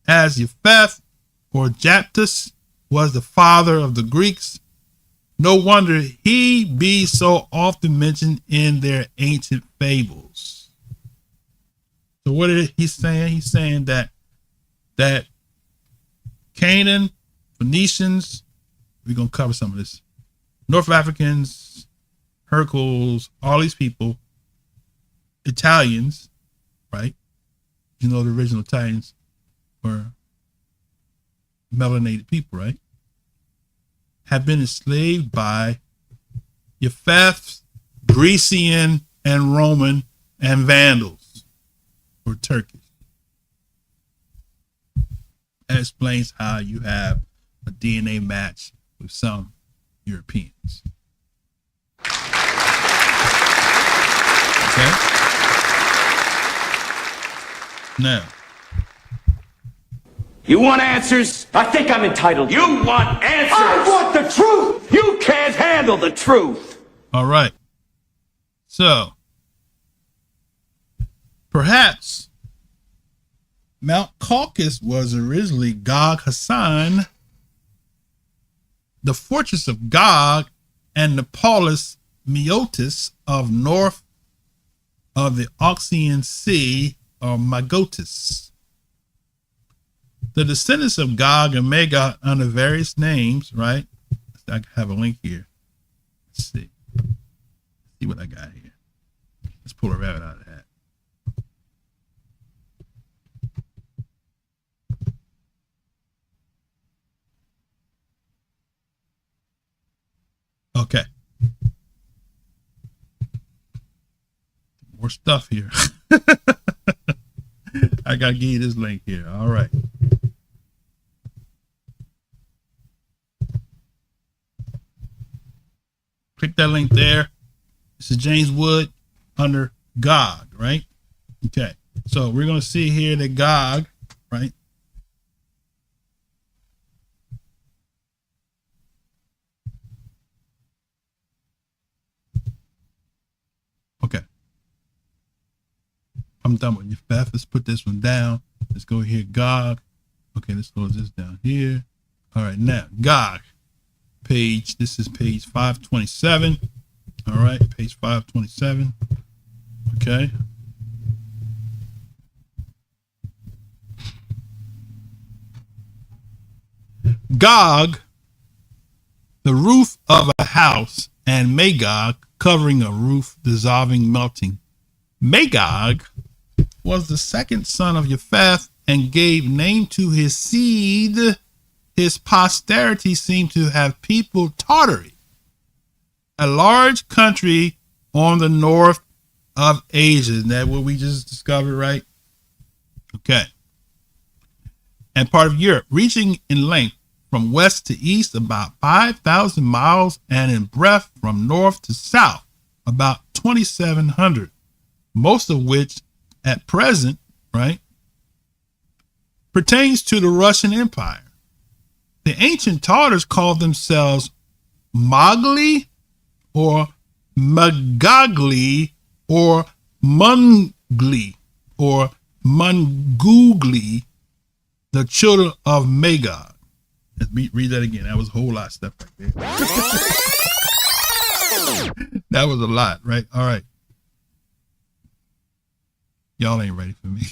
As Japheth or Japtus was the father of the Greeks, no wonder he be so often mentioned in their ancient fables. So what is he saying? He's saying that Canaan, Phoenicians. We're going to cover some of this. North Africans, Hercules, all these people, Italians, right? You know, the original Italians were melanated people, right? Have been enslaved by Japheth, Grecian, and Roman, and Vandals, or Turkish. That explains how you have a DNA match with some Europeans. Okay? Now, You want answers? I think I'm entitled. You want answers? I want the truth! You can't handle the truth! all right. So, perhaps Mount Caucus was originally Gog Hassan, the fortress of Gog, and the Polis Meotis of north of the Oxyan Sea, or Magotis. The descendants of Gog and Magog under various names, right? I have a link here. Let's see. See what I got here. Let's pull a rabbit out of that. Okay. More stuff here. I gotta give you this link here. All right. Click that link there. This is James Wood under Gog, right? Okay. So we're going to see here that Gog, right? Okay. I'm done with you, Beth. Let's put this one down. Let's go here, Gog. Okay, let's close this down here. All right, now, Gog. Page, this is page 527. All right, page 527. Okay. Gog, the roof of a house, and Magog, covering a roof, dissolving, melting. Magog was the second son of Japheth and gave name to his seed. His posterity seemed to have peopled Tartary, a large country on the north of Asia. Isn't that what we just discovered, right? Okay. And part of Europe, reaching in length from west to east about 5,000 miles, and in breadth from north to south about 2,700, most of which at present, right, pertains to the Russian Empire. The ancient Tartars called themselves Mogli or Magogli or Mungli or Mungugli, the children of Magog. Let's read that again. That was a whole lot of stuff right there. That was a lot, right? All right. Y'all ain't ready for me.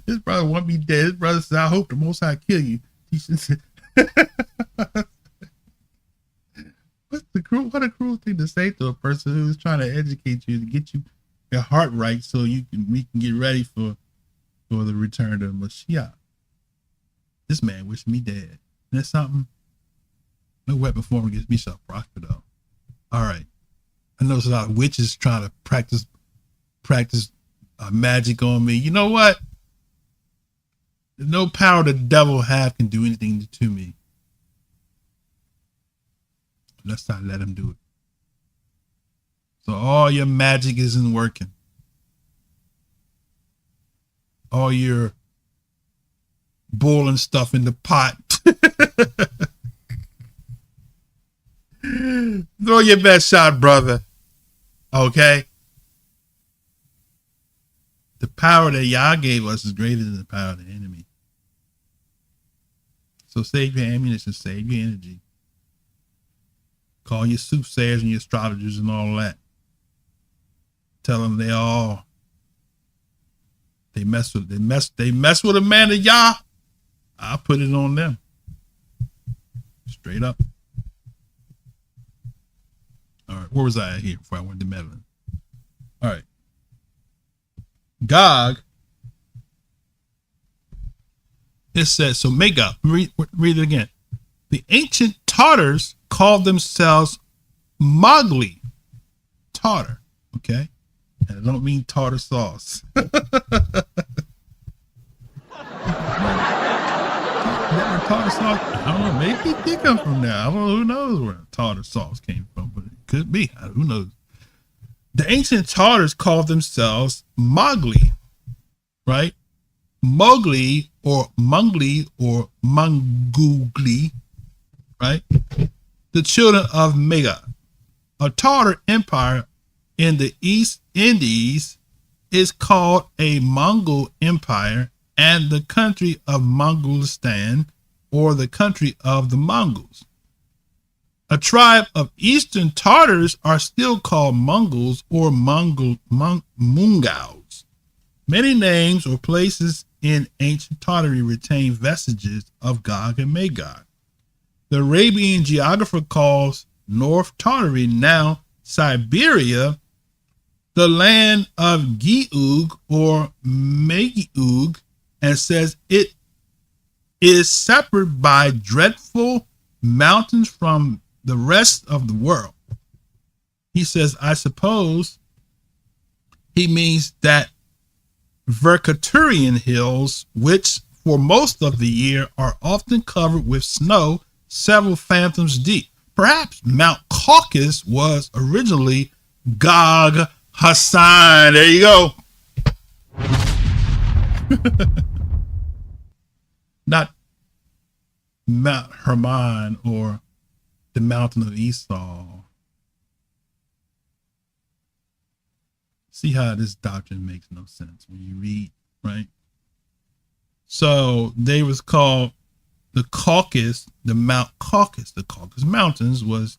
His brother want me dead. His brother said, I hope the Most High kill you. He said, what a cruel thing to say to a person who's trying to educate you, to get you your heart right so we can get ready for the return of Mashiach. This man wished me dead. Isn't that something? No weapon formed against me shall prosper, though. All right. I know there's a lot of witches trying to practice magic on me. You know what? No power the devil have can do anything to me. Let's not let him do it. So all your magic isn't working. All your boiling stuff in the pot. Throw your best shot, brother. Okay? The power that Yah gave us is greater than the power of the enemy. So save your ammunition, save your energy. Call your soothsayers and your astrologers and all that. Tell them they They mess with a man of Yah, I'll put it on them. Straight up. All right, where was I at here before I went to meddling? All right. Gog. It says, so Magog, read it again. The ancient Tartars called themselves Mowgli. Tartar, okay? And I don't mean tartar sauce. Tartar sauce? I don't know. Maybe it did come from there. I don't know. Who knows where tartar sauce came from, but it could be. Who knows? The ancient Tartars called themselves Mowgli, right? Mowgli or Mungli or Mangugli, right? The children of Magog. A Tartar empire in the East Indies is called a Mongol empire, and the country of Mongolistan, or the country of the Mongols. A tribe of Eastern Tartars are still called Mongols or Mongals. Many names or places in ancient Tartary retain vestiges of Gog and Magog. The Arabian geographer calls North Tartary, now Siberia, the land of Giug or Magiug, and says it is separate by dreadful mountains from the rest of the world. He says, I suppose he means that Verkaturian hills, which for most of the year are often covered with snow several fathoms deep. Perhaps Mount Caucus was originally Gog Hassan. There you go. Not Mount Hermon or the mountain of Esau. See how this doctrine makes no sense when you read, right? So they was called the Caucus, the Mount Caucus. The Caucus Mountains was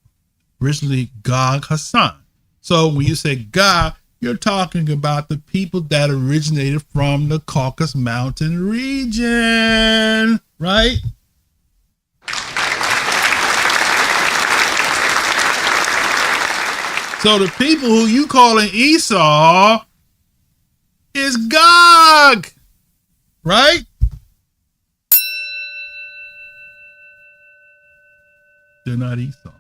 originally Gog Hassan. So when you say Gog, you're talking about the people that originated from the Caucasus Mountain region, right? So the people who you calling Esau is Gog, right? They're not Esau.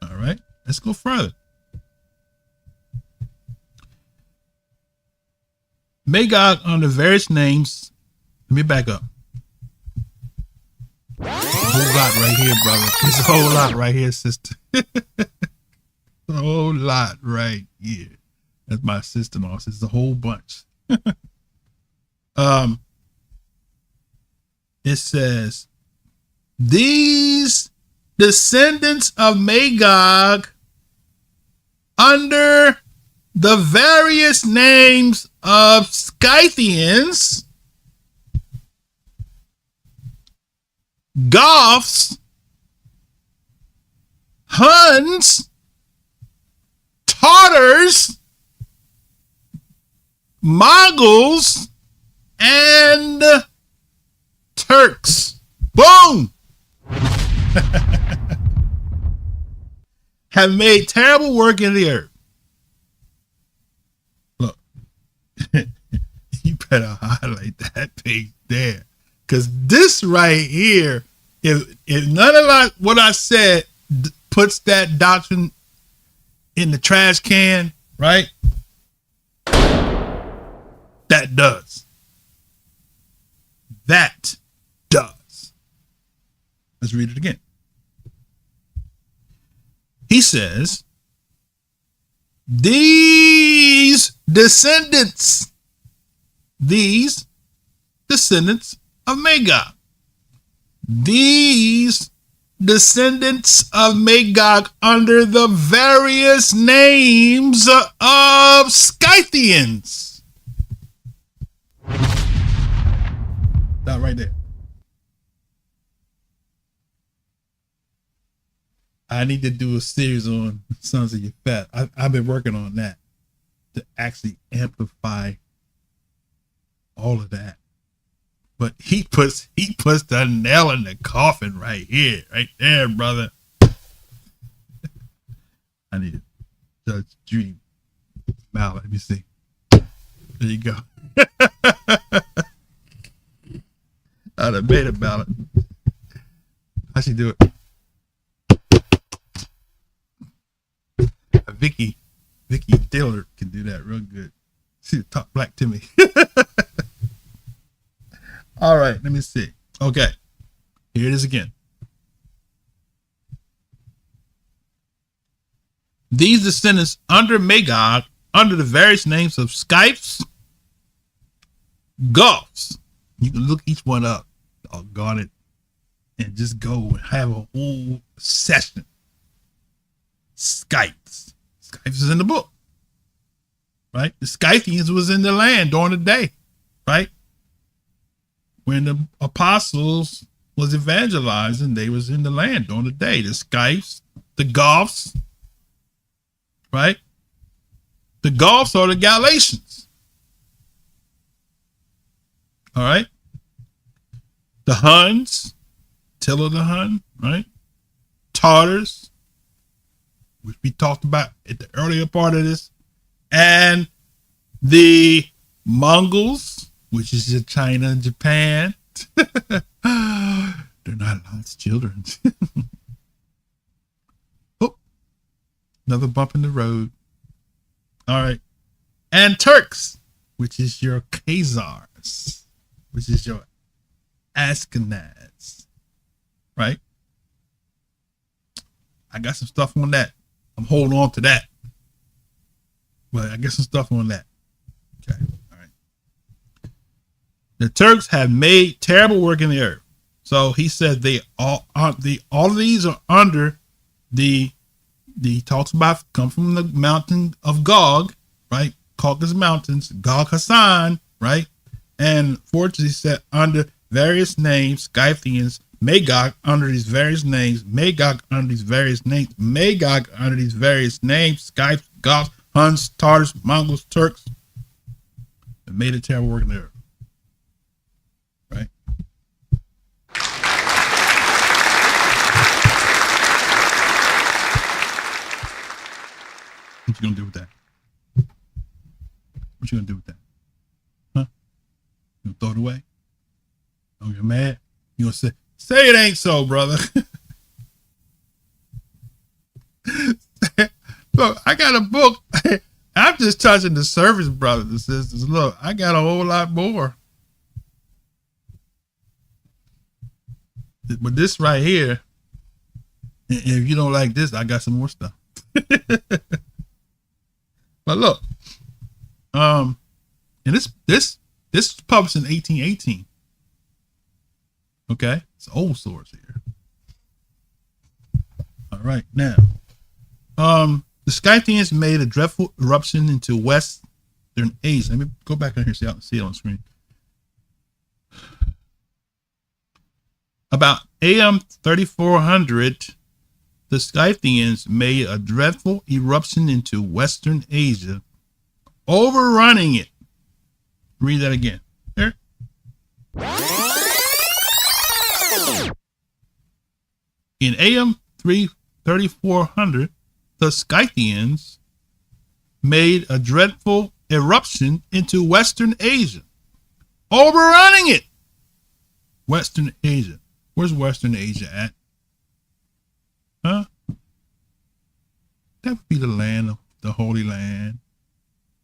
All right, let's go further. Magog under various names. Let me back up. A whole lot right here, brother. There's a whole lot right here, sister. A whole lot right here. That's my sister-in-law. It's a whole bunch. It says, these descendants of Magog under the various names of Scythians, Goths, Huns, Tartars, Mongols, and Turks. Boom! Have made terrible work in the earth. Look, you better highlight that page there. Because this right here, if none of what I said puts that doctrine in the trash can, right? That does. That does. Let's read it again. He says, these descendants of Magog, these descendants of Magog under the various names of Scythians. Stop right there. I need to do a series on Sons of Yefet. I've been working on that to actually amplify all of that. But he puts the nail in the coffin right here, right there, brother. I need it. Judge Judy ballot. Let me see. There you go. I'd have made a ballot. How she do it? Vicky Dillard can do that real good. She talk black to me. All right, let me see. Okay, here it is again. These descendants under Magog, under the various names of Skypes, Goths. You can look each one up, doggone it, and just go and have a whole session. Skypes. Skypes is in the book, right? The Scythians was in the land during the day, right? When the apostles was evangelizing, they was in the land during the day. The Skypes, the Goths, right? The Goths are the Galatians. All right. The Huns, Attila the Hun, right? Tartars, which we talked about at the earlier part of this, and the Mongols, which is China and Japan. They're not Lot's children. Oh, another bump in the road. All right. And Turks, which is your Khazars, which is your Ashkenaz, right? I got some stuff on that. I'm holding on to that. But I get some stuff on that. Okay. All right. The Turks have made terrible work in the earth. So he says all of these are under he talks about come from the mountain of Gog, right? Caucus Mountains, Gog Hassan, right? And fortunately said under various names, Scythians, Magog under these various names, Magog under these various names, Magog under these various names, Skypes, Goths, Huns, Tartars, Mongols, Turks. It made a terrible work in the earth. Right? What you gonna do with that? What you gonna do with that? Huh? You gonna throw it away? Oh, you're mad? You gonna say it ain't so, brother. Look, I got a book. I'm just touching the surface, brothers and sisters. Look, I got a whole lot more. But this right here, if you don't like this, I got some more stuff. But look, and this was published in 1818. Okay, it's an old source here. All right, now, the Scythians made a dreadful eruption into Western Asia. Let me go back on here so y'all can see it on the screen. About AM 3400, the Scythians made a dreadful eruption into Western Asia, overrunning it. Read that again. Here. In AM 3400, the Scythians made a dreadful eruption into Western Asia, overrunning it. Western Asia. Where's Western Asia at? Huh? That would be the land of the Holy Land,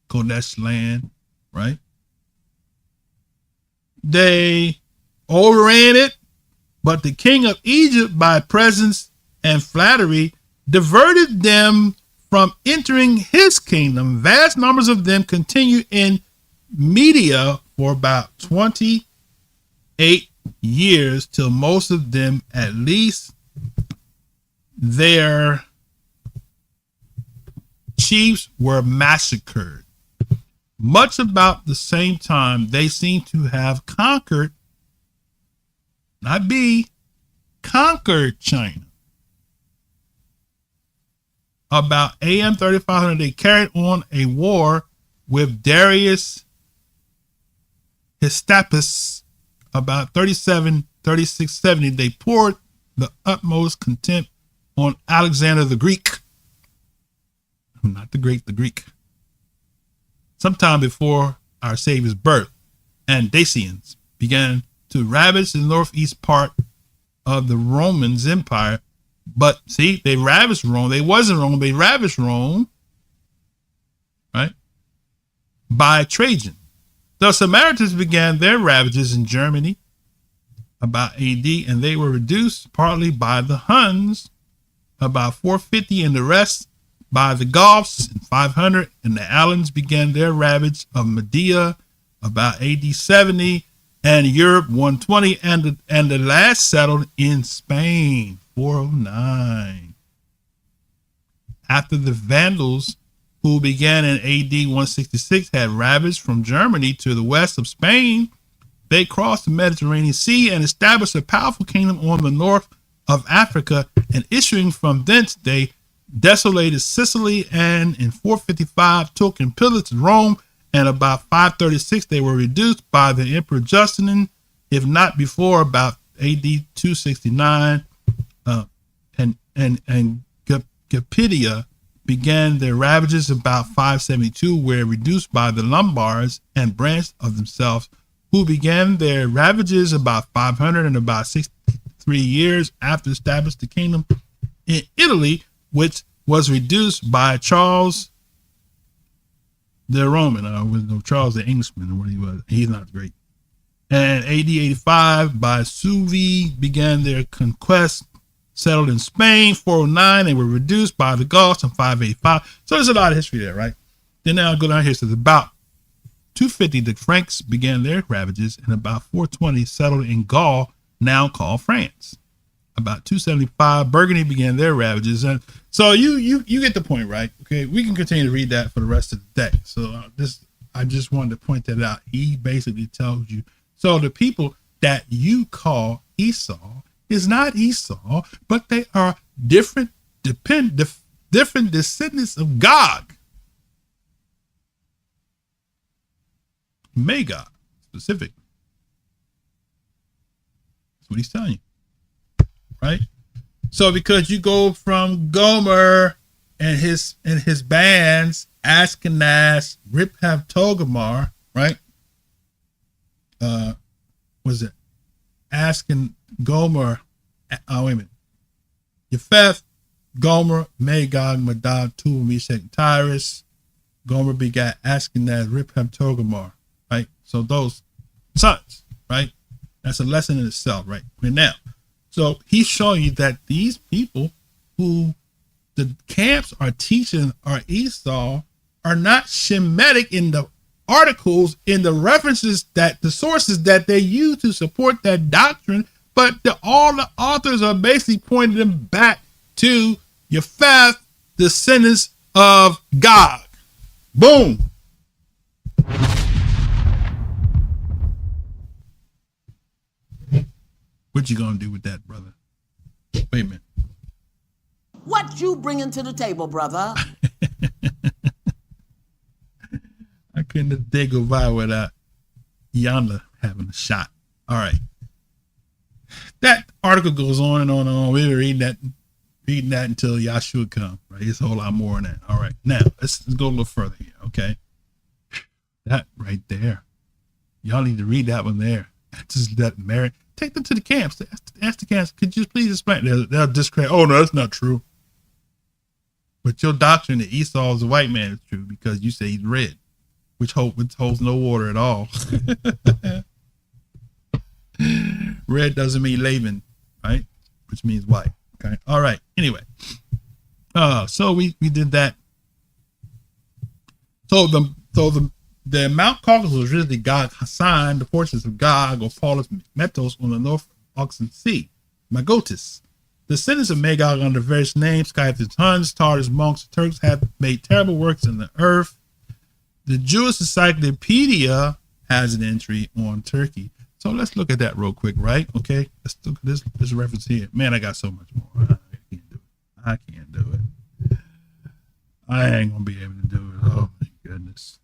Kodesh land, right? They overran it, but the king of Egypt, by presence and flattery, diverted them from entering his kingdom. Vast numbers of them continued in Media for about 28 years, till most of them, at least their chiefs, were massacred. Much about the same time, they seem to have conquered, conquered China. About AM 3500, they carried on a war with Darius Histapus, about 3670, they poured the utmost contempt on Alexander the Greek. Not the Greek, the Greek. Sometime before our Savior's birth, and Dacians began to ravage the northeast part of the Romans Empire. But see, they ravaged Rome. They wasn't Rome. They ravaged Rome, right? By Trajan. The Samaritans began their ravages in Germany about AD, and they were reduced partly by the Huns about 450, and the rest by the Goths in 500, and the Alans began their ravage of Medea about AD 70, and Europe 120, and the last settled in Spain 409. After the Vandals, who began in AD 166, had ravaged from Germany to the west of Spain, they crossed the Mediterranean Sea and established a powerful kingdom on the north of Africa, and issuing from thence they desolated Sicily, and in 455 took and pillaged Rome, and about 536 they were reduced by the Emperor Justinian, if not before about AD 269, and Capidia began their ravages about 572, were reduced by the Lombards and branched of themselves, who began their ravages about 500, and about 63 years after established the kingdom in Italy, which was reduced by Charles the Roman, or Charles the Englishman, or what he was. He's not great. And AD 85 by Suevi began their conquest, settled in Spain 409. They were reduced by the Goths in 585. So there's a lot of history there, right? Then now I'll go down here. So about 250, the Franks began their ravages, and about 420 settled in Gaul, now called France. About 275, Burgundy began their ravages. And so you get the point, right? Okay, we can continue to read that for the rest of the day. So I just wanted to point that out. He basically tells you, so the people that you call Esau is not Esau, but they are different descendants of Gog. Magog, specific. That's what he's telling you. Right? So because you go from Gomer and his bands, Ashkenaz, Riphav Togarmah, right? Was it Gomer? Oh, wait a minute. Japheth, Gomer, Magog, Madog, Tubal, Meshach, and Tyrus. Gomer begat Ashkenaz, Riphav Togarmah, right? So those sons, right? That's a lesson in itself, right? And now, so he's showing you that these people who the camps are teaching are Esau are not Shemitic in the articles, in the references, that the sources that they use to support that doctrine, but all the authors are basically pointing them back to Japheth, descendants of Gog. Boom. What you gonna do with that, brother? Wait a minute. What you bringing to the table, brother? I couldn't let the day go by without Yonda having a shot. All right. That article goes on and on and on. We'll read that until Yahshua comes. Right? It's a whole lot more than that. All right. Now let's go a little further here. Okay. That right there. Y'all need to read that one there. Just let Mary take them to the camps. Ask the camps, could you please explain? They'll discredit. Oh no, that's not true. But your doctrine that Esau is a white man is true because you say he's red, which holds no water at all. Red doesn't mean Laban, right? Which means white. Okay. All right. Anyway. So we did that. So the Mount Caucus was originally Gog Hassan, the fortress of Gog or Paulus Metos on the North Oxen Sea, Magotis. The descendants of Magog under various names, Scythians, Huns, Tartars, monks, Turks have made terrible works in the earth. The Jewish Encyclopedia has an entry on Turkey. So let's look at that real quick, right? Okay, let's look at this reference here. Man, I got so much more. I can't do it. I ain't gonna be able to do it. Oh my goodness.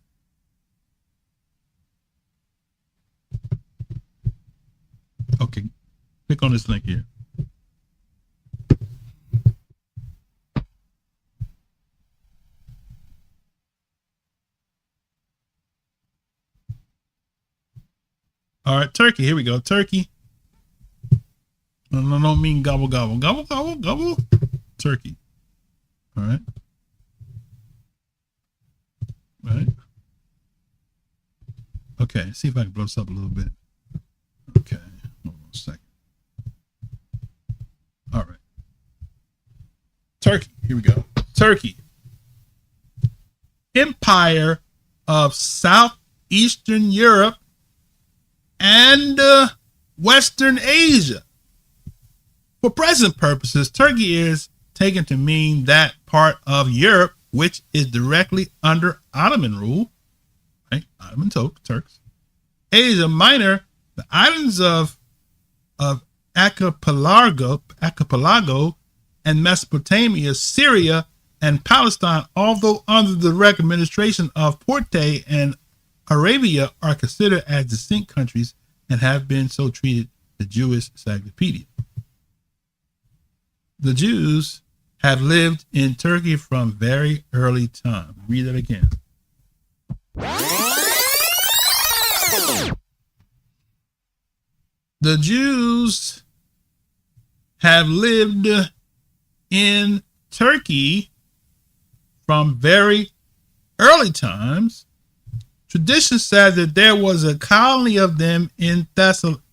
Click on this link here. All right, Turkey. Here we go. Turkey. No, I don't mean gobble, gobble, gobble, gobble, gobble. Turkey. All right. All right. Okay, see if I can blow this up a little bit. Okay, hold on a second. All right. Turkey. Here we go. Turkey. Empire of Southeastern Europe and Western Asia. For present purposes, Turkey is taken to mean that part of Europe which is directly under Ottoman rule, right? Ottoman Turks. Asia Minor, the islands of Archipelago and Mesopotamia, Syria, and Palestine, although under the direct administration of Porte and Arabia, are considered as distinct countries and have been so treated. The Jewish Encyclopedia. The Jews have lived in Turkey from very early time. Read that again. The Jews have lived in Turkey from very early times. Tradition says that there was a colony of them in Thessalonica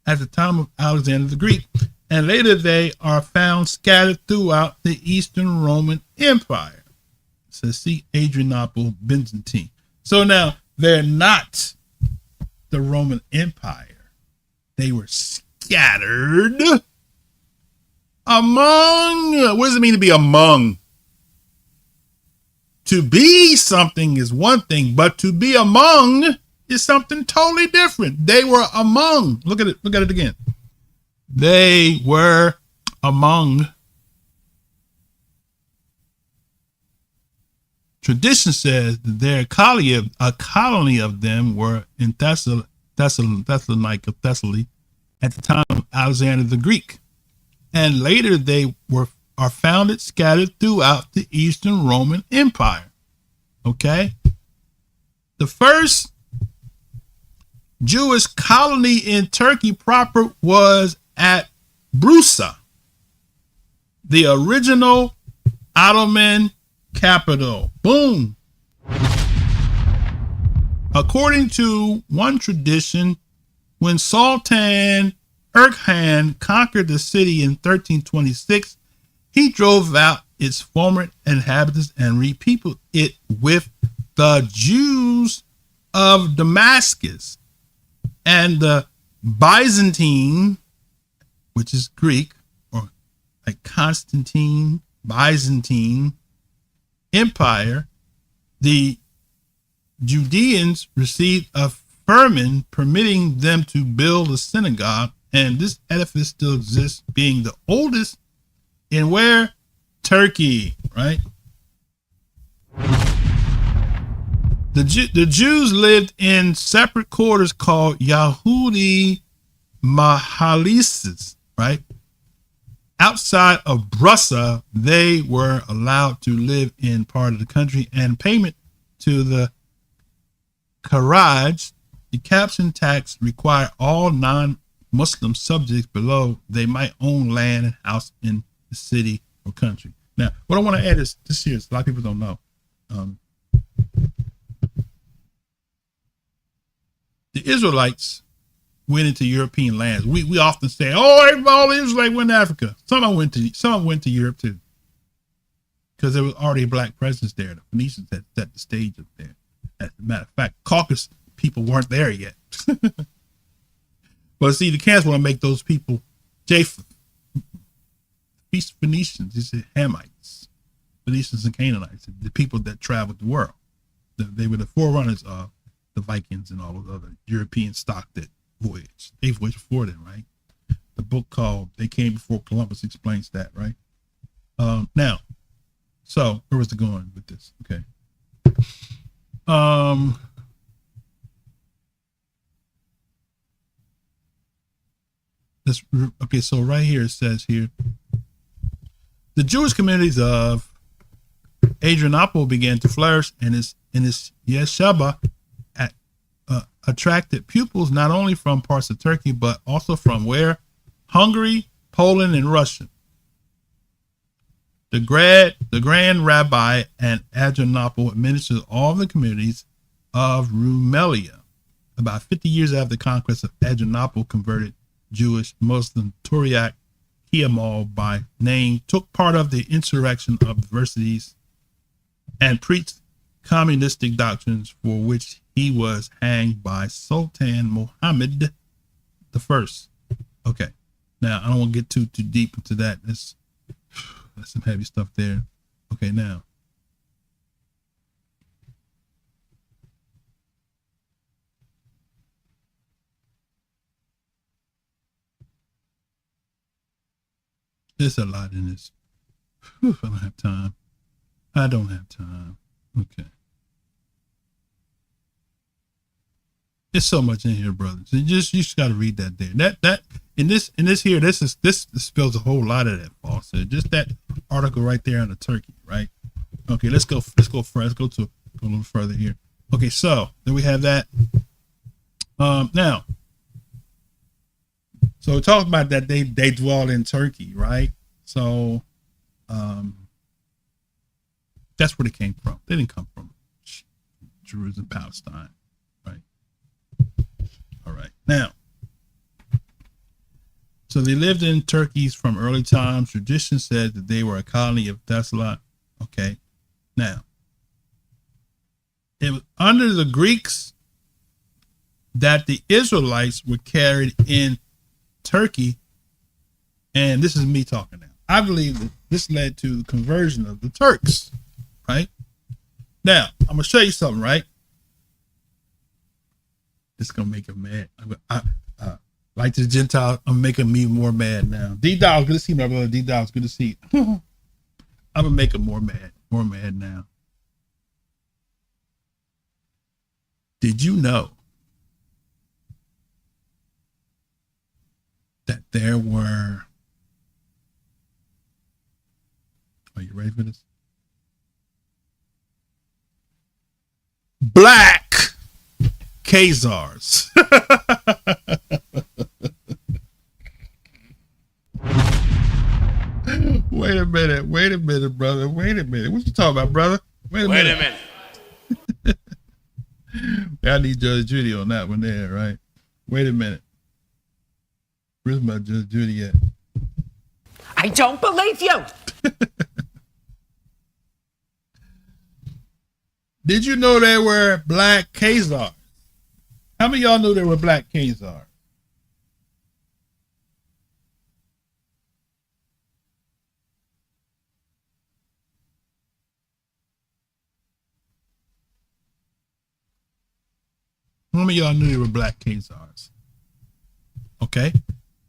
at the time of Alexander the Greek, and later they are found scattered throughout the Eastern Roman Empire. So see Adrianople, Byzantine. So now they're not the Roman Empire. They were scattered among. What does it mean to be among? To be something is one thing, but to be among is something totally different. They were among. Look at it. Look at it again. They were among. Tradition says that a colony of them were in Thessalonica, Thessaly, at the time of Alexander the Greek, and later they are founded scattered throughout the Eastern Roman Empire. Okay, the first Jewish colony in Turkey proper was at Bursa, the original Ottoman capital. Boom. According to one tradition, when Sultan Erkhan conquered the city in 1326, he drove out its former inhabitants and repeopled it with the Jews of Damascus and the Byzantine, which is Greek, or like Constantine, Byzantine Empire. The Judeans received a firman permitting them to build a synagogue, and this edifice still exists, being the oldest in where? Turkey, right? The Jews lived in separate quarters called Yahudi Mahalises, right? Outside of Bursa, they were allowed to live in part of the country, and payment to the Kharaj, the caption tax, required all non-Muslim subjects below they might own land and house in the city or country. Now, what I want to add is this here. A lot of people don't know. The Israelites went into European lands. We often say, "Oh, all the Israelites went to Africa." Some went to Europe too, because there was already a black presence there. The Phoenicians had set the stage up there. As a matter of fact, Caucus people weren't there yet. But see, the camps want to make those people Phoenicians, these are Hamites, Phoenicians and Canaanites, the people that traveled the world. They were the forerunners of the Vikings and all those other European stock that voyaged. They voyaged before them, right? The book called They Came Before Columbus explains that, right? Now, so where was the going with this? Okay. Okay, so right here it says here, the Jewish communities of Adrianople began to flourish, and its yeshiva attracted pupils not only from parts of Turkey but also from where? Hungary, Poland, and Russia. The grand rabbi at Adrianople administered all the communities of Rumelia. About 50 years after the conquest of Adrianople, converted Jewish Muslim Turiak Kemal by name took part of the insurrection of diversities and preached communistic doctrines, for which he was hanged by Sultan Muhammad I. Okay, now I don't want to get too deep into that. That's some heavy stuff there. Okay, now. There's a lot in this. Whew, I don't have time. I don't have time. Okay. There's so much in here, brothers. You just got to read that there. That in this here, this spells a whole lot of that falsehood. Just that article right there on the Turkey, right? Okay, let's go further. Let's go a little further here. Okay, so then we have that. Now, so it talks about that they dwell in Turkey, right? So, that's where they came from. They didn't come from Jerusalem, Palestine, right? All right. Now, so they lived in Turkey from early times. Tradition said that they were a colony of Thessaly. Okay. Now, it was under the Greeks that the Israelites were carried in Turkey, and this is me talking now. I believe that this led to the conversion of the Turks, right? Now, I'm gonna show you something, right? This is gonna make them mad. Like the Gentiles, I'm making me more mad now. D-Dog, good to see you, my brother. D-Dog, good to see you. I'm gonna make them more mad now. Did you know that there were, are you ready for this? Black Khazars. Wait a minute, brother. Wait a minute. What you talking about, brother? Wait a minute. I need Judge Judy on that one there, right? Wait a minute. Where's my Judge Judy at? I don't believe you. Did you know there were black Khazars? How many of y'all knew there were black Khazars? How many of y'all knew there were black Khazars? Okay,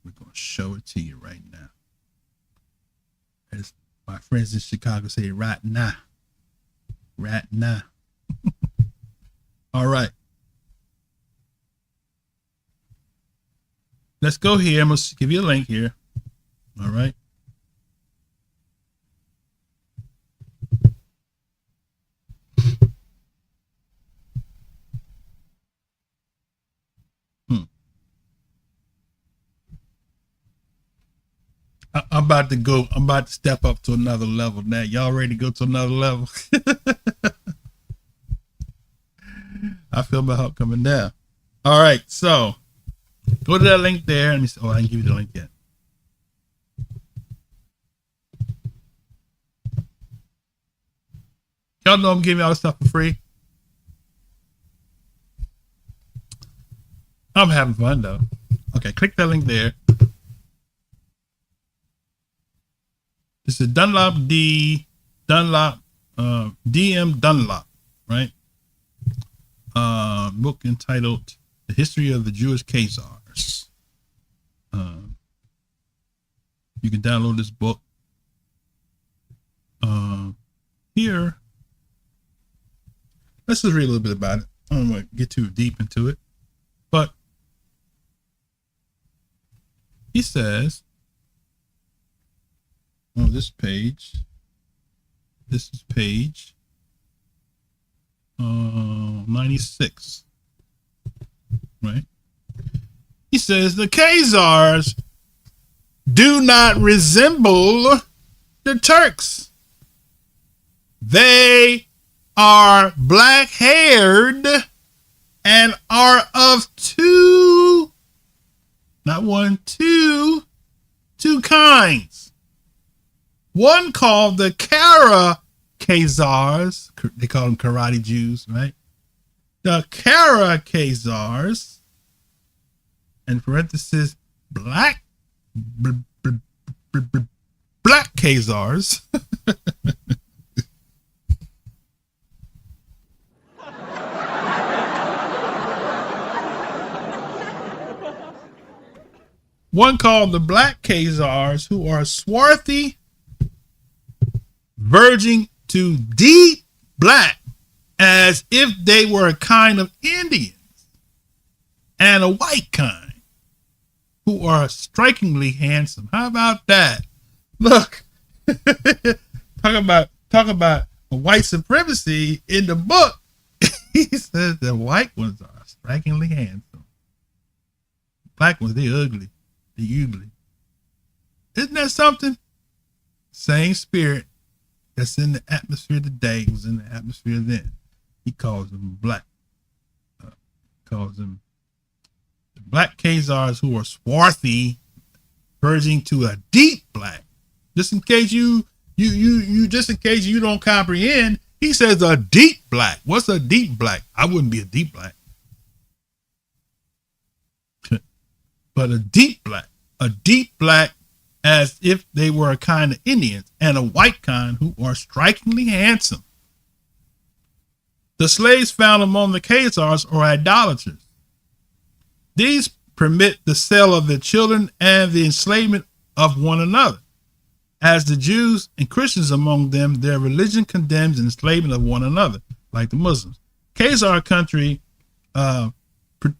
we're going to show it to you right now. As my friends in Chicago say, right now. Right now. All right. Let's go here. I'm going to give you a link here. All right. I'm about to step up to another level now. Y'all ready to go to another level? I feel my help coming down. All right, so go to that link there. Let me see. Oh, I didn't give you the link yet. Y'all know I'm giving y'all this stuff for free. I'm having fun though. Okay, click that link there. This is DM Dunlop, right? Book entitled The History of the Jewish Khazars. You can download this book. Here, let's just read a little bit about it. I don't want to get too deep into it, but he says on this page, this is page 96, right? He says the Khazars do not resemble the Turks. They are black-haired and are of two, not one, two kinds. One called the Kara Khazars, they call them karate Jews, right? The Kara Khazars, in parenthesis, black Khazars. One called the black Khazars, who are swarthy, verging to deep black, as if they were a kind of Indians, and a white kind, who are strikingly handsome. How about that? Look, talk about a white supremacy in the book. He says the white ones are strikingly handsome. Black ones, they ugly. They ugly. Isn't that something? Same spirit that's in the atmosphere today was in the atmosphere then. He calls them black. Calls them the black Khazars, who are swarthy, verging to a deep black. Just in case you don't comprehend, he says a deep black. What's a deep black? I wouldn't be a deep black. But a deep black, as if they were a kind of Indians, and a white kind who are strikingly handsome. The slaves found among the Khazars are idolaters. These permit the sale of their children and the enslavement of one another. As the Jews and Christians among them, their religion condemns enslavement of one another, like the Muslims. Khazar country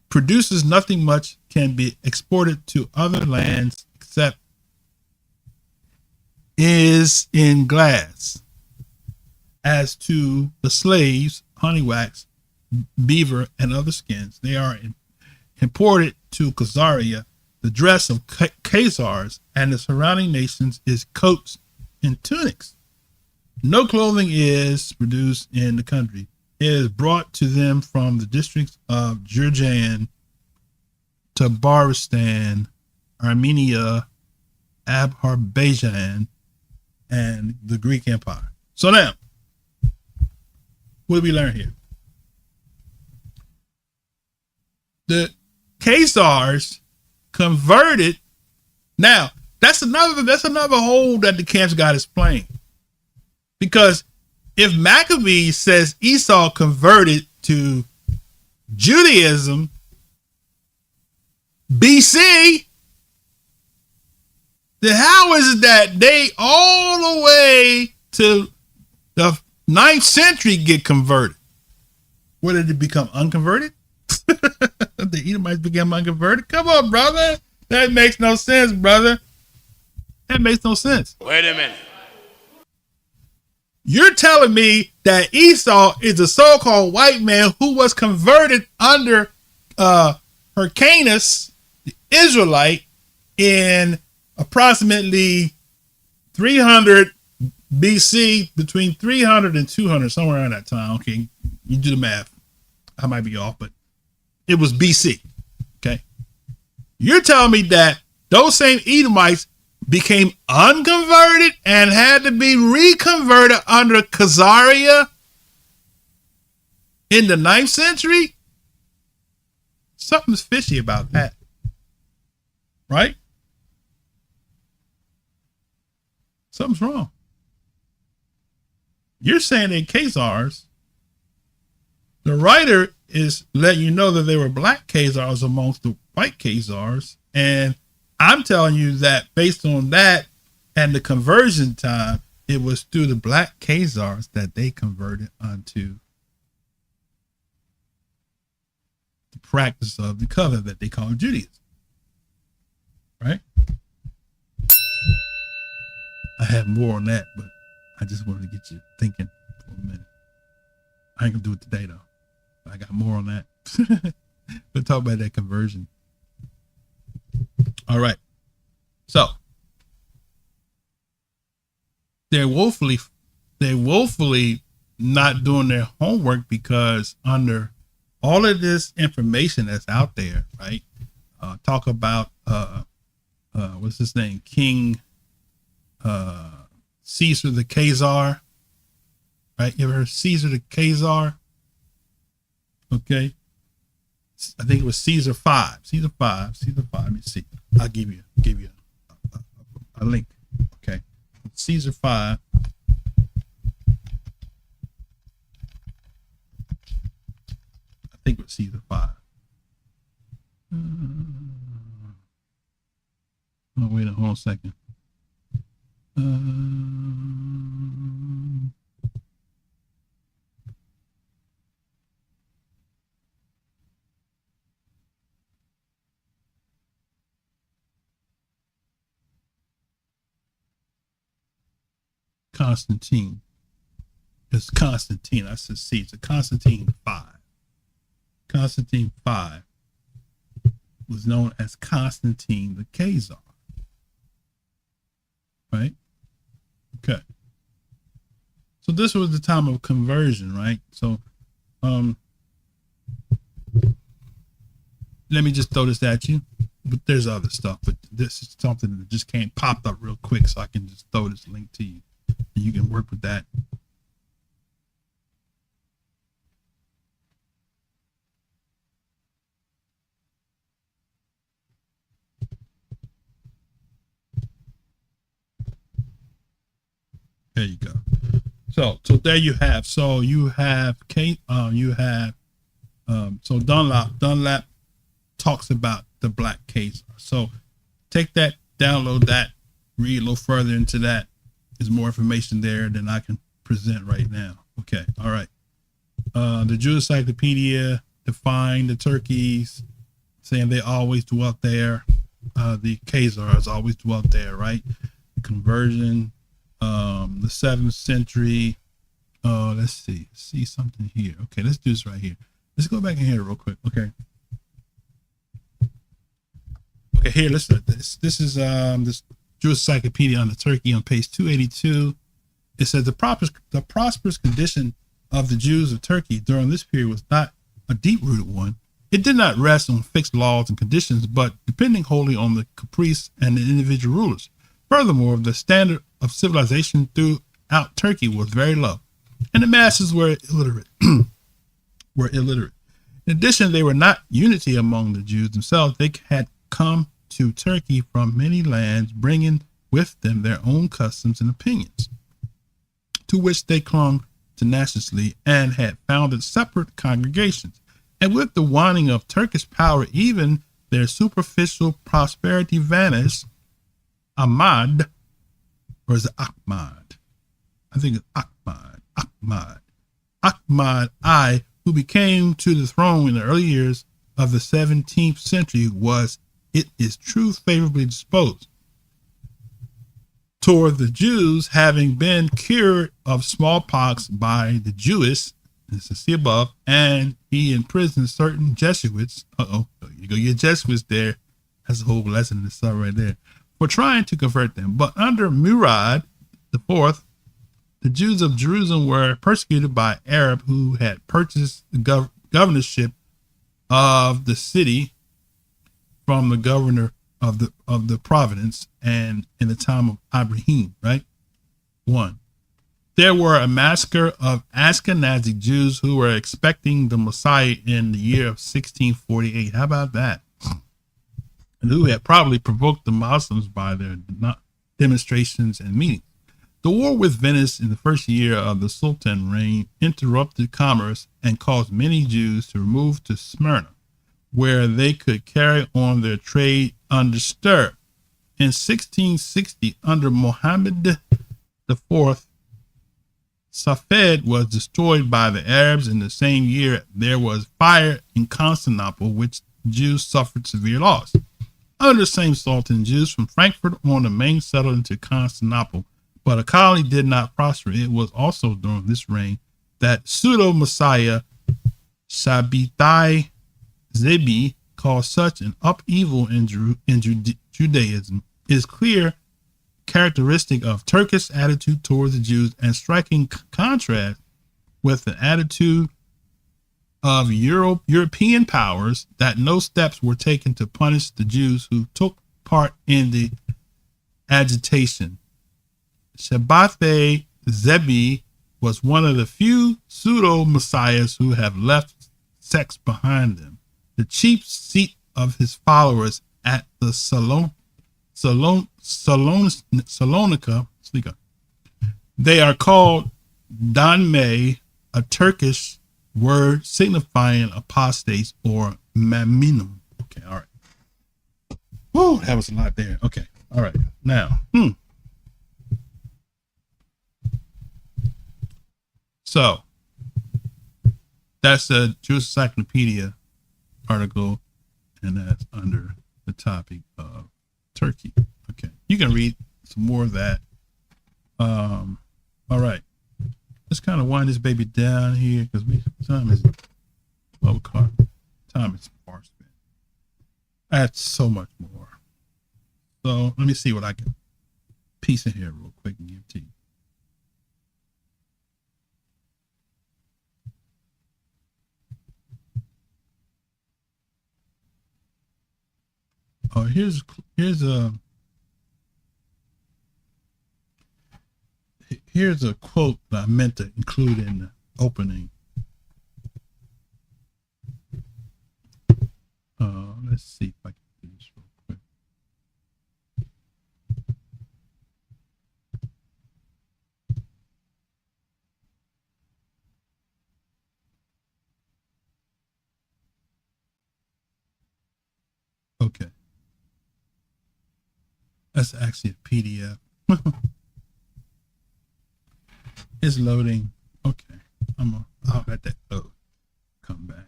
produces nothing much, can be exported to other lands except is in glass. As to the slaves, honey wax, beaver, and other skins, they are imported to Khazaria. The dress of Khazars and the surrounding nations is coats and tunics. No clothing is produced in the country. It is brought to them from the districts of Jurjan, Tabaristan, Armenia, Azerbaijan, and the Greek Empire. So now, what do we learn here? The Khazars converted. Now, that's another hole that the camps got explained. Because if Maccabees says Esau converted to Judaism BC, then how is it that they all the way to the 9th century get converted? Where did it become unconverted? The Edomites became unconverted? Come on, brother. That makes no sense, brother. That makes no sense. Wait a minute. You're telling me that Esau is a so-called white man who was converted under Hyrcanus, the Israelite, in approximately 300 BC, between 300 and 200, somewhere around that time. Okay, you do the math. I might be off, but it was BC. Okay. You're telling me that those same Edomites became unconverted and had to be reconverted under Khazaria in the 9th century? Something's fishy about that. Right? Something's wrong. You're saying in Khazars, the writer is letting you know that they were black Khazars amongst the white Khazars, and I'm telling you that based on that and the conversion time, it was through the black Khazars that they converted unto the practice of the covenant that they call Judaism. Right? I have more on that, but I just wanted to get you thinking for a minute. I ain't gonna do it today though. I got more on that. We'll talk about that conversion. All right. So they're woefully not doing their homework, because under all of this information that's out there, right? Talk about what's his name? King Caesar the Khazar. Right? You ever heard Caesar the Khazar? Okay. I think it was Caesar 5. Caesar 5. Let me see. I'll give you a link. Okay. Caesar 5. I think it was Caesar 5. Oh, wait hold on a second. Constantine. It's Constantine. I said Caesar. Constantine 5. Constantine 5 was known as Constantine the Khazar. Right? Okay. So this was the time of conversion, right? So let me just throw this at you. But there's other stuff, but this is something that just came popped up real quick, so I can just throw this link to you and you can work with that. There you go. So there you have. So you have so Dunlap talks about the black case. So take that, download that, read a little further into that. There's more information there than I can present right now. Okay. All right. The Jewish Encyclopedia defined the Turkeys, saying they always dwelt there. The Khazars always dwelt there, right? The conversion, the 7th century. Let's see something here. Okay, let's do this right here. Let's go back in here real quick. Okay. Okay, here, listen. This is this Jewish Encyclopedia on the Turkey on page 282. It says the prosperous condition of the Jews of Turkey during this period was not a deep-rooted one. It did not rest on fixed laws and conditions, but depending wholly on the caprice and the individual rulers. Furthermore, the standard of civilization throughout Turkey was very low, and the masses were illiterate. In addition, they were not unity among the Jews themselves. They had come to Turkey from many lands, bringing with them their own customs and opinions, to which they clung tenaciously and had founded separate congregations. And with the waning of Turkish power, even their superficial prosperity vanished. Ahmad, or is it Ahmad? I think it's Ahmad I, who became to the throne in the early years of the 17th century, it is true favorably disposed toward the Jews, having been cured of smallpox by the Jewish, as you see above, and he imprisoned certain Jesuits. You go get Jesuits there. That's a whole lesson in itself right there, for trying to convert them. But under Murad IV, the Jews of Jerusalem were persecuted by Arab who had purchased the governorship of the city from the governor of the province, and in the time of Ibrahim, right? 1. There were a massacre of Ashkenazi Jews who were expecting the Messiah in the year of 1648. How about that? And who had probably provoked the Muslims by their demonstrations and meetings. The war with Venice in the first year of the Sultan reign interrupted commerce and caused many Jews to remove to Smyrna, where they could carry on their trade undisturbed. In 1660, under Muhammad IV, Safed was destroyed by the Arabs. In the same year, there was fire in Constantinople, which Jews suffered severe loss. Under the same Sultan, Jews from Frankfurt on the Main settled into Constantinople, but a colony did not prosper. It was also during this reign that pseudo-Messiah Shabbatai Zebi caused such an upheaval in Judaism. It is clear characteristic of Turkish attitude towards the Jews and striking contrast with the attitude of European powers that no steps were taken to punish the Jews who took part in the agitation. Shabbatai Zebi was one of the few pseudo-messiahs who have left sects behind them. The chief seat of his followers at the Salonika, they are called Danme, a Turkish word signifying apostates or maminum. Okay, all right. Whoa, that was a lot there. Okay, all right. Now, so that's the Jewish Encyclopedia article, and that's under the topic of Turkey. Okay, you can read some more of that. All right, let's kind of wind this baby down here because time is far spent. I had so much more, so let me see what I can piece in here real quick and give to you. Oh, here's a quote that I meant to include in the opening. Let's see if I can do this real quick. Okay. That's actually a PDF. It's loading. Okay. I'll let that load. Come back.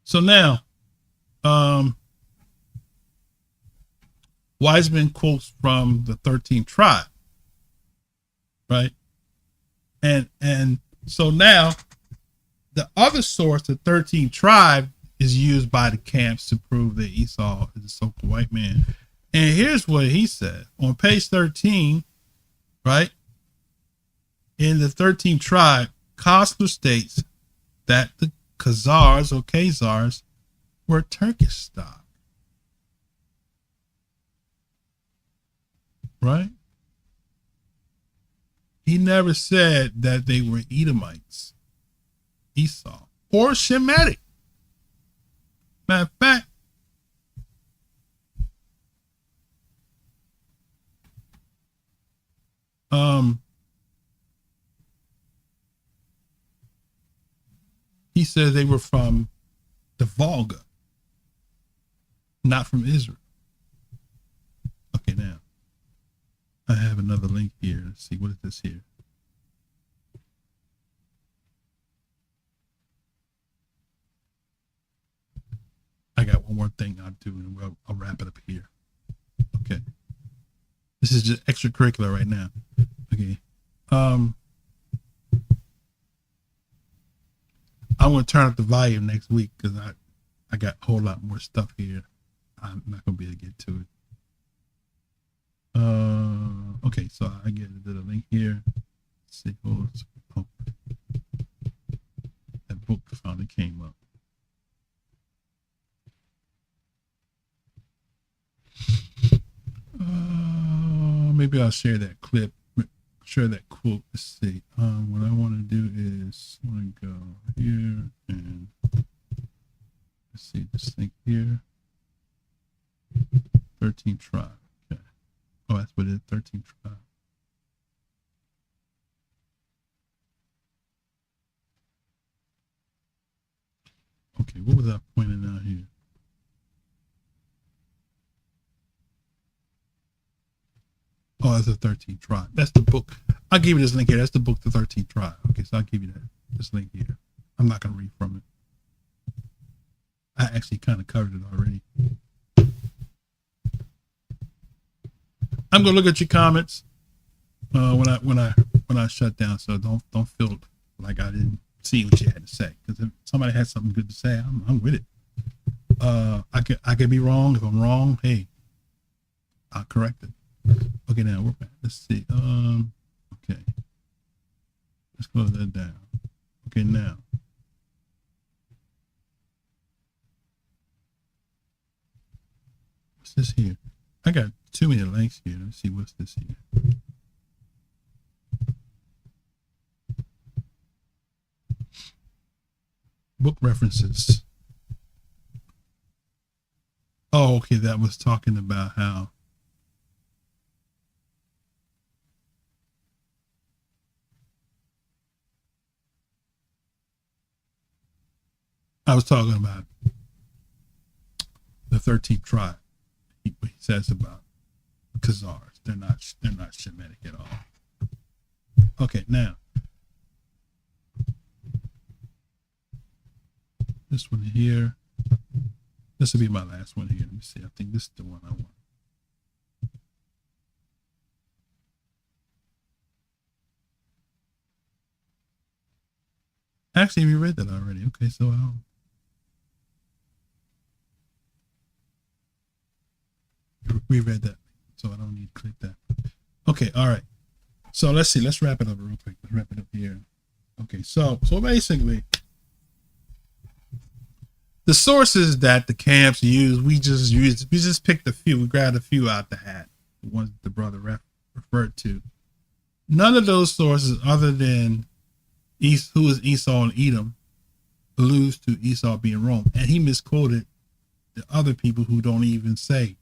So now, Wiseman quotes from the 13th tribe, right? And so now the other source, the 13th tribe, is used by the camps to prove that Esau is a so-called white man. And here's what he said on page 13, right? In the 13th tribe, Caucus states that the Khazars or Khazars were Turkish stock, right? He never said that they were Edomites, Esau, or Shemitic. Matter of fact, he says they were from the Volga, not from Israel. Okay, now I have another link here. Let's see, what is this here? I got one more thing I'll do, and I'll wrap it up here. Okay. This is just extracurricular right now. Okay. I want to turn up the volume next week because I got a whole lot more stuff here. I'm not going to be able to get to it. Okay, so I get a link here. Let's see. Oh, that book finally came up. Maybe I'll share that clip, share that quote. Let's see. What I want to do is I want to go here and let's see this thing here. 13th tribe. Okay. Oh, that's what it is. 13th tribe. Okay, what was I pointing out here? Oh, that's the 13th tribe. That's the book. I'll give you this link here. That's the book, the 13th tribe. Okay, so I'll give you this link here. I'm not going to read from it. I actually kind of covered it already. I'm gonna look at your comments when I shut down. So don't feel like I didn't see what you had to say, because if somebody had something good to say, I'm with it. I could be wrong. If I'm wrong, hey, I'll correct it. Okay, now we're back. Let's see. Okay, let's close that down. Okay, now. What's this here? I got too many links here. Let's see what's this here. Book references. Oh, okay, that was talking about how I was talking about the 13th tribe. He says about Khazars. They're not Shemitic at all. Okay, now this one here. This will be my last one here. Let me see. I think this is the one I want. Actually, we read that already. Okay, so we read that, so I don't need to click that. Okay, all right. So let's see. Let's wrap it up real quick. Let's wrap it up here. Okay, so basically, the sources that the camps use, we just picked a few. We grabbed a few out the hat, the ones that the brother referred to. None of those sources, other than who is Esau and Edom, alludes to Esau being Rome, and he misquoted the other people who don't even say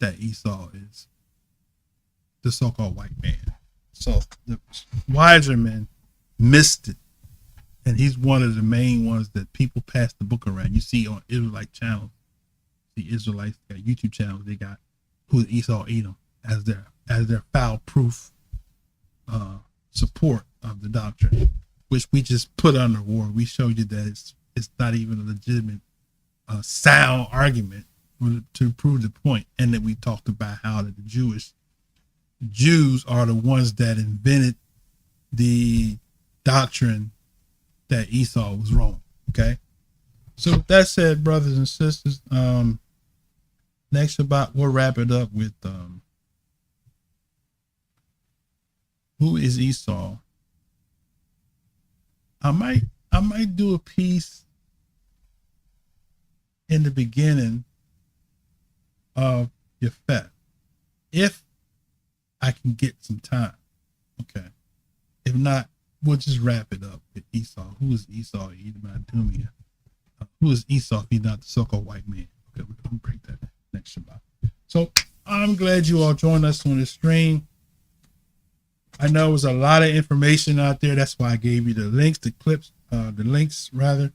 that Esau is the so-called white man. So the wiser men missed it. And he's one of the main ones that people pass the book around. You see on Israelite channels, the Israelites got YouTube channels. They got who is Esau, Edom as their foul-proof support of the doctrine, which we just put under war. We showed you that it's not even a legitimate, sound argument to prove the point. And then we talked about how that the Jews are the ones that invented the doctrine that Esau was wrong. Okay, so with that said, brothers and sisters, next Shabbat we'll wrap it up with who is Esau. I might do a piece in the beginning of Yefet if I can get some time. Okay, if not, we'll just wrap it up with Esau. Who is Esau? Edom-Esau. Who is Esau if he's not the so-called white man? Okay, we're going to break that next Shabbat. So I'm glad you all joined us on this stream. I know it was a lot of information out there. That's why I gave you the links, the links rather.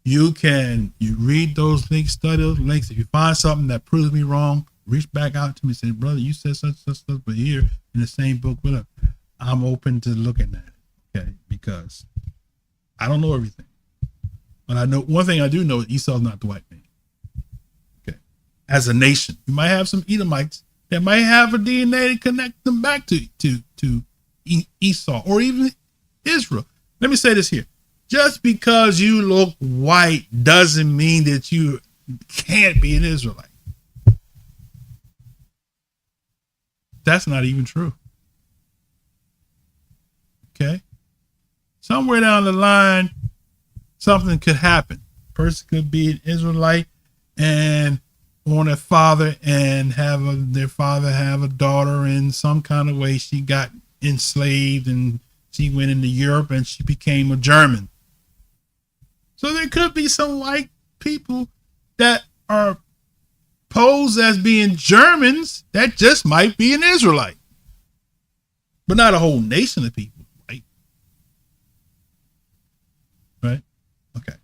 You read those links, study those links. If you find something that proves me wrong, reach back out to me and say, brother, you said such stuff, but here in the same book with her. I'm open to looking at it. Okay, because I don't know everything, but I know one thing I do know: Esau's not the white man. Okay, as a nation, you might have some Edomites that might have a DNA to connect them back to Esau or even Israel. Let me say this here: just because you look white doesn't mean that you can't be an Israelite. That's not even true. Okay. Somewhere down the line, something could happen. Person could be an Israelite and on a father and their father have a daughter in some kind of way. She got enslaved and she went into Europe and she became a German. So there could be some white people that are posed as being Germans that just might be an Israelite, but not a whole nation of people. Right? Okay.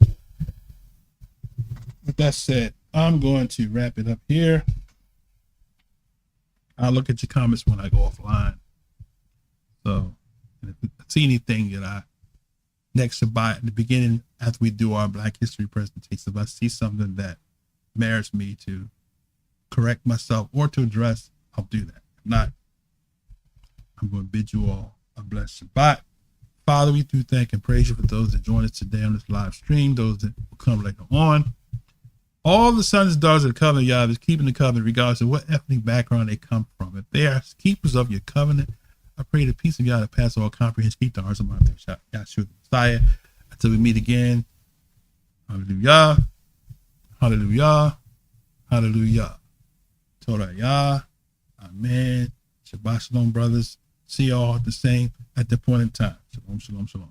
With that said, I'm going to wrap it up here. I'll look at your comments when I go offline. So, if I see anything that next Shabbat at the beginning, after we do our Black History presentation, if I see something that merits me to correct myself or to address, I'll do that. If not, I'm going to bid you all a blessed Shabbat. Father, we do thank and praise you for those that join us today on this live stream, those that will come later on. All the sons and daughters of the covenant, Yah, is keeping the covenant regardless of what ethnic background they come from. If they are keepers of your covenant, I pray the peace of Yah that passes all comprehension, keep the hearts of my Yahshua the Messiah. Until we meet again. Hallelujah. Hallelujah. Hallelujah. Torah Yah. Amen. Shabbat shalom, brothers. See y'all the same at the point in time. Shalom, shalom, shalom.